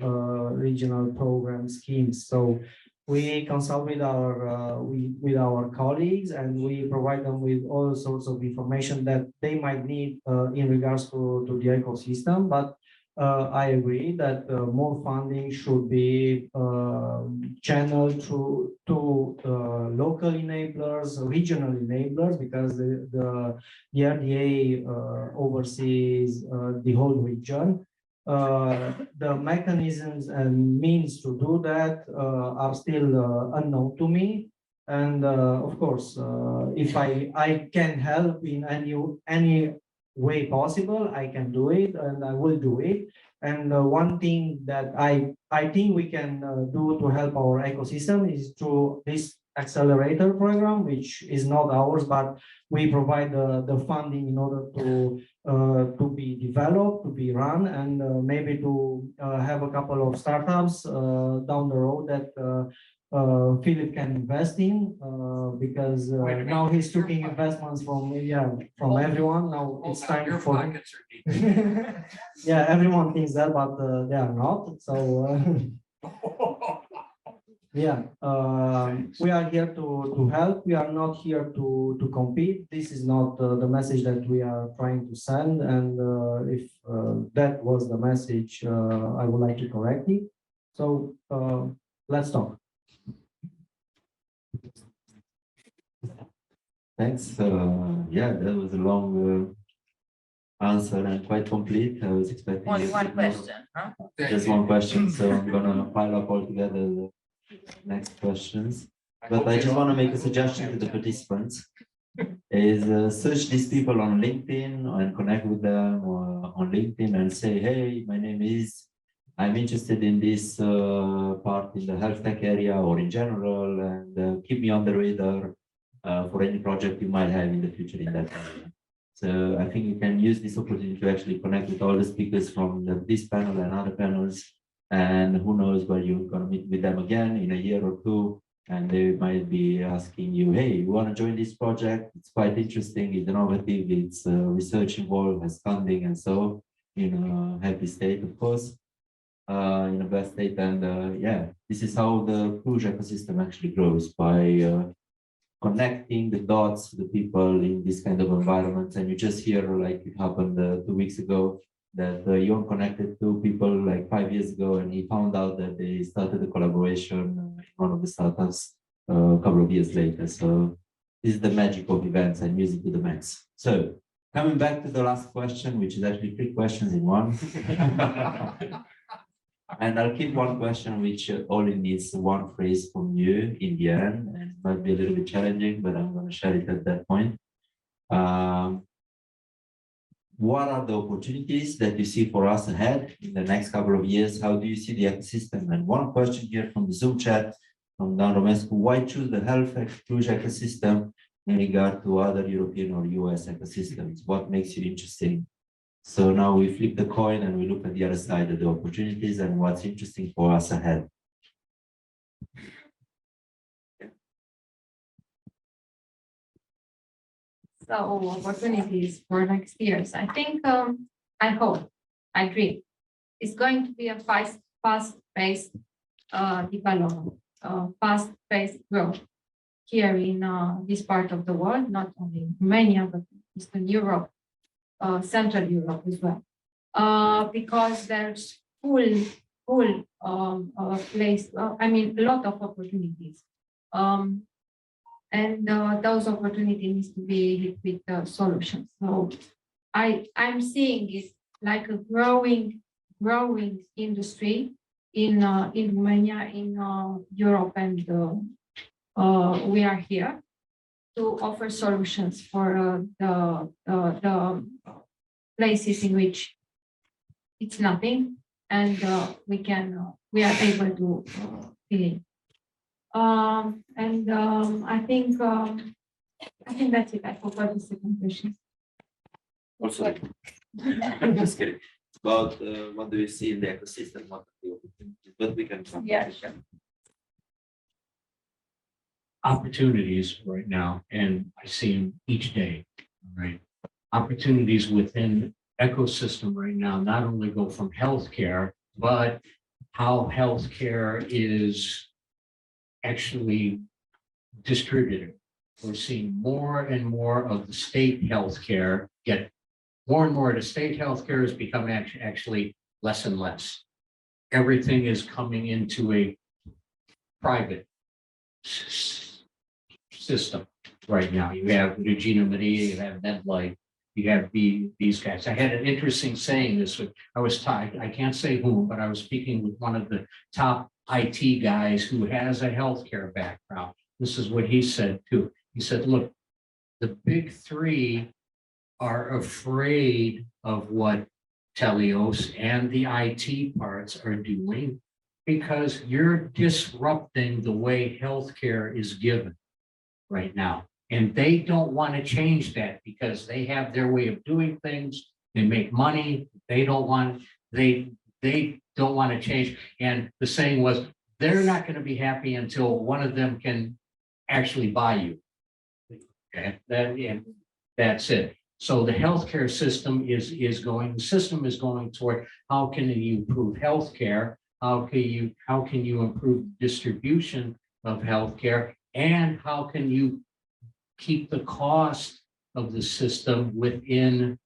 J: regional program schemes. So we consult with our colleagues, and we provide them with all sorts of information that they might need in regards to the ecosystem. But I agree that more funding should be channeled to local enablers, regional enablers, because the RDA oversees the whole region. The mechanisms and means to do that are still unknown to me. And of course, if I can help in any way possible, I can do it, and I will do it. And one thing that I think we can do to help our ecosystem is through this accelerator program, which is not ours, but we provide the funding in order to be developed, to be run, and maybe to have a couple of startups down the road that Philip can invest in, because now he's taking investments from everyone. Now it's time for everyone thinks that, but they are not. So we are here to help. We are not here to compete. This is not the message that we are trying to send. And if that was the message, I would like to correct it. So let's talk.
H: Thanks. That was a long answer and quite complete. I was expecting
M: only one question, huh?
H: Just one question, so I'm gonna pile up all together the next questions. But I just want to make a suggestion to the participants: is search these people on LinkedIn and connect with them on LinkedIn and say, hey, my name is, I'm interested in this part in the health tech area or in general, and keep me on the radar for any project you might have in the future in that area. So I think you can use this opportunity to actually connect with all the speakers from this panel and other panels, and who knows where you're going to meet with them again in a year or two, and they might be asking you, hey, you want to join this project? It's quite interesting, it's innovative, it's research involved, has funding, and so in a happy state, of course, in a best state. And this is how the Cluj ecosystem actually grows, by connecting the dots to the people in this kind of environments. And you just hear, like it happened 2 weeks ago, that Yon connected two people like 5 years ago, and he found out that they started a collaboration in one of the startups a couple of years later. So this is the magic of events and music to the max. So coming back to the last question, which is actually 3 questions in one. And I'll keep one question which only needs one phrase from you in the end, and it might be a little bit challenging, but I'm going to share it at that point. What are the opportunities that you see for us ahead in the next couple of years? How do you see the ecosystem? And one question here from the Zoom chat from Dan Romescu: why choose the health Cluj ecosystem in regard to other European or US ecosystems? What makes you interesting? So now we flip the coin and we look at the other side of the opportunities and what's interesting for us ahead.
L: So opportunities for next years. I think, I hope, I dream, it's going to be a fast-paced development, fast-paced growth here in this part of the world, not only in Romania, but Eastern Europe, Central Europe as well, because there's full place. I mean, a lot of opportunities, and those opportunities need to be with solutions. So I'm seeing it like a growing industry in Romania, in Europe, and we are here to offer solutions for the places in which it's nothing, and we are able to fill in. I think that's it. I forgot the second question.
H: Also, I'm just kidding. About what do you see in the ecosystem? What are the opportunities? But we can come.
L: Yeah, sure.
N: Opportunities right now, and I see them each day, right? Opportunities within ecosystem right now not only go from healthcare, but how healthcare is actually distributed. We're seeing more and more of the state healthcare get more and more of the state healthcare has become actually less and less. Everything is coming into a private system right now. You have Regina Maria, you have MedLife, you have these guys. I had an interesting saying this week. I can't say who, but I was speaking with one of the top IT guys who has a healthcare background. This is what he said too. He said, look, the big three are afraid of what Telios and the IT parts are doing because you're disrupting the way healthcare is given right now. And they don't want to change that because they have their way of doing things. They make money. They don't want to change. And the saying was, they're not going to be happy until one of them can actually buy you. Okay, that's it. So the healthcare system is going toward how can you improve healthcare? How can you improve distribution of healthcare? And how can you keep the cost of the system within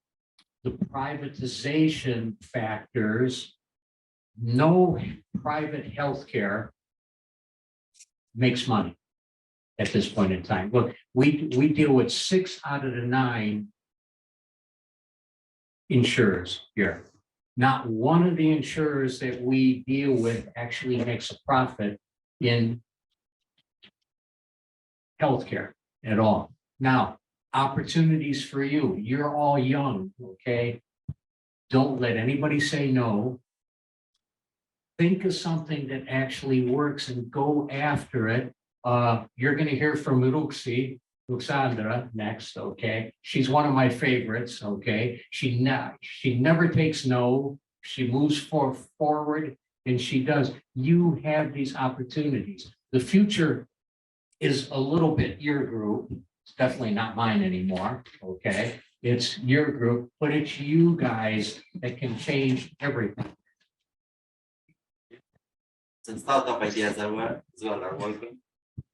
N: the privatization factors? No private healthcare makes money at this point in time. Look, we deal with 6 out of the 9 insurers here. Not one of the insurers that we deal with actually makes a profit in healthcare at all. Now, opportunities for you. You're all young, okay? Don't let anybody say no. Think of something that actually works and go after it. You're going to hear from Ruxandra next, okay? She's one of my favorites, okay? She never takes no. She moves forward, and she does. You have these opportunities. The future is a little bit your group. It's definitely not mine anymore, okay? It's your group, but it's you guys that can change everything.
H: Some startup ideas as well are welcome.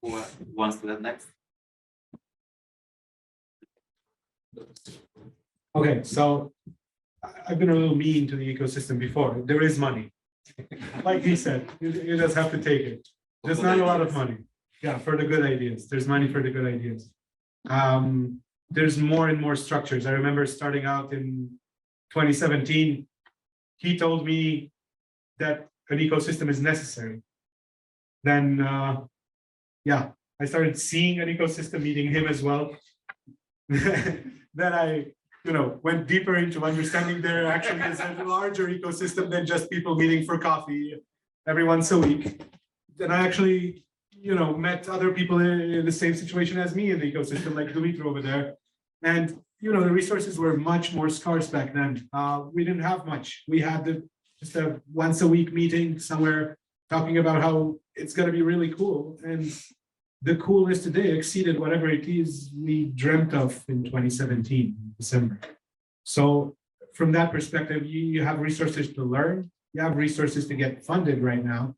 H: Who wants to get next?
K: Okay, so I've been a little mean to the ecosystem before. There is money. Like he said, you just have to take it. There's not a lot of money. Yeah, for the good ideas. There's money for the good ideas. There's more and more structures. I remember starting out in 2017, he told me that an ecosystem is necessary. Then, yeah, I started seeing an ecosystem, meeting him as well. Then I, went deeper into understanding there actually is a larger ecosystem than just people meeting for coffee every once a week. Then I actually, met other people in the same situation as me in the ecosystem, like Dumitru over there. And, the resources were much more scarce back then. We didn't have much. We had just a once a week meeting somewhere talking about how it's going to be really cool. And the coolness today exceeded whatever it is we dreamt of in 2017, December. So from that perspective, you have resources to learn, you have resources to get funded right now.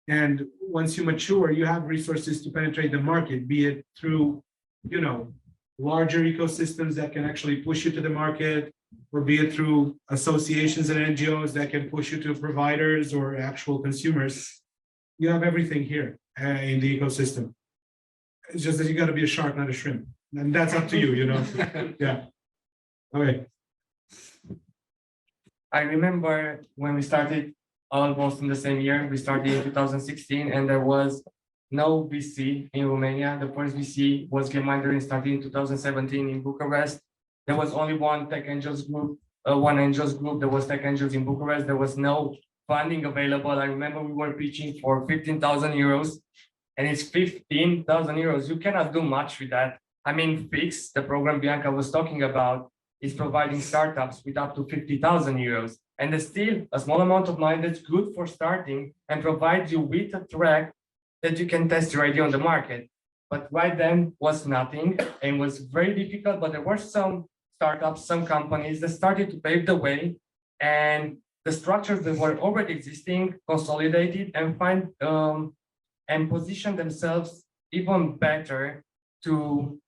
K: And once you mature, you have resources to penetrate the market, be it through, larger ecosystems that can actually push you to the market, or be it through associations and NGOs that can push you to providers or actual consumers. You have everything here in the ecosystem. It's just that you got to be a shark, not a shrimp. And that's up to you, Yeah. Okay.
I: I remember when we started almost in the same year, we started in 2016, and there was no VC in Romania. The first VC was Game Mindering, started in 2017 in Bucharest. There was only one Tech Angels group, there was Tech Angels in Bucharest. There was no funding available. I remember we were pitching for 15,000 euros, and it's 15,000 euros. You cannot do much with that. I mean, Fix, the program Bianca was talking about, is providing startups with up to 50,000 euros. And there's still a small amount of money that's good for starting and provides you with a track that you can test your idea on the market. But right then was nothing and was very difficult, but there were some startups, some companies that started to pave the way, and the structures that were already existing consolidated and find and position themselves even better to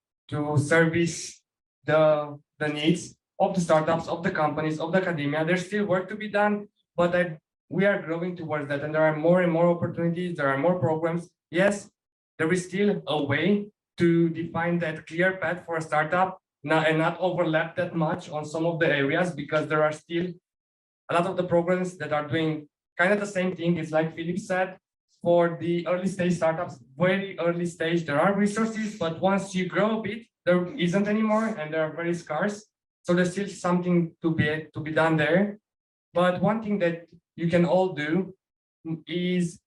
I: service the needs of the startups, of the companies, of the academia. There's still work to be done, but we are growing towards that, and there are more and more opportunities, there are more programs. Yes, there is still a way to define that clear path for a startup and not overlap that much on some of the areas, because there are still a lot of the programs that are doing kind of the same thing. It's like Philip said, for the early stage startups, very early stage, there are resources, but once you grow a bit, there isn't anymore, and they are very scarce. So there's still something to be done there. But one thing that you can all do is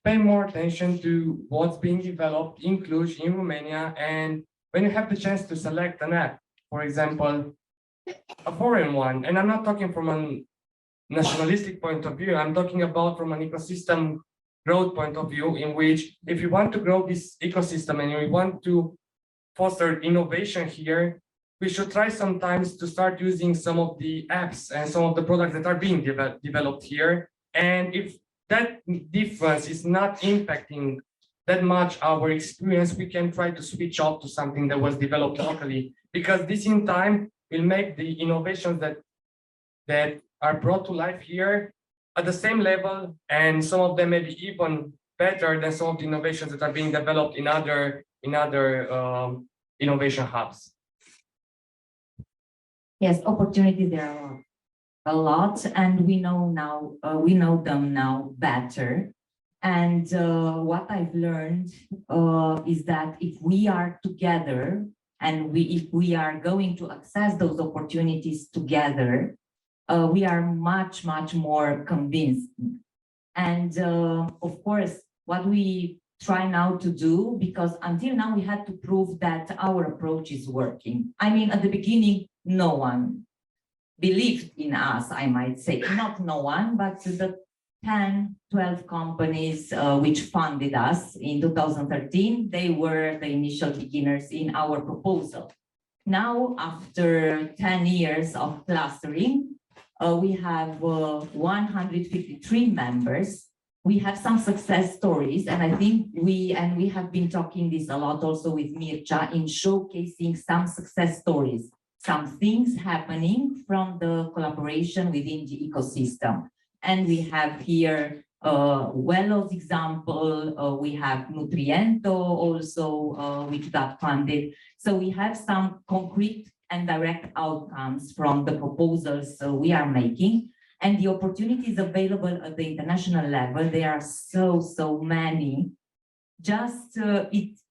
I: pay more attention to what's being developed in Cluj, in Romania, and when you have the chance to select an app, for example, a foreign one, and I'm not talking from a nationalistic point of view, I'm talking about from an ecosystem growth point of view, in which if you want to grow this ecosystem and you want to foster innovation here, we should try sometimes to start using some of the apps and some of the products that are being developed here. And if that difference is not impacting that much our experience, we can try to switch off to something that was developed locally, because this in time will make the innovations that are brought to life here at the same level, and some of them may be even better than some of the innovations that are being developed in other innovation hubs.
M: Yes, opportunities there are a lot, and we know them now better. And what I've learned is that if we are together and if we are going to access those opportunities together, we are much more convinced. And of course, what we try now to do, because until now we had to prove that our approach is working. I mean, at the beginning, no one believed in us, I might say. Not no one, but the 10, 12 companies which funded us in 2013, they were the initial beginners in our proposal. Now, after 10 years of clustering, we have 153 members. We have some success stories, and I think we have been talking this a lot also with Mircea in showcasing some success stories. some things happening from the collaboration within the ecosystem. And we have here Wello's example, we have Nutriento also, which got funded. So we have some concrete and direct outcomes from the proposals we are making. And the opportunities available at the international level, there are so many. Just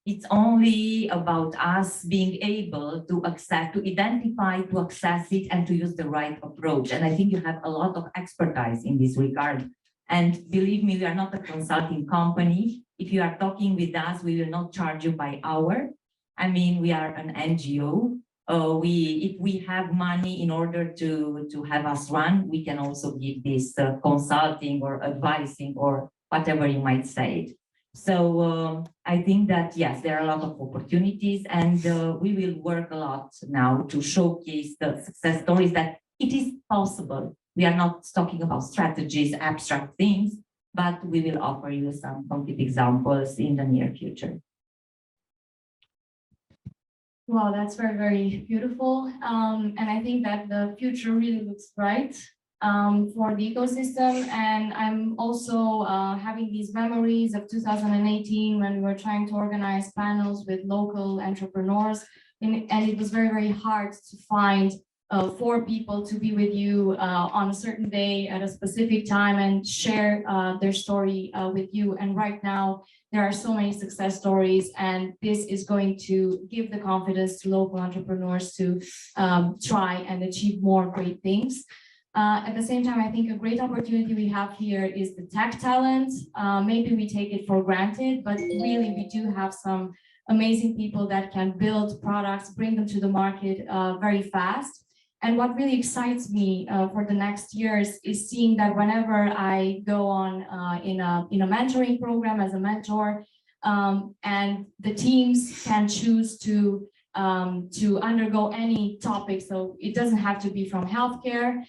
M: it's only about us being able to access, to identify, to access it, and to use the right approach. And I think you have a lot of expertise in this regard. And believe me, we are not a consulting company. If you are talking with us, we will not charge you by hour. I mean, we are an NGO. If we have money in order to have us run, we can also give this consulting or advising or whatever you might say. So I think that, yes, there are a lot of opportunities, and we will work a lot now to showcase the success stories that it is possible. We are not talking about strategies, abstract things, but we will offer you some concrete examples in the near future.
O: Wow, that's very, very beautiful. And I think that the future really looks bright for the ecosystem. And I'm also having these memories of 2018 when we were trying to organize panels with local entrepreneurs. And it was very, very hard to find 4 people to be with you on a certain day at a specific time and share their story with you. And right now, there are so many success stories, and this is going to give the confidence to local entrepreneurs to try and achieve more great things. At the same time, I think a great opportunity we have here is the tech talent. Maybe we take it for granted, but really we do have some amazing people that can build products, bring them to the market very fast. And what really excites me for the next years is seeing that whenever I go on in a mentoring program as a mentor, and the teams can choose to undergo any topic, so it doesn't have to be from healthcare.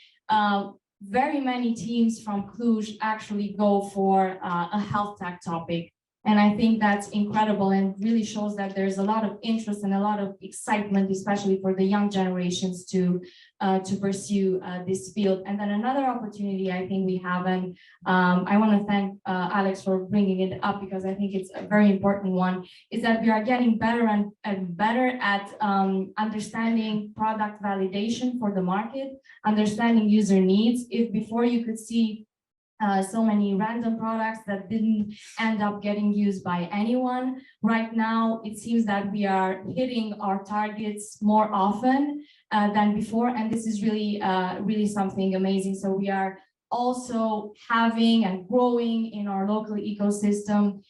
O: Very many teams from Cluj actually go for a health tech topic. And I think that's incredible and really shows that there's a lot of interest and a lot of excitement, especially for the young generations to pursue this field. And then another opportunity I think we have, and I want to thank Alex for bringing it up because I think it's a very important one, is that we are getting better and better at understanding product validation for the market, understanding user needs. If before you could see so many random products that didn't end up getting used by anyone. Right now, it seems that we are hitting our targets more often than before, and this is really, really something amazing. So we are also having and growing in our local ecosystem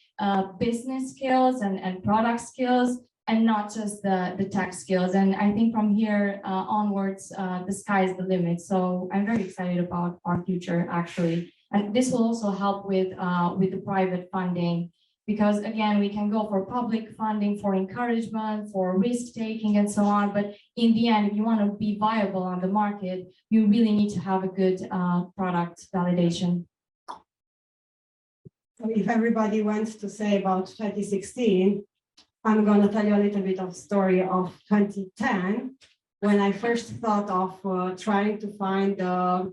O: business skills and product skills, and not just the tech skills. And I think from here onwards, the sky is the limit. So I'm very excited about our future, actually. And this will also help with the private funding, because again, we can go for public funding, for encouragement, for risk taking and so on. But in the end, if you want to be viable on the market, you really need to have a good product validation.
P: So if everybody wants to say about 2016, I'm going to tell you a little bit of story of 2010. When I first thought of trying to find a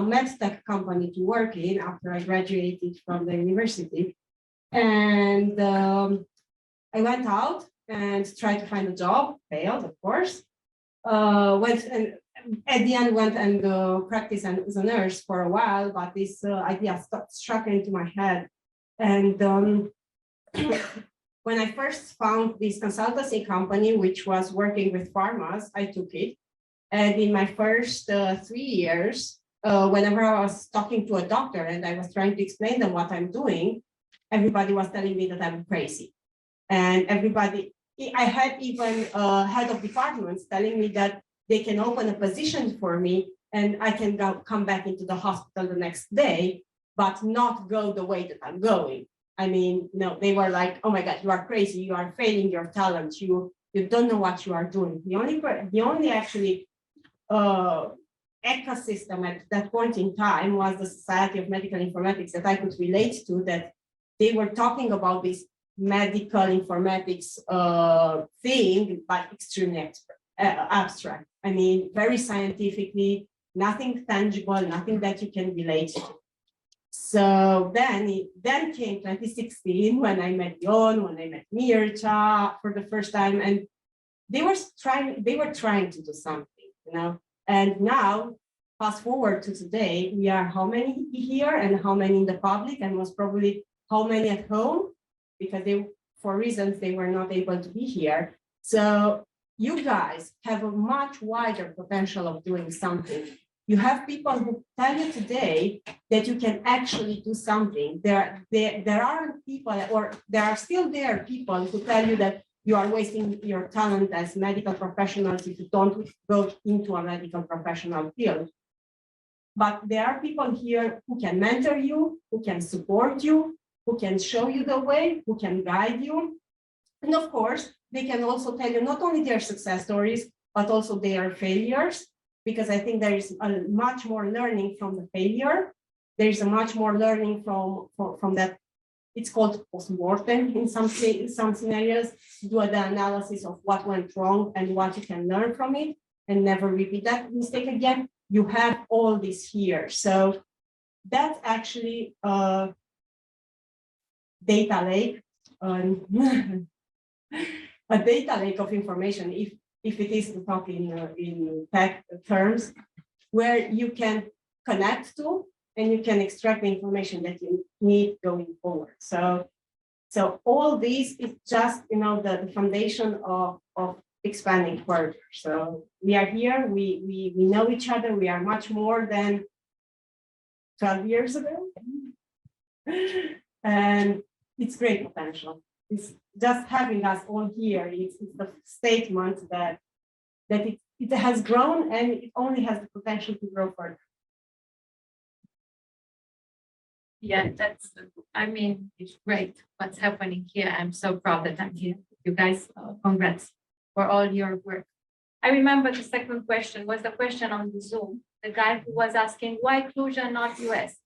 P: med tech company to work in after I graduated from the university. And I went out and tried to find a job, failed, of course. Went and at the end went and practiced as a nurse for a while, but this idea struck into my head. And when I first found this consultancy company, which was working with pharmas, I took it. And in my first 3 years, whenever I was talking to a doctor and I was trying to explain them what I'm doing, everybody was telling me that I'm crazy. And everybody, I had even head of departments telling me that they can open a position for me and I can come back into the hospital the next day, but not go the way that I'm going. I mean, no, they were like, oh my God, you are crazy. You are failing your talent. You don't know what you are doing. The only actually ecosystem at that point in time was the Society of Medical Informatics that I could relate to, that they were talking about this medical informatics thing, but extremely expert. abstract. I mean, very scientifically, nothing tangible, nothing that you can relate to. So then came 2016 when I met Yon, when I met Mircea for the first time, and they were trying to do something, you know. And now, fast forward to today, we are how many here and how many in the public, and most probably how many at home, because for reasons they were not able to be here. So you guys have a much wider potential of doing something. You have people who tell you today that you can actually do something. There aren't people, or there are still people who tell you that you are wasting your talent as medical professionals if you don't go into a medical professional field. But there are people here who can mentor you, who can support you, who can show you the way, who can guide you. And of course, they can also tell you not only their success stories, but also their failures, because I think there is a much more learning from the failure. There is a much more learning from that. It's called post-mortem in some scenarios, do the analysis of what went wrong and what you can learn from it and never repeat that mistake again. You have all this here. So that's actually a data lake, a data lake of information, if it is to talk in tech terms, where you can connect to and you can extract the information that you need going forward. So all this is just, you know, the foundation of expanding further. So we are here, we know each other, we are much more than 12 years ago. And it's great potential. It's just having us all here, it's the statement that it has grown and it only has the potential to grow further.
L: Yeah, I mean, it's great what's happening here. I'm so proud that I'm here. You guys, congrats for all your work. I remember the second question was the question on the Zoom, the guy who was asking why Cluj and not US?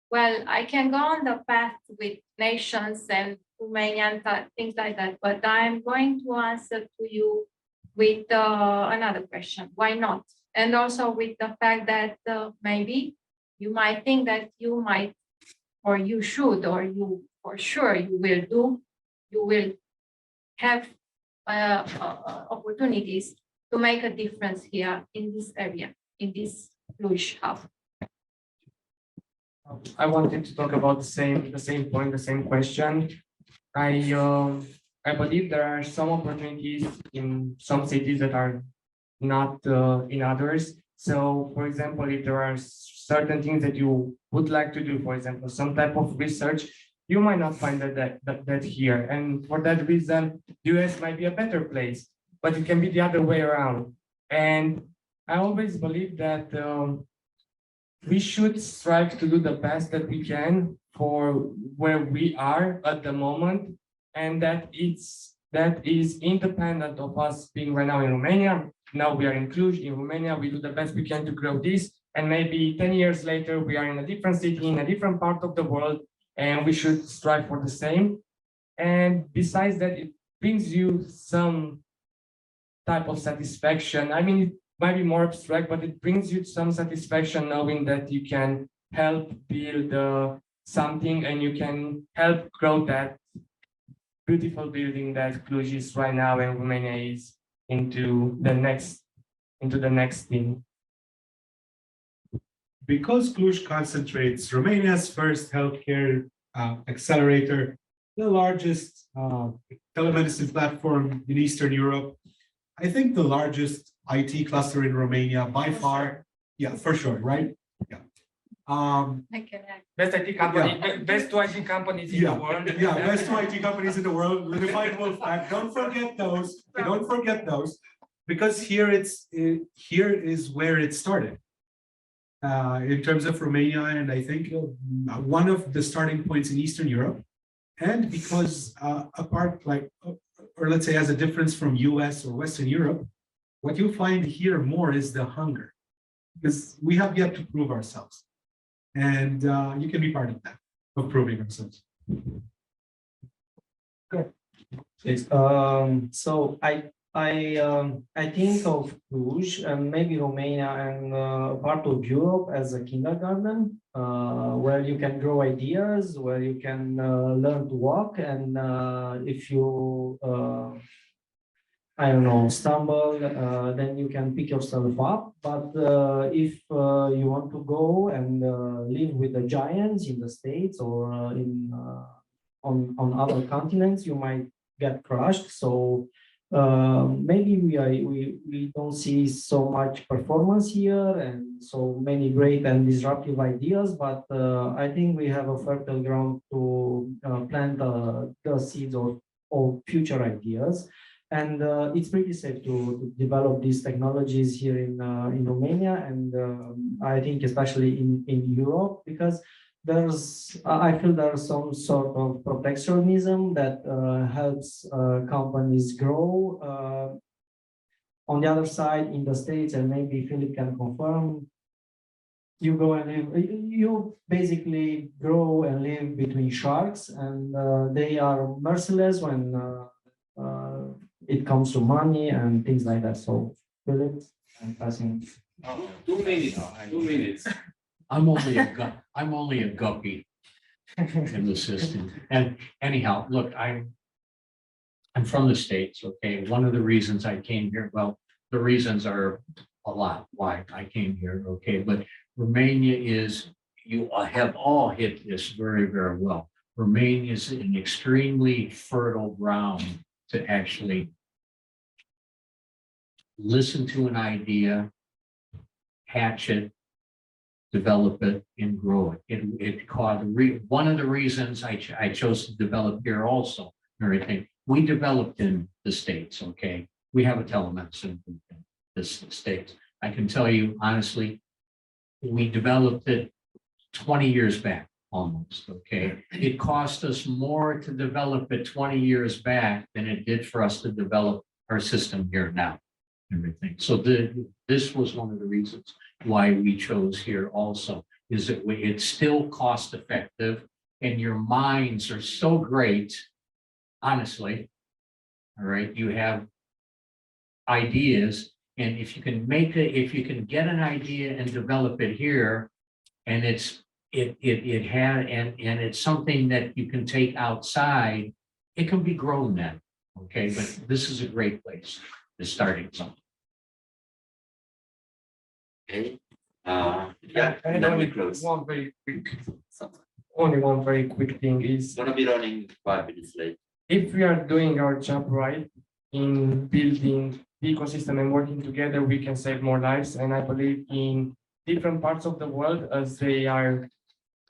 L: Well, I can go on the path with nations and Romanian things like that, but I'm going to answer to you with another question. Why not? And also with the fact that maybe you might think that you might, or you should, or you for sure you will have opportunities to make a difference here in this area, in this Cluj hub.
I: I wanted to talk about the same point, the same question. I believe there are some opportunities in some cities that are not in others. So, for example, if there are certain things that you would like to do, for example, some type of research, you might not find that here. And for that reason, US might be a better place, but it can be the other way around. And I always believe that we should strive to do the best that we can for where we are at the moment, and that is independent of us being right now in Romania. Now we are in Cluj, in Romania, we do the best we can to grow this, and maybe 10 years later, we are in a different city, in a different part of the world, and we should strive for the same. And besides that, it brings you some type of satisfaction. I mean, it might be more abstract, but it brings you some satisfaction knowing that you can help build something and you can help grow that beautiful building that Cluj is right now and Romania is into the next thing.
K: Because Cluj concentrates Romania's first healthcare accelerator, the largest telemedicine platform in Eastern Europe, I think the largest IT cluster in Romania by far. Yeah, for sure, right? Yeah.
I: Best IT company, best two IT companies in the world.
K: Yeah, best two IT companies in the world. Unified Wolfpack. Don't forget those. Don't forget those, because here is where it started. In terms of Romania, and I think one of the starting points in Eastern Europe, and because apart, like, or let's say as a difference from US or Western Europe, what you find here more is the hunger, because we have yet to prove ourselves, and you can be part of that, of proving ourselves.
J: Good. So I think of Cluj and maybe Romania and part of Europe as a kindergarten where you can grow ideas, where you can learn to walk, and if you I don't know, stumble, then you can pick yourself up. But if you want to go and live with the giants in the States or on other continents, you might get crushed. So maybe we don't see so much performance here and so many great and disruptive ideas, but I think we have a fertile ground to plant the seeds of future ideas. And it's pretty safe to develop these technologies here in Romania, and I think especially in Europe, because I feel there's some sort of protectionism that helps companies grow. On the other side, in the States, and maybe Philip can confirm, you go and live, you basically grow and live between sharks, and they are merciless when it comes to money and things like that. So, Philip, I'm passing.
A: 2 minutes. 2 minutes.
N: I'm only a guppy in the system. And anyhow, look, I'm from the States. Okay, one of the reasons I came here, well, the reasons are a lot why I came here. Okay, but Romania is, you have all hit this very, very well. Romania is an extremely fertile ground to actually listen to an idea, hatch it, develop it, and grow it. It caused one of the reasons I chose to develop here also. Everything we developed in the States. Okay, we have a telemedicine in the States. I can tell you honestly, we developed it 20 years back. Almost, okay. It cost us more to develop it 20 years back than it did for us to develop our system here now. Everything. So this was one of the reasons why we chose here also, is that it's still cost effective and your minds are so great, honestly. All right, you have ideas, and if you can get an idea and develop it here, and it's something that you can take outside, it can be grown then. Okay, but this is a great place to starting something.
H: Okay.
I: And only one very quick thing is
H: gonna be running 5 minutes late.
I: If we are doing our job right in building the ecosystem and working together, we can save more lives. And I believe in different parts of the world, as they are,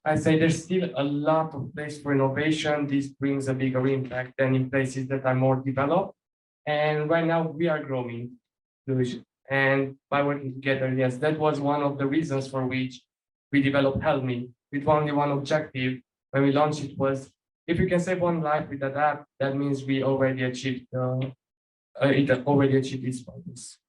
I: I say there's still a lot of place for innovation. This brings a bigger impact than in places that are more developed. And right now we are growing. And by working together, yes, that was one of the reasons for which we developed Help Me with only one objective. When we launched it was, if you can save one life with that app, that means we already achieved its purpose.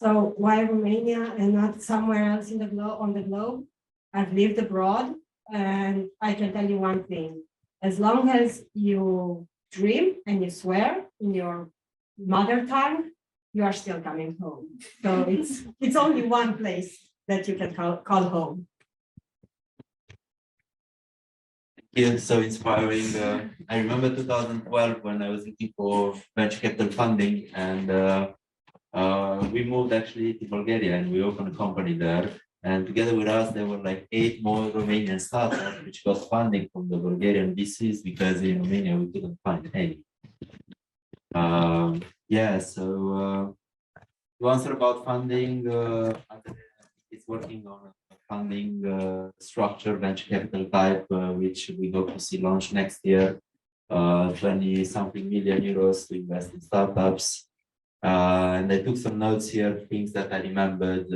P: So why Romania and not somewhere else in the globe? I've lived abroad, and I can tell you one thing: as long as you dream and you swear in your mother tongue, you are still coming home. So it's only one place that you can call home.
H: Yeah, so inspiring. I remember 2012 when I was looking for venture capital funding, and we moved actually to Bulgaria and we opened a company there. And together with us, there were like 8 more Romanian startups which got funding from the Bulgarian VCs, because in Romania we couldn't find any. Yeah, so to answer about funding, it's working on a funding structure, venture capital type, which we hope to see launch next year. 20-something million euros to invest in startups. And I took some notes here, things that I remembered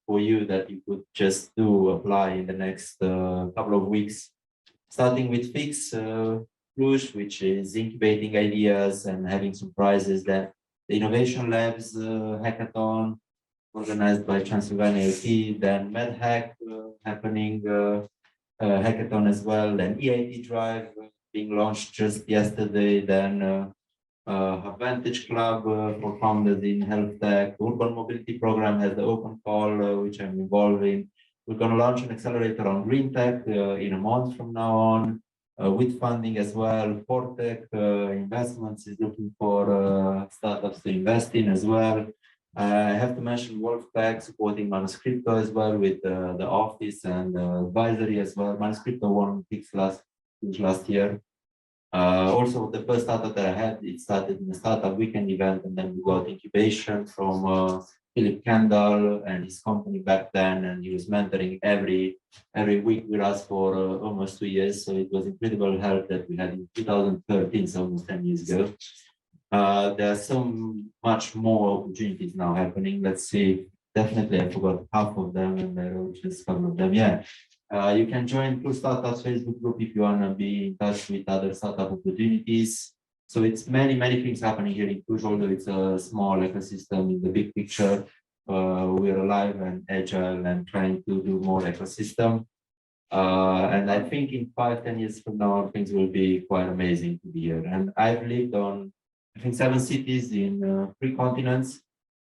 H: for you that you could just apply in the next couple of weeks. Starting with Fix, Cluj, which is incubating ideas and having some prizes. Then the Innovation Labs hackathon organized by Transylvania IT. Then MedHack happening hackathon as well. Then EIT Drive being launched just yesterday. Then Advantage Club for founders in health tech. The Urban Mobility Program has the open call, which I'm involved in. We're going to launch an accelerator on green tech in a month from now on, with funding as well. Fortech Investments is looking for startups to invest in as well. I have to mention Wolfpack supporting Manuscripto as well with the office and advisory as well. Manuscripto won PIX last year. Also, the first startup that I had, it started in a startup weekend event, and then we got incubation from Philip Kendall and his company back then, and he was mentoring every week with us for almost 2 years. So it was incredible help that we had in 2013, so almost 10 years ago. There are so much more opportunities now happening. Let's see. Definitely, I forgot half of them, and I wrote just a couple of them. Yeah. You can join Plus Startups Facebook group if you want to be in touch with other startup opportunities. So it's many things happening here in Cluj, although it's a small ecosystem in the big picture. We're alive and agile and trying to do more ecosystem. And I think in 5-10 years from now, things will be quite amazing to be here. And I've lived on, I think, 7 cities in 3 continents,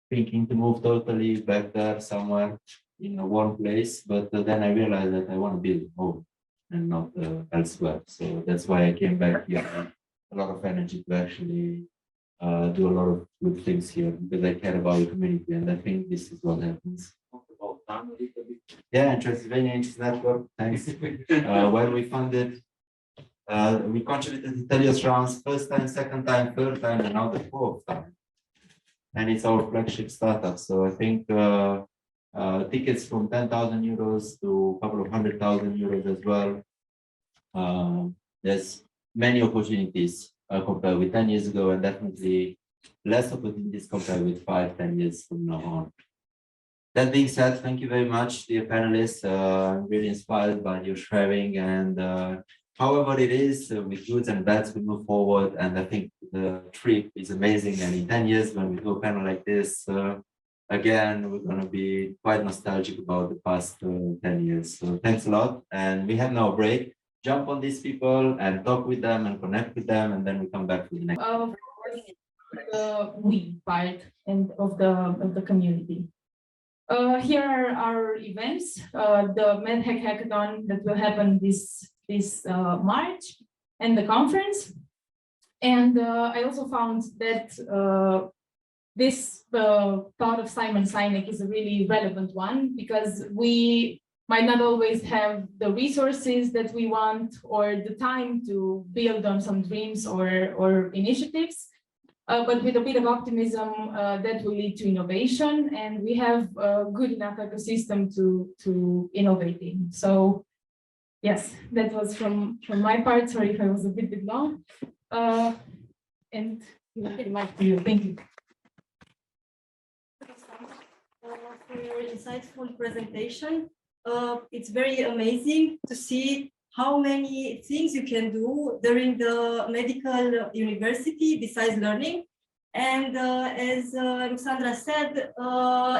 H: thinking to move totally back there somewhere in a warm place, but then I realized that I want to build home and not elsewhere. So that's why I came back here. A lot of energy to actually do a lot of good things here because I care about the community, and I think this is what happens. Yeah, and Transylvania Interest Network. Thanks. When we funded, we contributed to Telios rounds first time, second time, third time, and now the 4th time. And it's our flagship startup. So I think. Tickets from 10,000 euros to a couple of 100,000 euros as well. There's many opportunities compared with 10 years ago, and definitely less opportunities compared with 5-10 years from now on. That being said, thank you very much, dear panelists. I'm really inspired by your sharing, and however it is, with goods and bads, we move forward, and I think the trip is amazing. And in 10 years, when we do a panel like this, again, we're going to be quite nostalgic about the past 10 years. So thanks a lot. And we have now a break. Jump on these people and talk with them and connect with them, and then we come back to the next.
Q: We part and of the community. Here are our events. The MedHack Hackathon that will happen this March, and the conference. And I also found that this thought of Simon Sinek is a really relevant one, because we might not always have the resources that we want or the time to build on some dreams or initiatives, but with a bit of optimism that will lead to innovation, and we have a good enough ecosystem to innovate in. So yes, that was from my part. Sorry if I was a bit long. And thank you.
P: For your insightful presentation. It's very amazing to see how many things you can do during the medical university besides learning. And as Ruxandra said,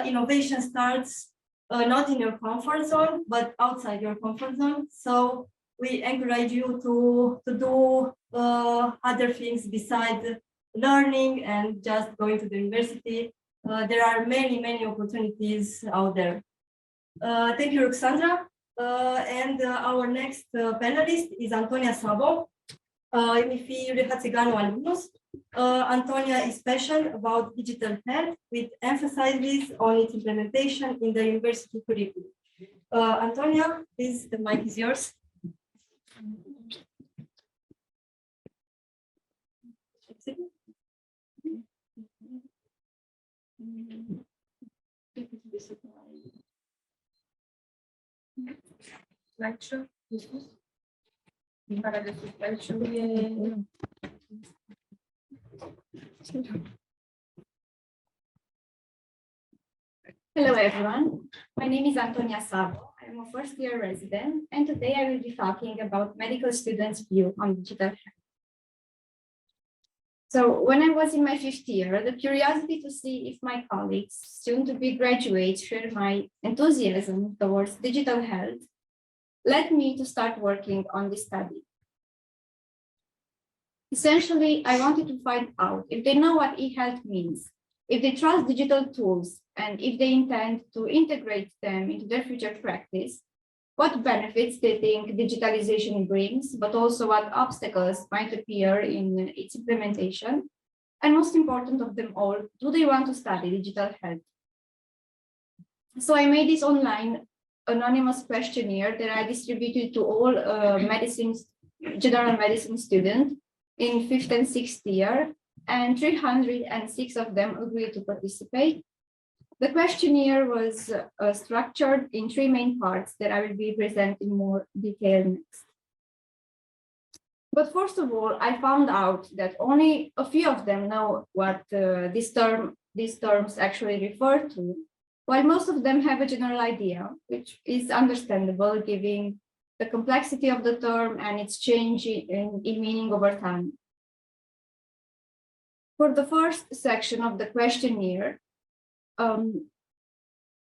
P: innovation starts not in your comfort zone, but outside your comfort zone. So we encourage you to do other things besides learning and just going to the university. There are many opportunities out there. Thank you, Ruxandra. And our next panelist is Antonia Sabo. Mi fi Rehațiganu alumnus. Antonia is passionate about digital health with emphasis on its implementation in the university curriculum. Antonia, please, the mic is yours.
L: Slideshow.
O: Hello everyone, my name is Antonia Sabo. I'm a first-year resident, and today I will be talking about medical students' view on digital health. So when I was in my 5th year, the curiosity to see if my colleagues, soon-to-be graduates, share my enthusiasm towards digital health led me to start working on this study.
R: Essentially, I wanted to find out if they know what eHealth means, if they trust digital tools, and if they intend to integrate them into their future practice, what benefits they think digitalization brings, but also what obstacles might appear in its implementation. And most important of them all, do they want to study digital health? So I made this online anonymous questionnaire that I distributed to all general medicine students in 5th and 6th year, and 306 of them agreed to participate. The questionnaire was structured in 3 main parts that I will be presenting more detail next. But first of all, I found out that only a few of them know what these terms actually refer to, while most of them have a general idea, which is understandable given the complexity of the term and its change in meaning over time. For the first section of the questionnaire,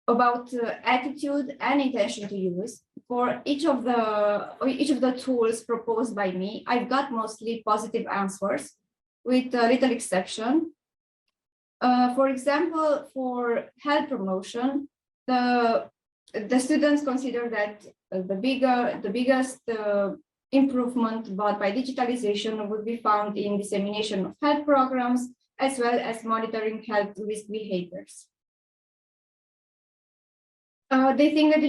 R: about attitude and intention to use, for each of the tools proposed by me, I've got mostly positive answers with a little exception. For example, for health promotion, the students consider that the biggest improvement brought by digitalization would be found in dissemination of health programs, as well as monitoring health risk behaviors. They think that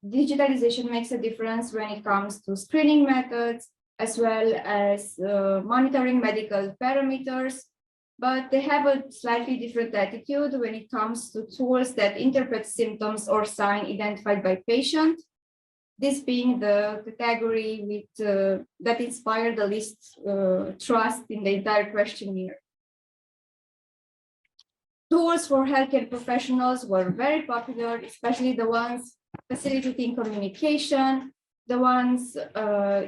R: digitalization makes a difference when it comes to screening methods, as well as monitoring medical parameters, but they have a slightly different attitude when it comes to tools that interpret symptoms or signs identified by patient, this being the category with, that inspired the least trust in the entire questionnaire. Tools for healthcare professionals were very popular, especially the ones facilitating communication, the ones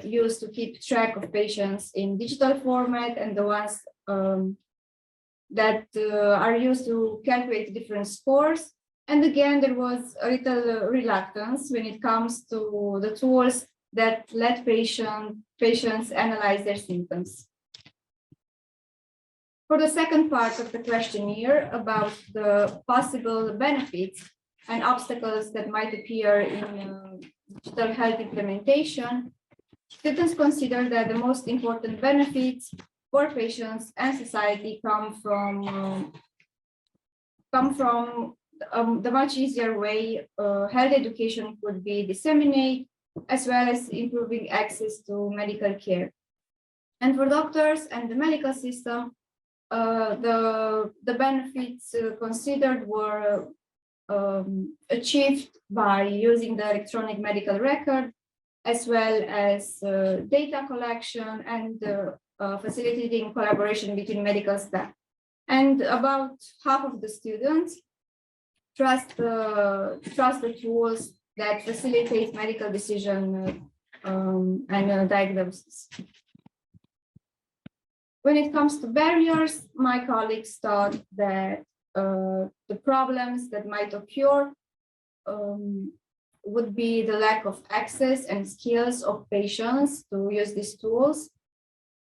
R: used to keep track of patients in digital format, and the ones that are used to calculate different scores. And again, there was a little reluctance when it comes to the tools that let patients analyze their symptoms. For the second part of the questionnaire about the possible benefits and obstacles that might appear in digital health implementation, students consider that the most important benefits for patients and society come from the much easier way health education could be disseminated, as well as improving access to medical care. And for doctors and the medical system, the benefits considered were achieved by using the electronic medical record, as well as data collection and facilitating collaboration between medical staff. And about half of the students trust the tools that facilitate medical decision and diagnosis. When it comes to barriers, my colleagues thought that the problems that might occur would be the lack of access and skills of patients to use these tools.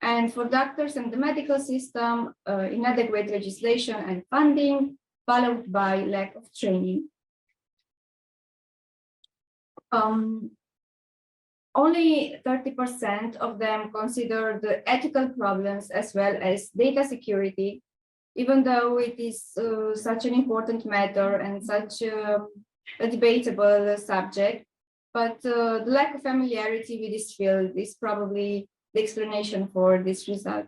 R: And for doctors and the medical system, inadequate legislation and funding, followed by lack of training. Only 30% of them consider the ethical problems as well as data security, even though it is such an important matter and such a debatable subject. But the lack of familiarity with this field is probably the explanation for this result.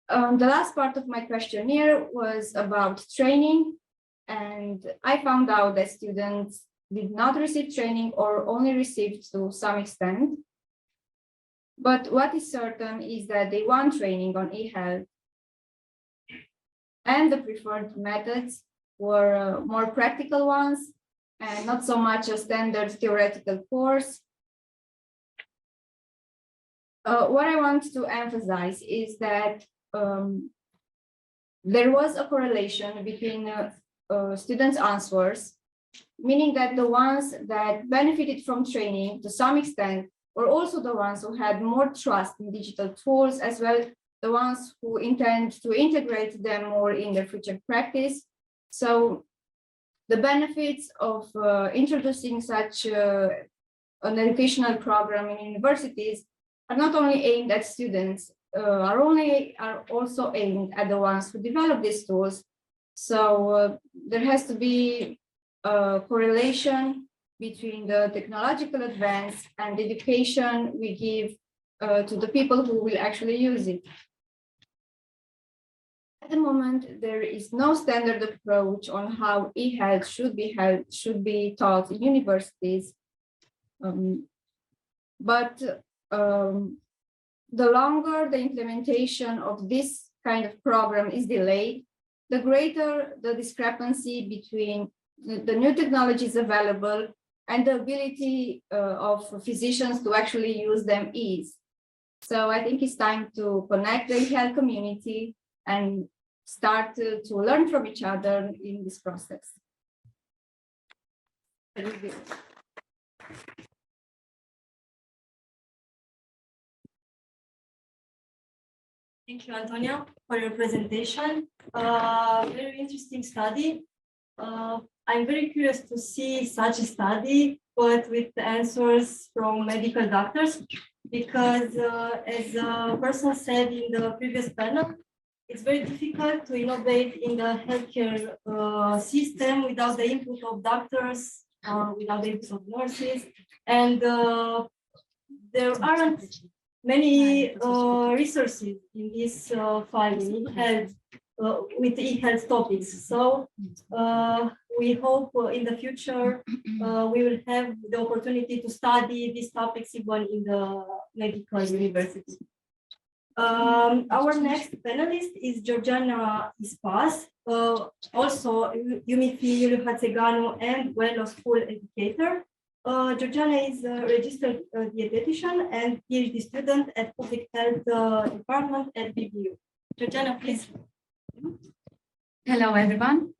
R: The last part of my questionnaire was about training, and I found out that students did not receive training or only received to some extent. But what is certain is that they want training on eHealth, and the preferred methods were more practical ones and not so much a standard theoretical course. What I want to emphasize is that there was a correlation between students' answers, meaning that the ones that benefited from training to some extent were also the ones who had more trust in digital tools, as well the ones who intend to integrate them more in their future practice. So the benefits of introducing such an educational program in universities are not only aimed at students, are also aimed at the ones who develop these tools. So there has to be a correlation between the technological advance and the education we give to the people who will actually use it. At the moment, there is no standard approach on how eHealth should be taught in universities. But the longer the implementation of this kind of program is delayed, the greater the discrepancy between the new technologies available and the ability of physicians to actually use them is. So I think it's time to connect the eHealth community and start to learn from each other in this process.
G: Thank you, Antonia, for your presentation. Very interesting study. I'm very curious to see such a study, but with the answers from medical doctors, because as a person said in the previous panel, it's very difficult to innovate in the healthcare system without the input of doctors, without the input of nurses, and there aren't many resources in this file in eHealth with eHealth topics. So we hope in the future we will have the opportunity to study these topics even in the medical university. Our next panelist is Georgiana Ispas, also UMIFI Iuliu-Hațeganu and Wello School educator. Georgiana is a registered dietitian and PhD student at Public Health Department at BBU. Georgiana, please.
S: Hello, everyone.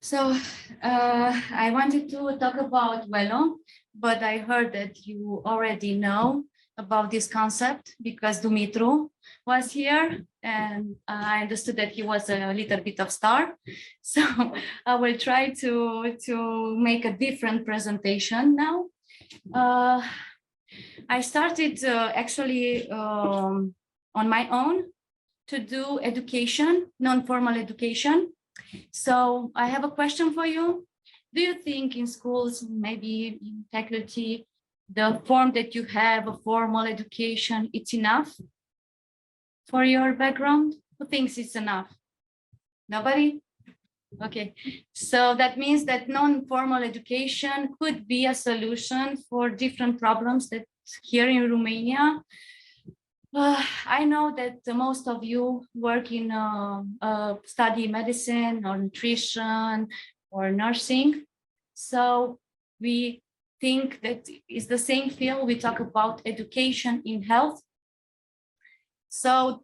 S: So I wanted to talk about Wello, but I heard that you already know about this concept because Dumitru was here and I understood that he was a little bit of star. So I will try to make a different presentation now. I started actually on my own to do education, non-formal education. So I have a question for you. Do you think in schools, maybe in faculty, the form that you have, a formal education, it's enough for your background? Who thinks it's enough? Nobody? Okay, so that means that non-formal education could be a solution for different problems that here in Romania. I know that most of you work in study medicine or nutrition or nursing. So we think that it's the same field. We talk about education in health. So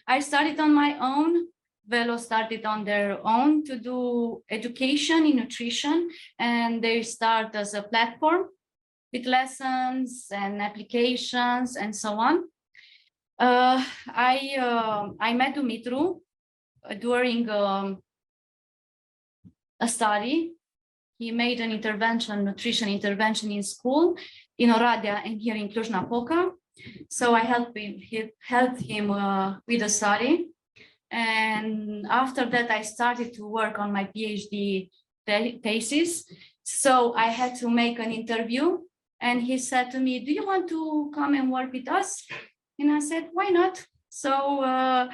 S: I started on my own. Wello started on their own to do education in nutrition, and they start as a platform with lessons and applications and so on. I met Dumitru during a study. He made an intervention, nutrition intervention in school in Oradea and here in Cluj-Napoca. So I helped him with the study. And after that, I started to work on my PhD thesis. So I had to make an interview. And he said to me, do you want to come and work with us? And I said, why not? So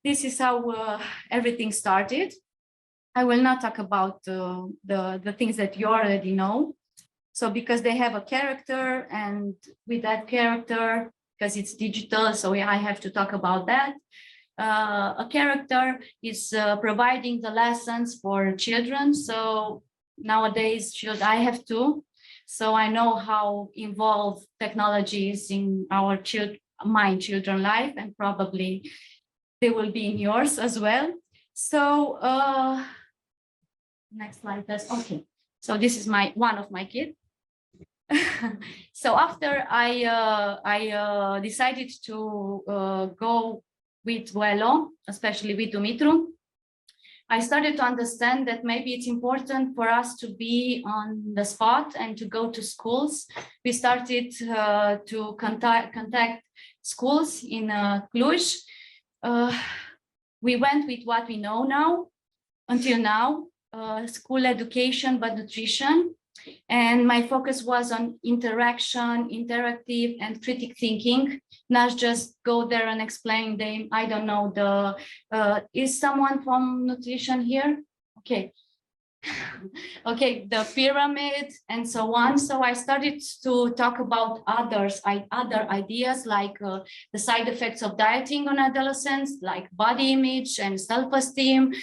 S: this is how everything started. I will not talk about the things that you already know. So because they have a character, and with that character, because it's digital, so I have to talk about that. A character is providing the lessons for children. So nowadays, I have to. So I know how involved technology is in our my children's life, and probably they will be in yours as well. So next slide, that's okay. So this is one of my kids. So after I decided to go with Duelo, especially with Dumitru, I started to understand that maybe it's important for us to be on the spot and to go to schools. We started to contact schools in Cluj. We went with what we know now, until now, school education, but nutrition. And my focus was on interaction, interactive and critical thinking, not just go there and explain them. I don't know, is someone from nutrition here? Okay. Okay, the pyramid and so on. So I started to talk about other ideas like the side effects of dieting on adolescents, like body image and self-esteem.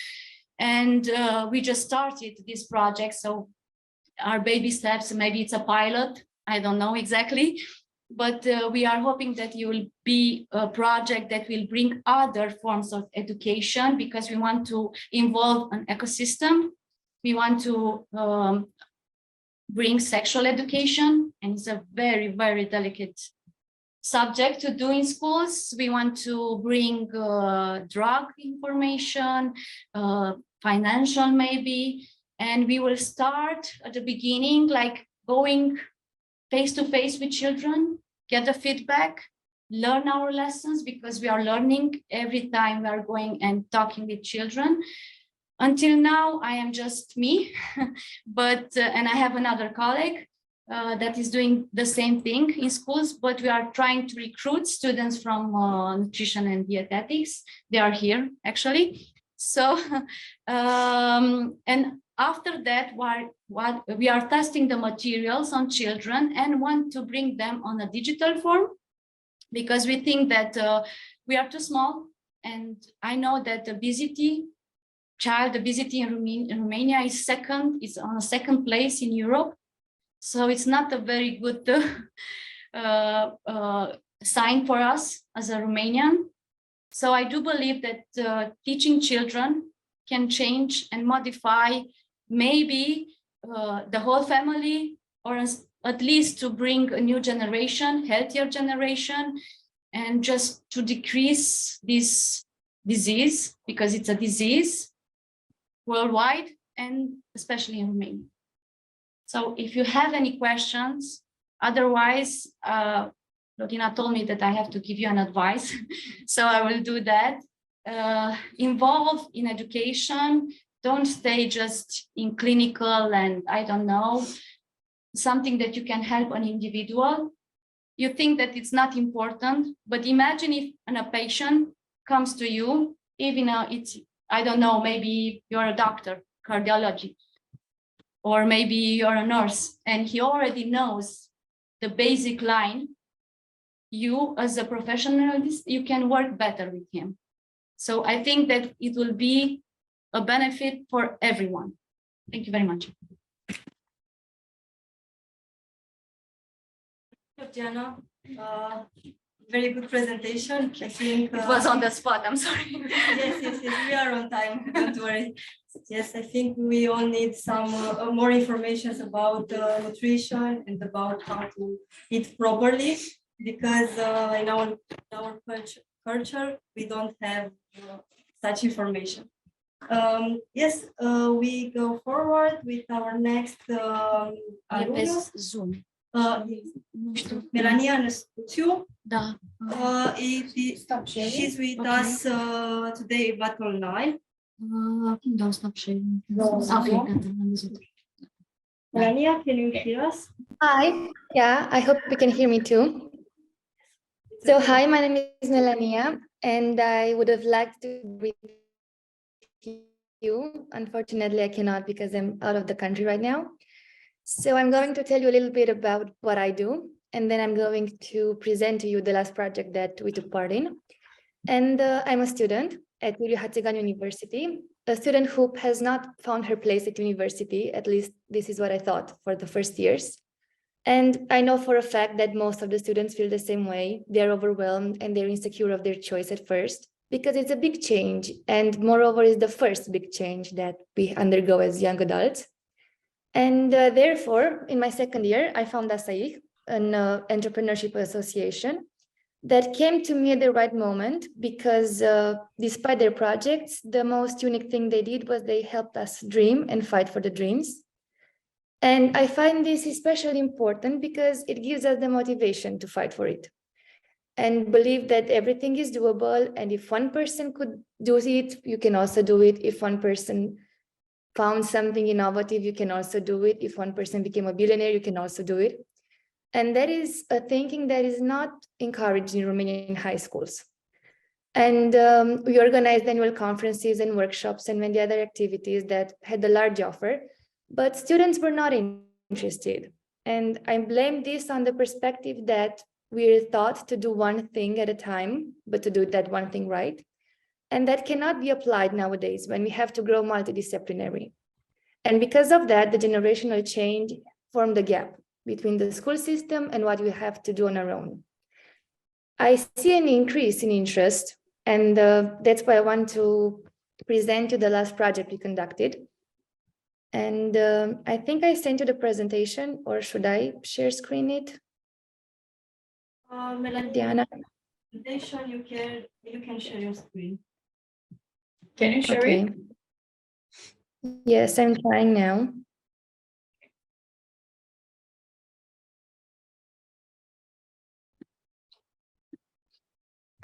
S: And we just started this project. So our baby steps, maybe it's a pilot, I don't know exactly, but we are hoping that you will be a project that will bring other forms of education, because we want to involve an ecosystem. We want to bring sexual education, and it's a very, very delicate subject to do in schools. We want to bring drug information, financial maybe, and we will start at the beginning, like going face-to-face with children, get the feedback, learn our lessons, because we are learning every time we are going and talking with children. Until now, I am just me, but and I have another colleague that is doing the same thing in schools, but we are trying to recruit students from nutrition and dietetics. They are here, actually. So, and after that, what we are testing the materials on children and want to bring them on a digital form, because we think that we are too small. And I know that child obesity in Romania is on a second place in Europe. So it's not a very good sign for us as a Romanian. So I do believe that teaching children can change and modify maybe the whole family, or at least to bring a new generation, healthier generation, and just to decrease this disease, because it's a disease worldwide and especially in Romania. So if you have any questions, otherwise, Lotina told me that I have to give you an advice, so I will do that. Involve in education, don't stay just in clinical and I don't know, something that you can help an individual. You think that it's not important, but imagine if a patient comes to you, even I don't know, maybe you're a doctor, cardiology, or maybe you're a nurse, and he already knows the basic line. You, as a professional, you can work better with him. So I think that it will be a benefit for everyone. Thank you very much.
T: Diana, very good presentation. I think
S: it was on the spot. I'm sorry.
T: yes, we are on time. Don't worry. Yes, I think we all need some more information about nutrition and about how to eat properly, because in our culture we don't have such information. Yes, we go forward with our next
S: Zoom.
T: Melania Năstuțiu.
S: Da.
T: She's with us today, but online.
S: Don't stop sharing.
T: Melania, can you hear us?
U: Hi. Yeah, I hope you can hear me too. So hi, my name is Melania, and I would have liked to be with you. Unfortunately, I cannot because I'm out of the country right now. So I'm going to tell you a little bit about what I do, and then I'm going to present to you the last project that we took part in. And I'm a student at Babes-Bolyai University, a student who has not found her place at university. At least this is what I thought for the first years. And I know for a fact that most of the students feel the same way. They're overwhelmed and they're insecure of their choice at first, because it's a big change. And moreover, it's the first big change that we undergo as young adults. And therefore, in my second year, I found ASAIC, an entrepreneurship association that came to me at the right moment because despite their projects, the most unique thing they did was they helped us dream and fight for the dreams. And I find this especially important because it gives us the motivation to fight for it and believe that everything is doable. And if one person could do it, you can also do it. If one person found something innovative, you can also do it. If one person became a billionaire, you can also do it. And that is a thinking that is not encouraged in Romanian high schools. And we organized annual conferences and workshops and many other activities that had a large offer, but students were not interested. And I blame this on the perspective that we're taught to do one thing at a time, but to do that one thing right. And that cannot be applied nowadays when we have to grow multidisciplinary. And because of that, the generational change formed a gap between the school system and what we have to do on our own. I see an increase in interest, and that's why I want to present you the last project we conducted. And I think I sent you the presentation, or should I share screen it? Diana?
T: Presentation, you can share your screen.
Q: Can you share
U: Okay.
Q: it?
U: Yes, I'm trying now.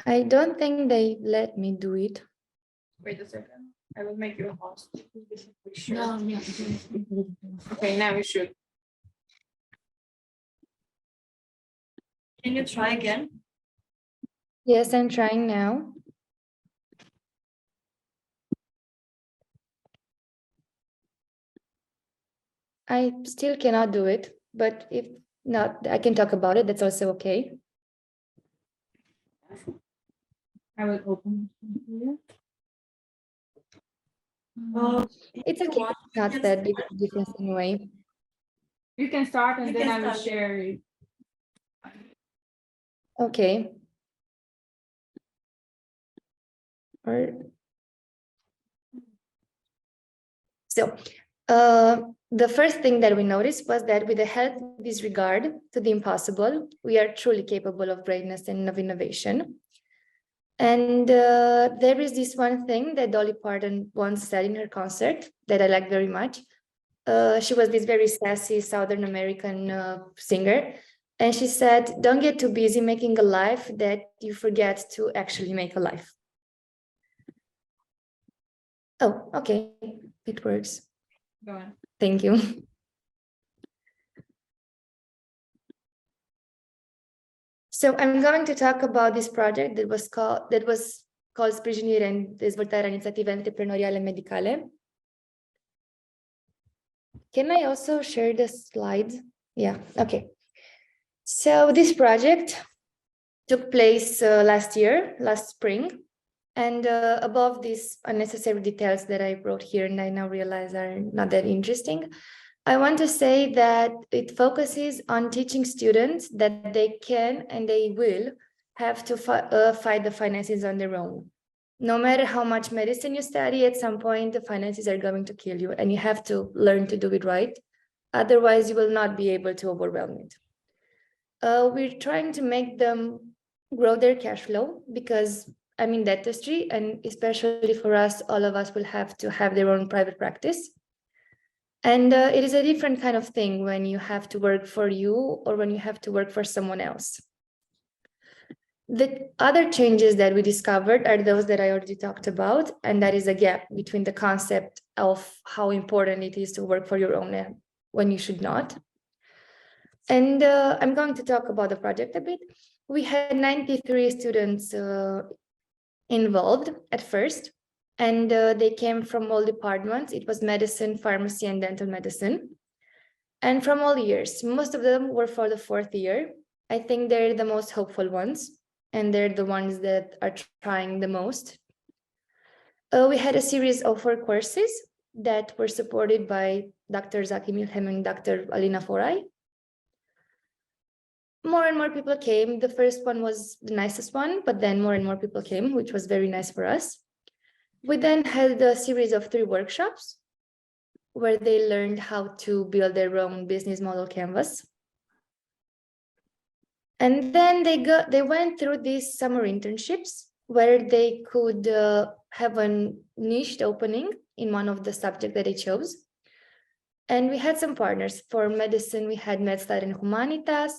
U: I don't think they let me do it.
Q: Wait a second. I will make you a host. Sure.
U: No, yeah.
Q: Okay, now you should.
T: Can you try again?
U: Yes, I'm trying now. I still cannot do it, but if not, I can talk about it. That's also okay.
Q: I will open it here.
U: It's okay. It's not that big of a difference anyway.
Q: You can start and
T: You
Q: then
T: can
Q: I will
T: start.
Q: share it.
U: Okay. So the first thing that we noticed was that with a healthy disregard to the impossible, we are truly capable of greatness and of innovation. And there is this one thing that Dolly Parton once said in her concert that I like very much. She was this very sassy Southern American singer. And she said, don't get too busy making a life that you forget to actually make a life. Oh, okay, it works.
Q: Go on.
U: Thank you. So I'm going to talk about this project that was called Sprijinire and Dezvoltarea Inițiative Antreprenoriale Medicale. Can I also share the slides? Yeah, okay. So this project took place last spring. And above these unnecessary details that I wrote here and I now realize are not that interesting, I want to say that it focuses on teaching students that they can and they will have to fight the finances on their own. No matter how much medicine you study, at some point the finances are going to kill you and you have to learn to do it right. Otherwise, you will not be able to overwhelm it. We're trying to make them grow their cash flow because I'm in dentistry, and especially for us, all of us will have to have their own private practice. And it is a different kind of thing when you have to work for you or when you have to work for someone else. The other changes that we discovered are those that I already talked about, and that is a gap between the concept of how important it is to work for your own when you should not. And I'm going to talk about the project a bit. We had 93 students involved at first, and they came from all departments. It was medicine, pharmacy, and dental medicine, and from all years. Most of them were for the 4th year. I think they're the most hopeful ones, and they're the ones that are trying the most. We had a series of 4 courses that were supported by Dr. Zaki Milhem and Dr. Alina Forai. More and more people came. The first one was the nicest one, but then more and more people came, which was very nice for us. We then had a series of 3 workshops. where they learned how to build their own business model canvas. And then they went through these summer internships where they could have a niche opening in one of the subjects that they chose. And we had some partners. For medicine, we had MedStar and Humanitas.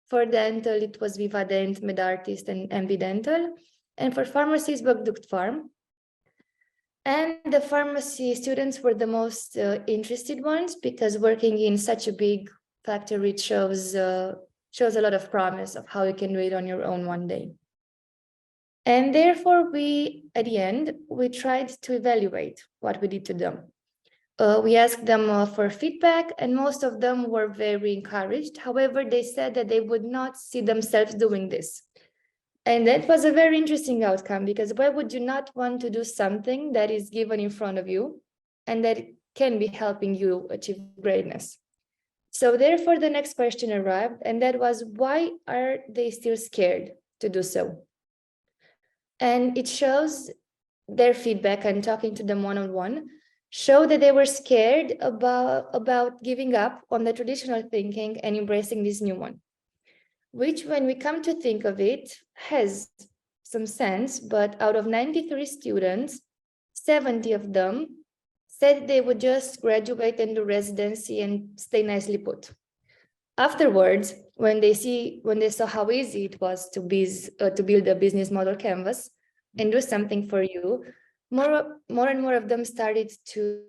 U: For dental, it was Vivadent, MedArtist, and MB Dental. And for pharmacies, Bögduct Farm. And the pharmacy students were the most interested ones because working in such a big factory shows a lot of promise of how you can do it on your own one day. And therefore, at the end, we tried to evaluate what we did to them. We asked them for feedback, and most of them were very encouraged. However, they said that they would not see themselves doing this. And that was a very interesting outcome, because why would you not want to do something that is given in front of you and that can be helping you achieve greatness? So therefore, the next question arrived, and that was, why are they still scared to do so? And it shows their feedback, and talking to them one-on-one, show that they were scared about giving up on the traditional thinking and embracing this new one, which, when we come to think of it, has some sense. But out of 93 students, 70 of them said they would just graduate and do residency and stay nicely put. Afterwards, when they saw how easy it was to build a business model canvas and do something for you, more and more of them started to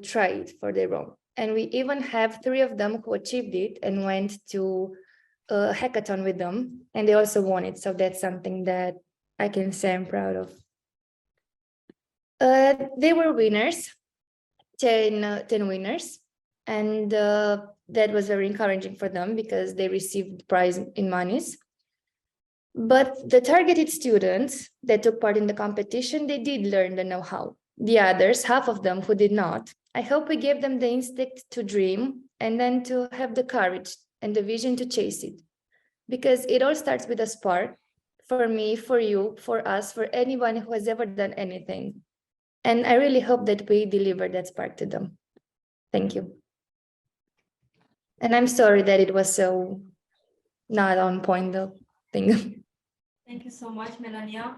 U: try it for their own. And we even have 3 of them who achieved it and went to a hackathon with them, and they also won it. So that's something that I can say I'm proud of. They were winners, 10 winners, and that was very encouraging for them because they received prize in monies. But the targeted students that took part in the competition, they did learn the know-how. The others, half of them who did not, I hope we gave them the instinct to dream and then to have the courage and the vision to chase it. Because it all starts with a spark, for me, for you, for us, for anyone who has ever done anything. And I really hope that we deliver that spark to them. Thank you. And I'm sorry that it was so not on point, though.
T: Thank you so much, Melania.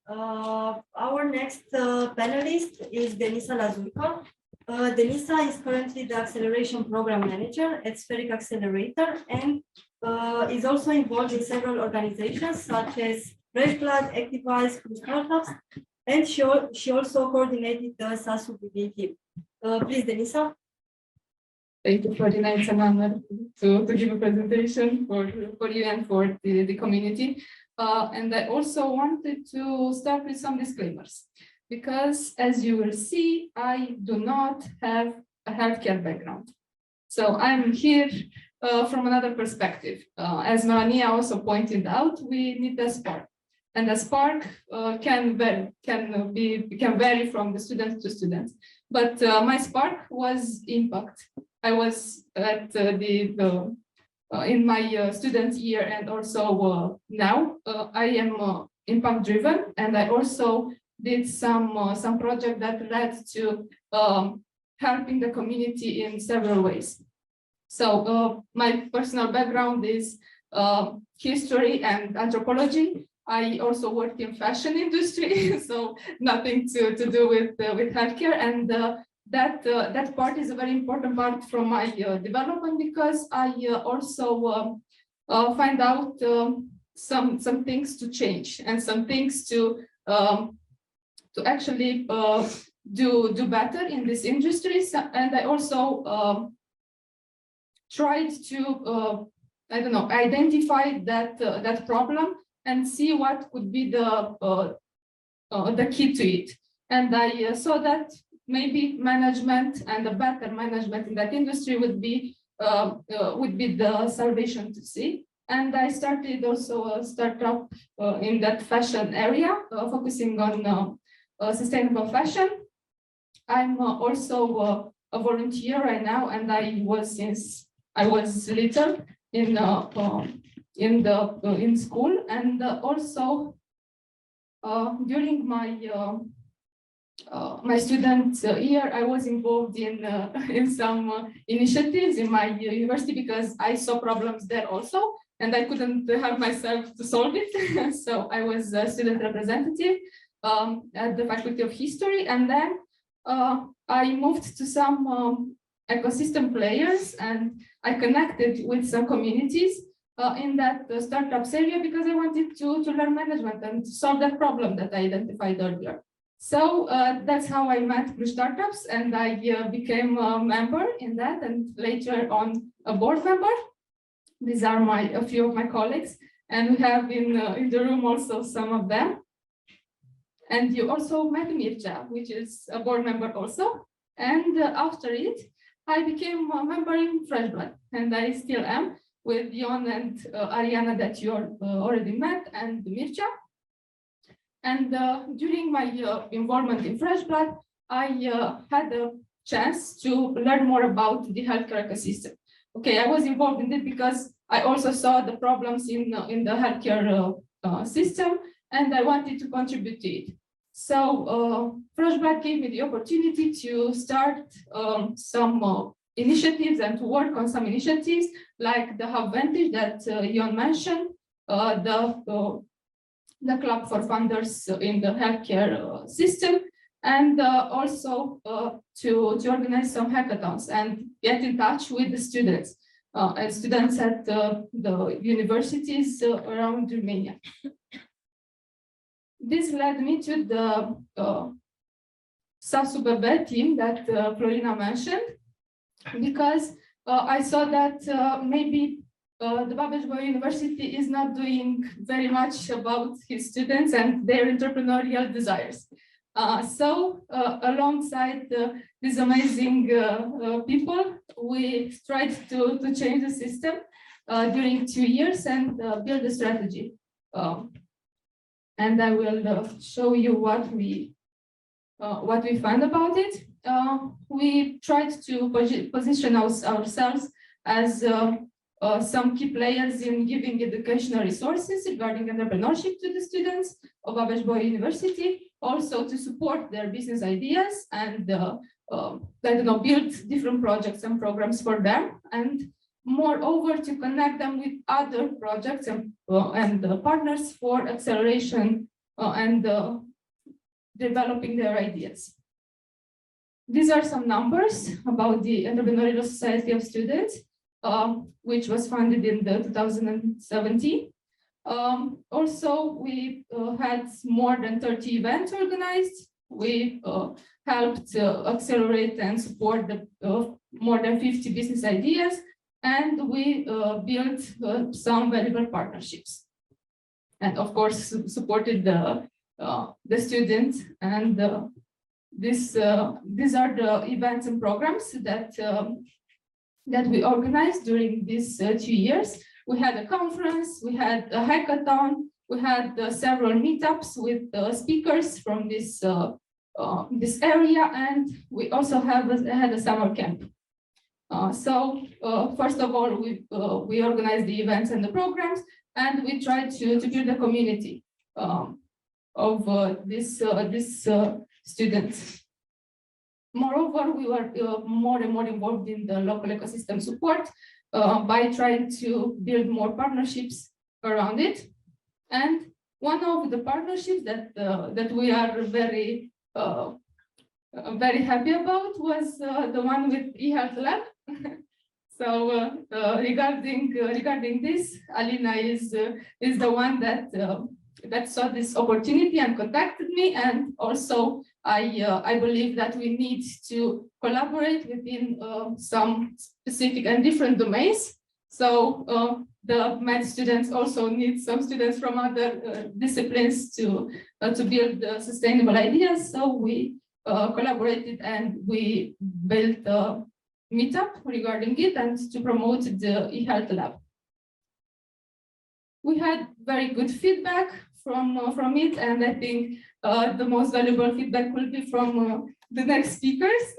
T: Our next panelist is Denisa Lazurca. Denisa is currently the Acceleration Program Manager at Spheric Accelerator and is also involved in several organizations such as Fresh Blood, Activize, Startups, and she also coordinated the SASU team. Please, Denisa.
Q: Thank you, Florina. It's an honor to give a presentation for you and for the community. And I also wanted to start with some disclaimers, because as you will see, I do not have a healthcare background. So I'm here from another perspective. As Melania also pointed out, we need a spark. And the spark can vary from the students to students. But my spark was impact. I was at in my student year, and also now I am impact driven, and I also did some project that led to helping the community in several ways. So my personal background is history and anthropology. I also worked in fashion industry, so nothing to do with healthcare, and that part is a very important part from my development, because I also find out some things to change and some things to actually do better in this industry. And I also tried to identify that problem and see what could be the key to it. And I saw that maybe management and a better management in that industry would be the salvation to see. And I started also a startup in that fashion area, focusing on sustainable fashion. I'm also a volunteer right now, and I was since I was little in school, and also during my my student year, I was involved in some initiatives in my university because I saw problems there also, and I couldn't help myself to solve it. So I was a student representative at the Faculty of History, and then I moved to some ecosystem players, and I connected with some communities in that startups area because I wanted to learn management and to solve that problem that I identified earlier. So that's how I met Cluj Startups, and I became a member in that, and later on a board member. These are a few of my colleagues, and we have in the room also some of them. And you also met Mircea, which is a board member also. And after it, I became a member in Fresh Blood, and I still am with Ion and Ariana that you already met, and Mircea. And during my involvement in Fresh Blood, I had a chance to learn more about the healthcare ecosystem. Okay, I was involved in it because I also saw the problems in the healthcare system, and I wanted to contribute to it. So Fresh Blood gave me the opportunity to start some initiatives and to work on some initiatives like the Hub Vantage that Ion mentioned, the club for funders in the healthcare system, and also to organize some hackathons and get in touch with the students and students at the universities around Romania. This led me to the SASUBB team that Florina mentioned, because I saw that maybe the Babes-Bolyai University is not doing very much about his students and their entrepreneurial desires. So alongside these amazing people, we tried to change the system during 2 years and build a strategy. And I will show you what we found about it. We tried to position ourselves as some key players in giving educational resources regarding entrepreneurship to the students of Babes-Bolyai University, also to support their business ideas and build different projects and programs for them, and moreover to connect them with other projects and partners for acceleration and developing their ideas. These are some numbers about the Entrepreneurial Society of Students, which was founded in 2017. Also, we had more than 30 events organized. We helped accelerate and support more than 50 business ideas, and we built some valuable partnerships. And of course, supported the students. And these are the events and programs that we organized during these 2 years. We had a conference, we had a hackathon, we had several meetups with speakers from this area, and we also had a summer camp. First of all, we organized the events and the programs, and we tried to build a community of these students. Moreover, we were more and more involved in the local ecosystem support by trying to build more partnerships around it. And one of the partnerships that we are very happy about was the one with eHealth Lab. So regarding this, Alina is the one that saw this opportunity and contacted me, and also I believe that we need to collaborate within some specific and different domains. So the math students also need some students from other disciplines to build sustainable ideas. So we collaborated and we built a meetup regarding it and to promote the eHealth Lab. We had very good feedback from it, and I think the most valuable feedback will be from the next speakers,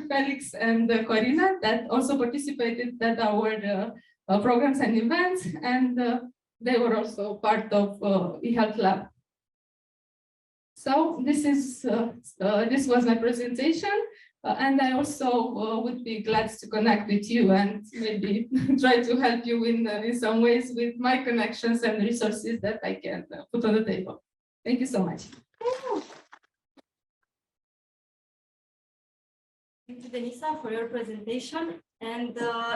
Q: Felix and Corina, that also participated at our programs and events, and they were also part of eHealth Lab. So this was my presentation, and I also would be glad to connect with you and maybe try to help you in some ways with my connections and resources that I can put on the table. Thank you so much.
T: Thank you, Denisa, for your presentation. And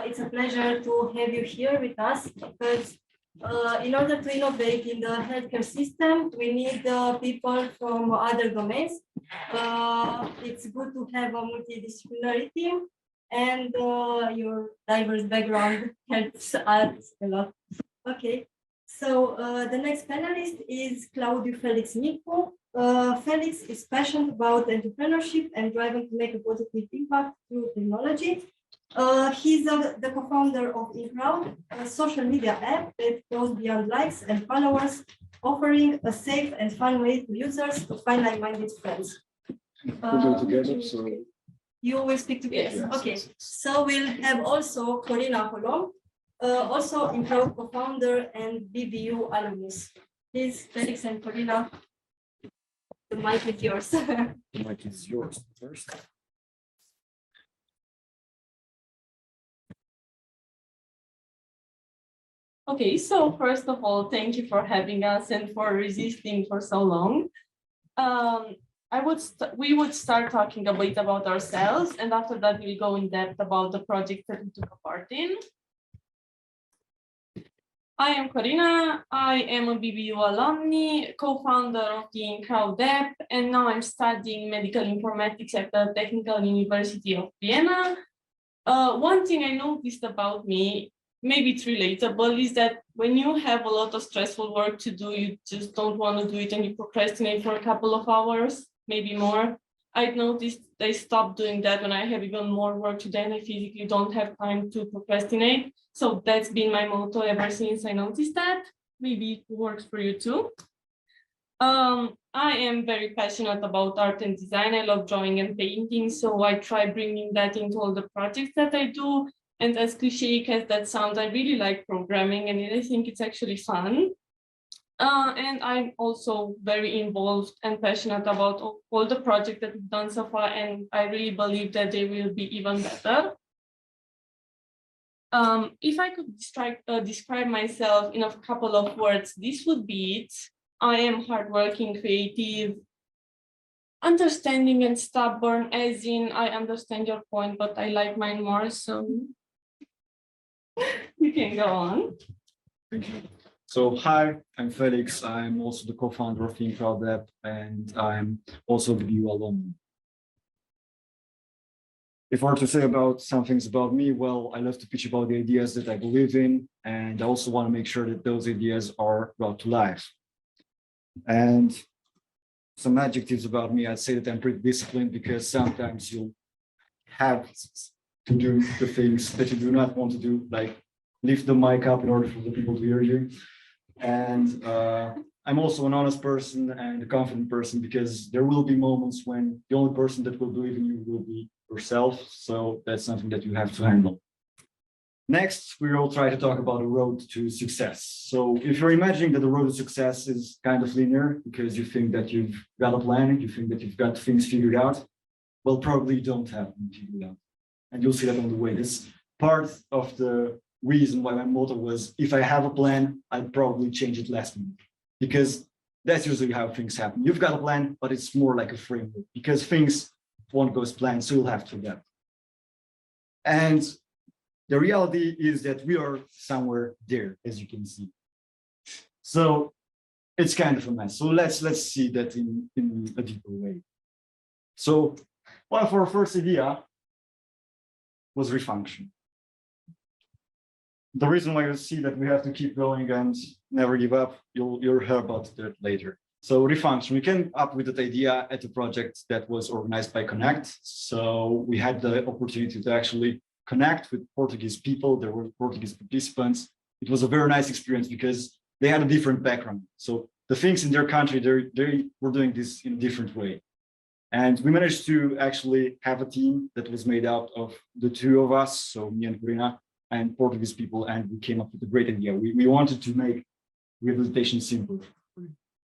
T: it's a pleasure to have you here with us because in order to innovate in the healthcare system, we need people from other domains. It's good to have a multidisciplinary team, and your diverse background helps us a lot. Okay, so the next panelist is Claudiu Felix Nicu. Felix is passionate about entrepreneurship and driving to make a positive impact through technology. He's the co-founder of eCrowd, a social media app that goes beyond likes and followers, offering a safe and fun way to users to find like-minded friends. You will speak together. Yes. Okay, so we'll have also Corina Holom, also eCrowd co-founder and BBU alumnus. Please, Felix and Corina, the mic is yours.
E: The mic is yours first.
Q: Okay, so first of all, thank you for having us and for resisting for so long. We would start talking a bit about ourselves, and after that we'll go in depth about the project that we took a part in. I am Corina. I am a BBU alumni, co-founder of the eCrowd app, and now I'm studying medical informatics at the Technical University of Vienna. One thing I noticed about me, maybe it's relatable, is that when you have a lot of stressful work to do, you just don't want to do it and you procrastinate for a couple of hours, maybe more. I've noticed I stopped doing that when I have even more work to do and I physically don't have time to procrastinate. So that's been my motto ever since I noticed that. Maybe it works for you too. I am very passionate about art and design. I love drawing and painting, so I try bringing that into all the projects that I do. And as cliche as that sounds, I really like programming and I think it's actually fun. And I'm also very involved and passionate about all the projects that we've done so far, and I really believe that they will be even better. If I could describe myself in a couple of words, this would be it. I am hardworking, creative, understanding and stubborn, as in I understand your point, but I like mine more, so you can go on.
E: Thank you. So hi, I'm Felix. I'm also the co-founder of eCrowd app, and I'm also the BBU alumni. If I were to say about some things about me, well, I love to pitch about the ideas that I believe in, and I also want to make sure that those ideas are brought to life. And some adjectives about me, I'd say that I'm pretty disciplined, because sometimes you'll have to do the things that you do not want to do, like lift the mic up in order for the people to hear you. And I'm also an honest person and a confident person, because there will be moments when the only person that will believe in you will be yourself. So that's something that you have to handle. Next, we will try to talk about the road to success. So if you're imagining that the road to success is kind of linear, because you think that you've got a plan, you think that you've got things figured out, well, probably you don't have them figured out. And you'll see that on the way. This part of the reason why my motto was, if I have a plan, I'd probably change it last minute, because that's usually how things happen. You've got a plan, but it's more like a framework, because things won't go as planned, so you'll have to adapt. And the reality is that we are somewhere there, as you can see. So it's kind of a mess. So let's see that in a deeper way. So one of our first idea was refunction. The reason why you see that we have to keep going and never give up, you'll hear about that later. So refunction, we came up with that idea at a project that was organized by Connect. So we had the opportunity to actually connect with Portuguese people. There were Portuguese participants. It was a very nice experience because they had a different background. So the things in their country, they were doing this in a different way. And we managed to actually have a team that was made out of the two of us, so me and Corina, and Portuguese people, and we came up with a great idea. We wanted to make rehabilitation simple.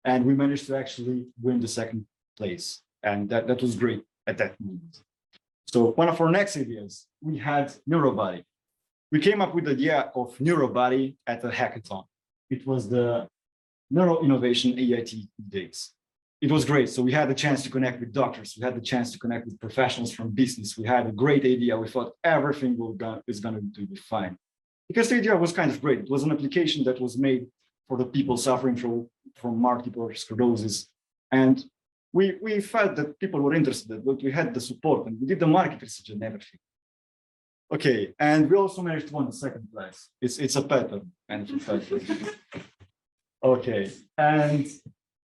E: And we managed to actually win the second place. And that was great at that moment. So one of our next ideas, we had Neurobody. We came up with the idea of Neurobody at a hackathon. It was the Neuro Innovation EIT days. It was great. So we had the chance to connect with doctors. We had the chance to connect with professionals from business. We had a great idea. We thought everything is going to be fine. Because the idea was kind of great. It was an application that was made for the people suffering from multiple sclerosis. And we felt that people were interested, but we had the support and we did the market research and everything. Okay, and we also managed to win the second place. It's a pattern. Okay, and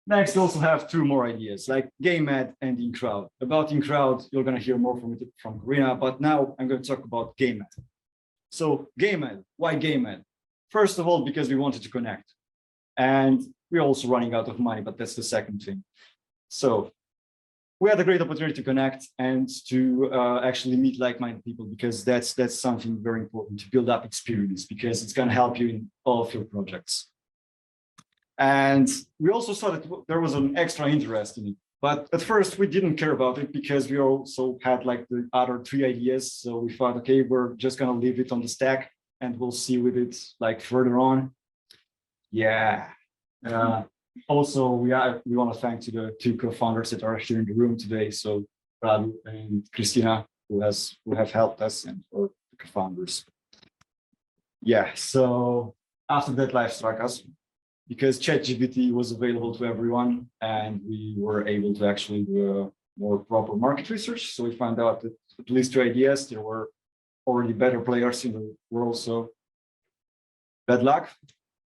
E: next we also have two more ideas, like GameAd and InCrowd. About InCrowd, you're gonna hear more from Karina, but now I'm gonna talk about GameAd. So GameAd, why GameAd? First of all, because we wanted to connect. And we're also running out of money, but that's the second thing. So we had a great opportunity to connect and to actually meet like-minded people, because that's something very important, to build up experience, because it's going to help you in all of your projects. And we also saw that there was an extra interest in it, but at first we didn't care about it because we also had like the other three ideas. So we thought, okay, we're just going to leave it on the stack and we'll see with it like further on. Yeah. Also, we want to thank to the two co-founders that are here in the room today. So Radu and Christina, who have helped us, and for the co-founders. Yeah. So after that, life struck us because ChatGPT was available to everyone, and we were able to actually do more proper market research. So we found out that at least two ideas, there were already better players in the world. So bad luck,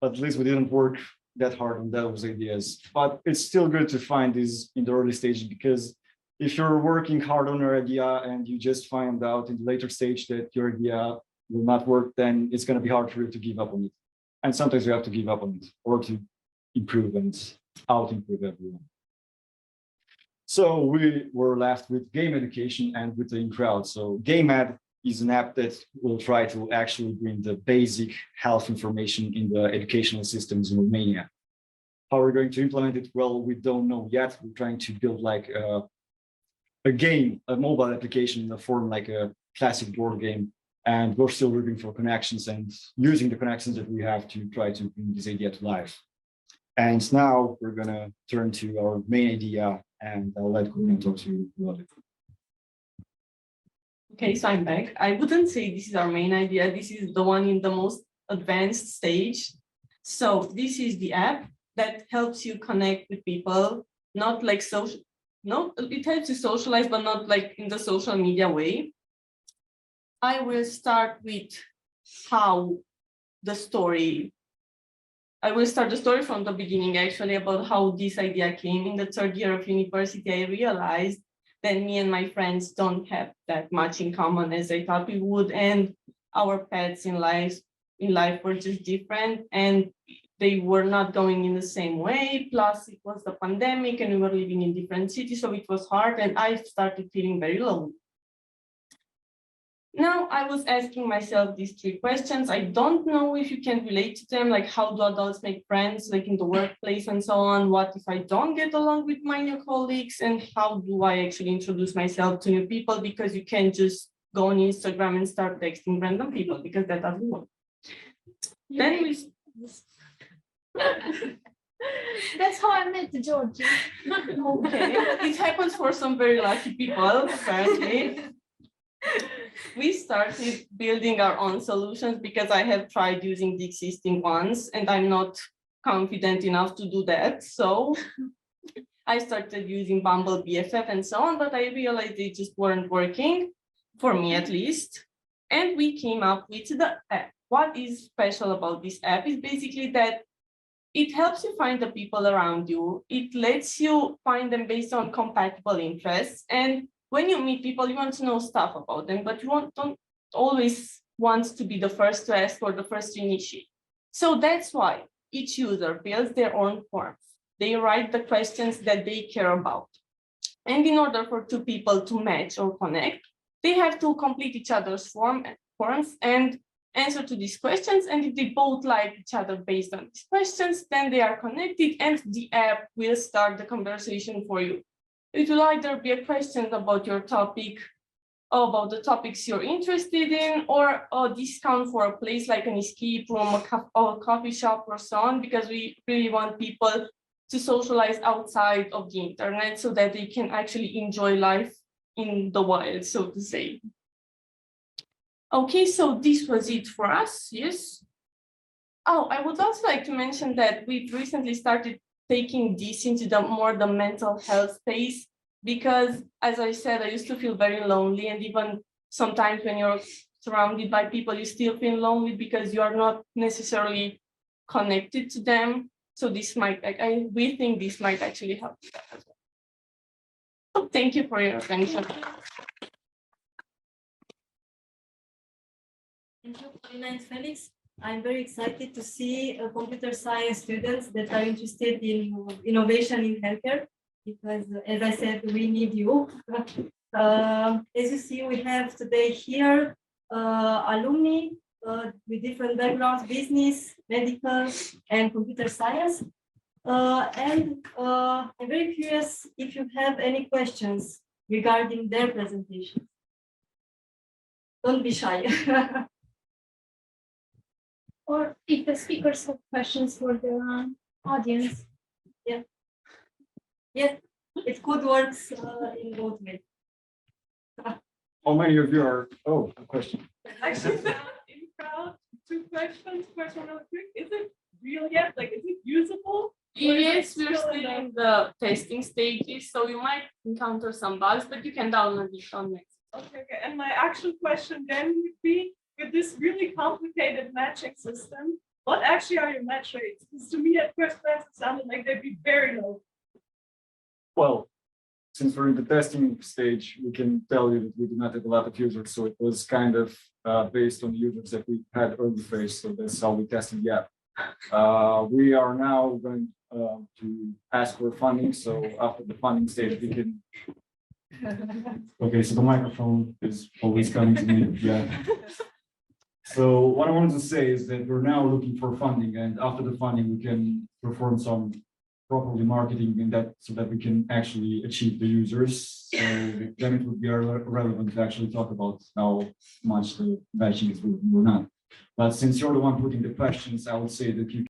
E: but at least we didn't work that hard on those ideas. But it's still good to find these in the early stage, because if you're working hard on your idea and you just find out in the later stage that your idea will not work, then it's going to be hard for you to give up on it. And sometimes you have to give up on it or to improve and out-improve everyone. So we were left with game education and with the InCrowd. So GameAd is an app that will try to actually bring the basic health information in the educational systems in Romania. How we're going to implement it? Well, we don't know yet. We're trying to build like a game, a mobile application in the form like a classic board game. And we're still looking for connections and using the connections that we have to try to bring this idea to life. And now we're gonna turn to our main idea, and I'll let Karina talk to you about it.
F: Okay, so I'm back. I wouldn't say this is our main idea. This is the one in the most advanced stage. So this is the app that helps you connect with people, not like social, no, it helps you socialize, but not like in the social media way. I will start with how the story, I will start the story from the beginning actually about how this idea came. In the third year of university, I realized that me and my friends don't have that much in common as I thought we would, and our paths in life were just different, and they were not going in the same way. Plus, it was the pandemic, and we were living in different cities, so it was hard, and I started feeling very lonely. Now, I was asking myself these three questions. I don't know if you can relate to them, like how do adults make friends, like in the workplace and so on? What if I don't get along with my new colleagues? And how do I actually introduce myself to new people? Because you can't just go on Instagram and start texting random people, because that doesn't work. Then we...
Q: That's how I met George.
F: Okay, it happens for some very lucky people, apparently. We started building our own solutions because I have tried using the existing ones and I'm not confident enough to do that. So I started using Bumble, BFF and so on, but I realized they just weren't working, for me at least. And we came up with the app. What is special about this app is basically that it helps you find the people around you. It lets you find them based on compatible interests. And when you meet people, you want to know stuff about them, but you don't always want to be the first to ask or the first to initiate. So that's why each user fills their own forms. They write the questions that they care about. And in order for two people to match or connect, they have to complete each other's forms and answer to these questions. And if they both like each other based on these questions, then they are connected and the app will start the conversation for you. It will either be a question about your topic, about the topics you're interested in, or a discount for a place like an escape room or a coffee shop or so on, because we really want people to socialize outside of the internet so that they can actually enjoy life in the wild, so to say. Okay, so this was it for us, yes. Oh, I would also like to mention that we've recently started taking this into the mental health space, because as I said, I used to feel very lonely, and even sometimes when you're surrounded by people, you still feel lonely because you are not necessarily connected to them. So this might, we think this might actually help you as well. So thank you for your attention.
T: Thank you, Paulina and Felix. I'm very excited to see computer science students that are interested in innovation in healthcare, because as I said, we need you. As you see, we have today here alumni with different backgrounds, business, medical, and computer science. I'm very curious if you have any questions regarding their presentations. Don't be shy.
O: Or if the speakers have questions for the audience.
T: Yeah. Yeah, it could work in both ways.
E: How many of you are, oh, a question.
B: Actually, in crowd, 2 questions. Question real quick. Is it real yet? Like, is it usable?
F: Yes, we're still in the testing stages, so you might encounter some bugs, but you can download it on next.
B: Okay. And my actual question then would be, with this really complicated matching system, what actually are your match rates? Because to me, at first glance, it sounded like they'd be very low.
E: Well, since we're in the testing stage, we can tell you that we do not have a lot of users. So it was kind of based on the users that we had early phase. So that's how we tested the app. We are now going to ask for funding. So after the funding stage, we can. Okay, so the microphone is always coming to me. Yeah. So what I wanted to say is that we're now looking for funding, and after the funding, we can perform some properly marketing in that so that we can actually achieve the users. So then it would be relevant to actually talk about how much the matching is working or not. But since you're the one putting the questions, I would say that you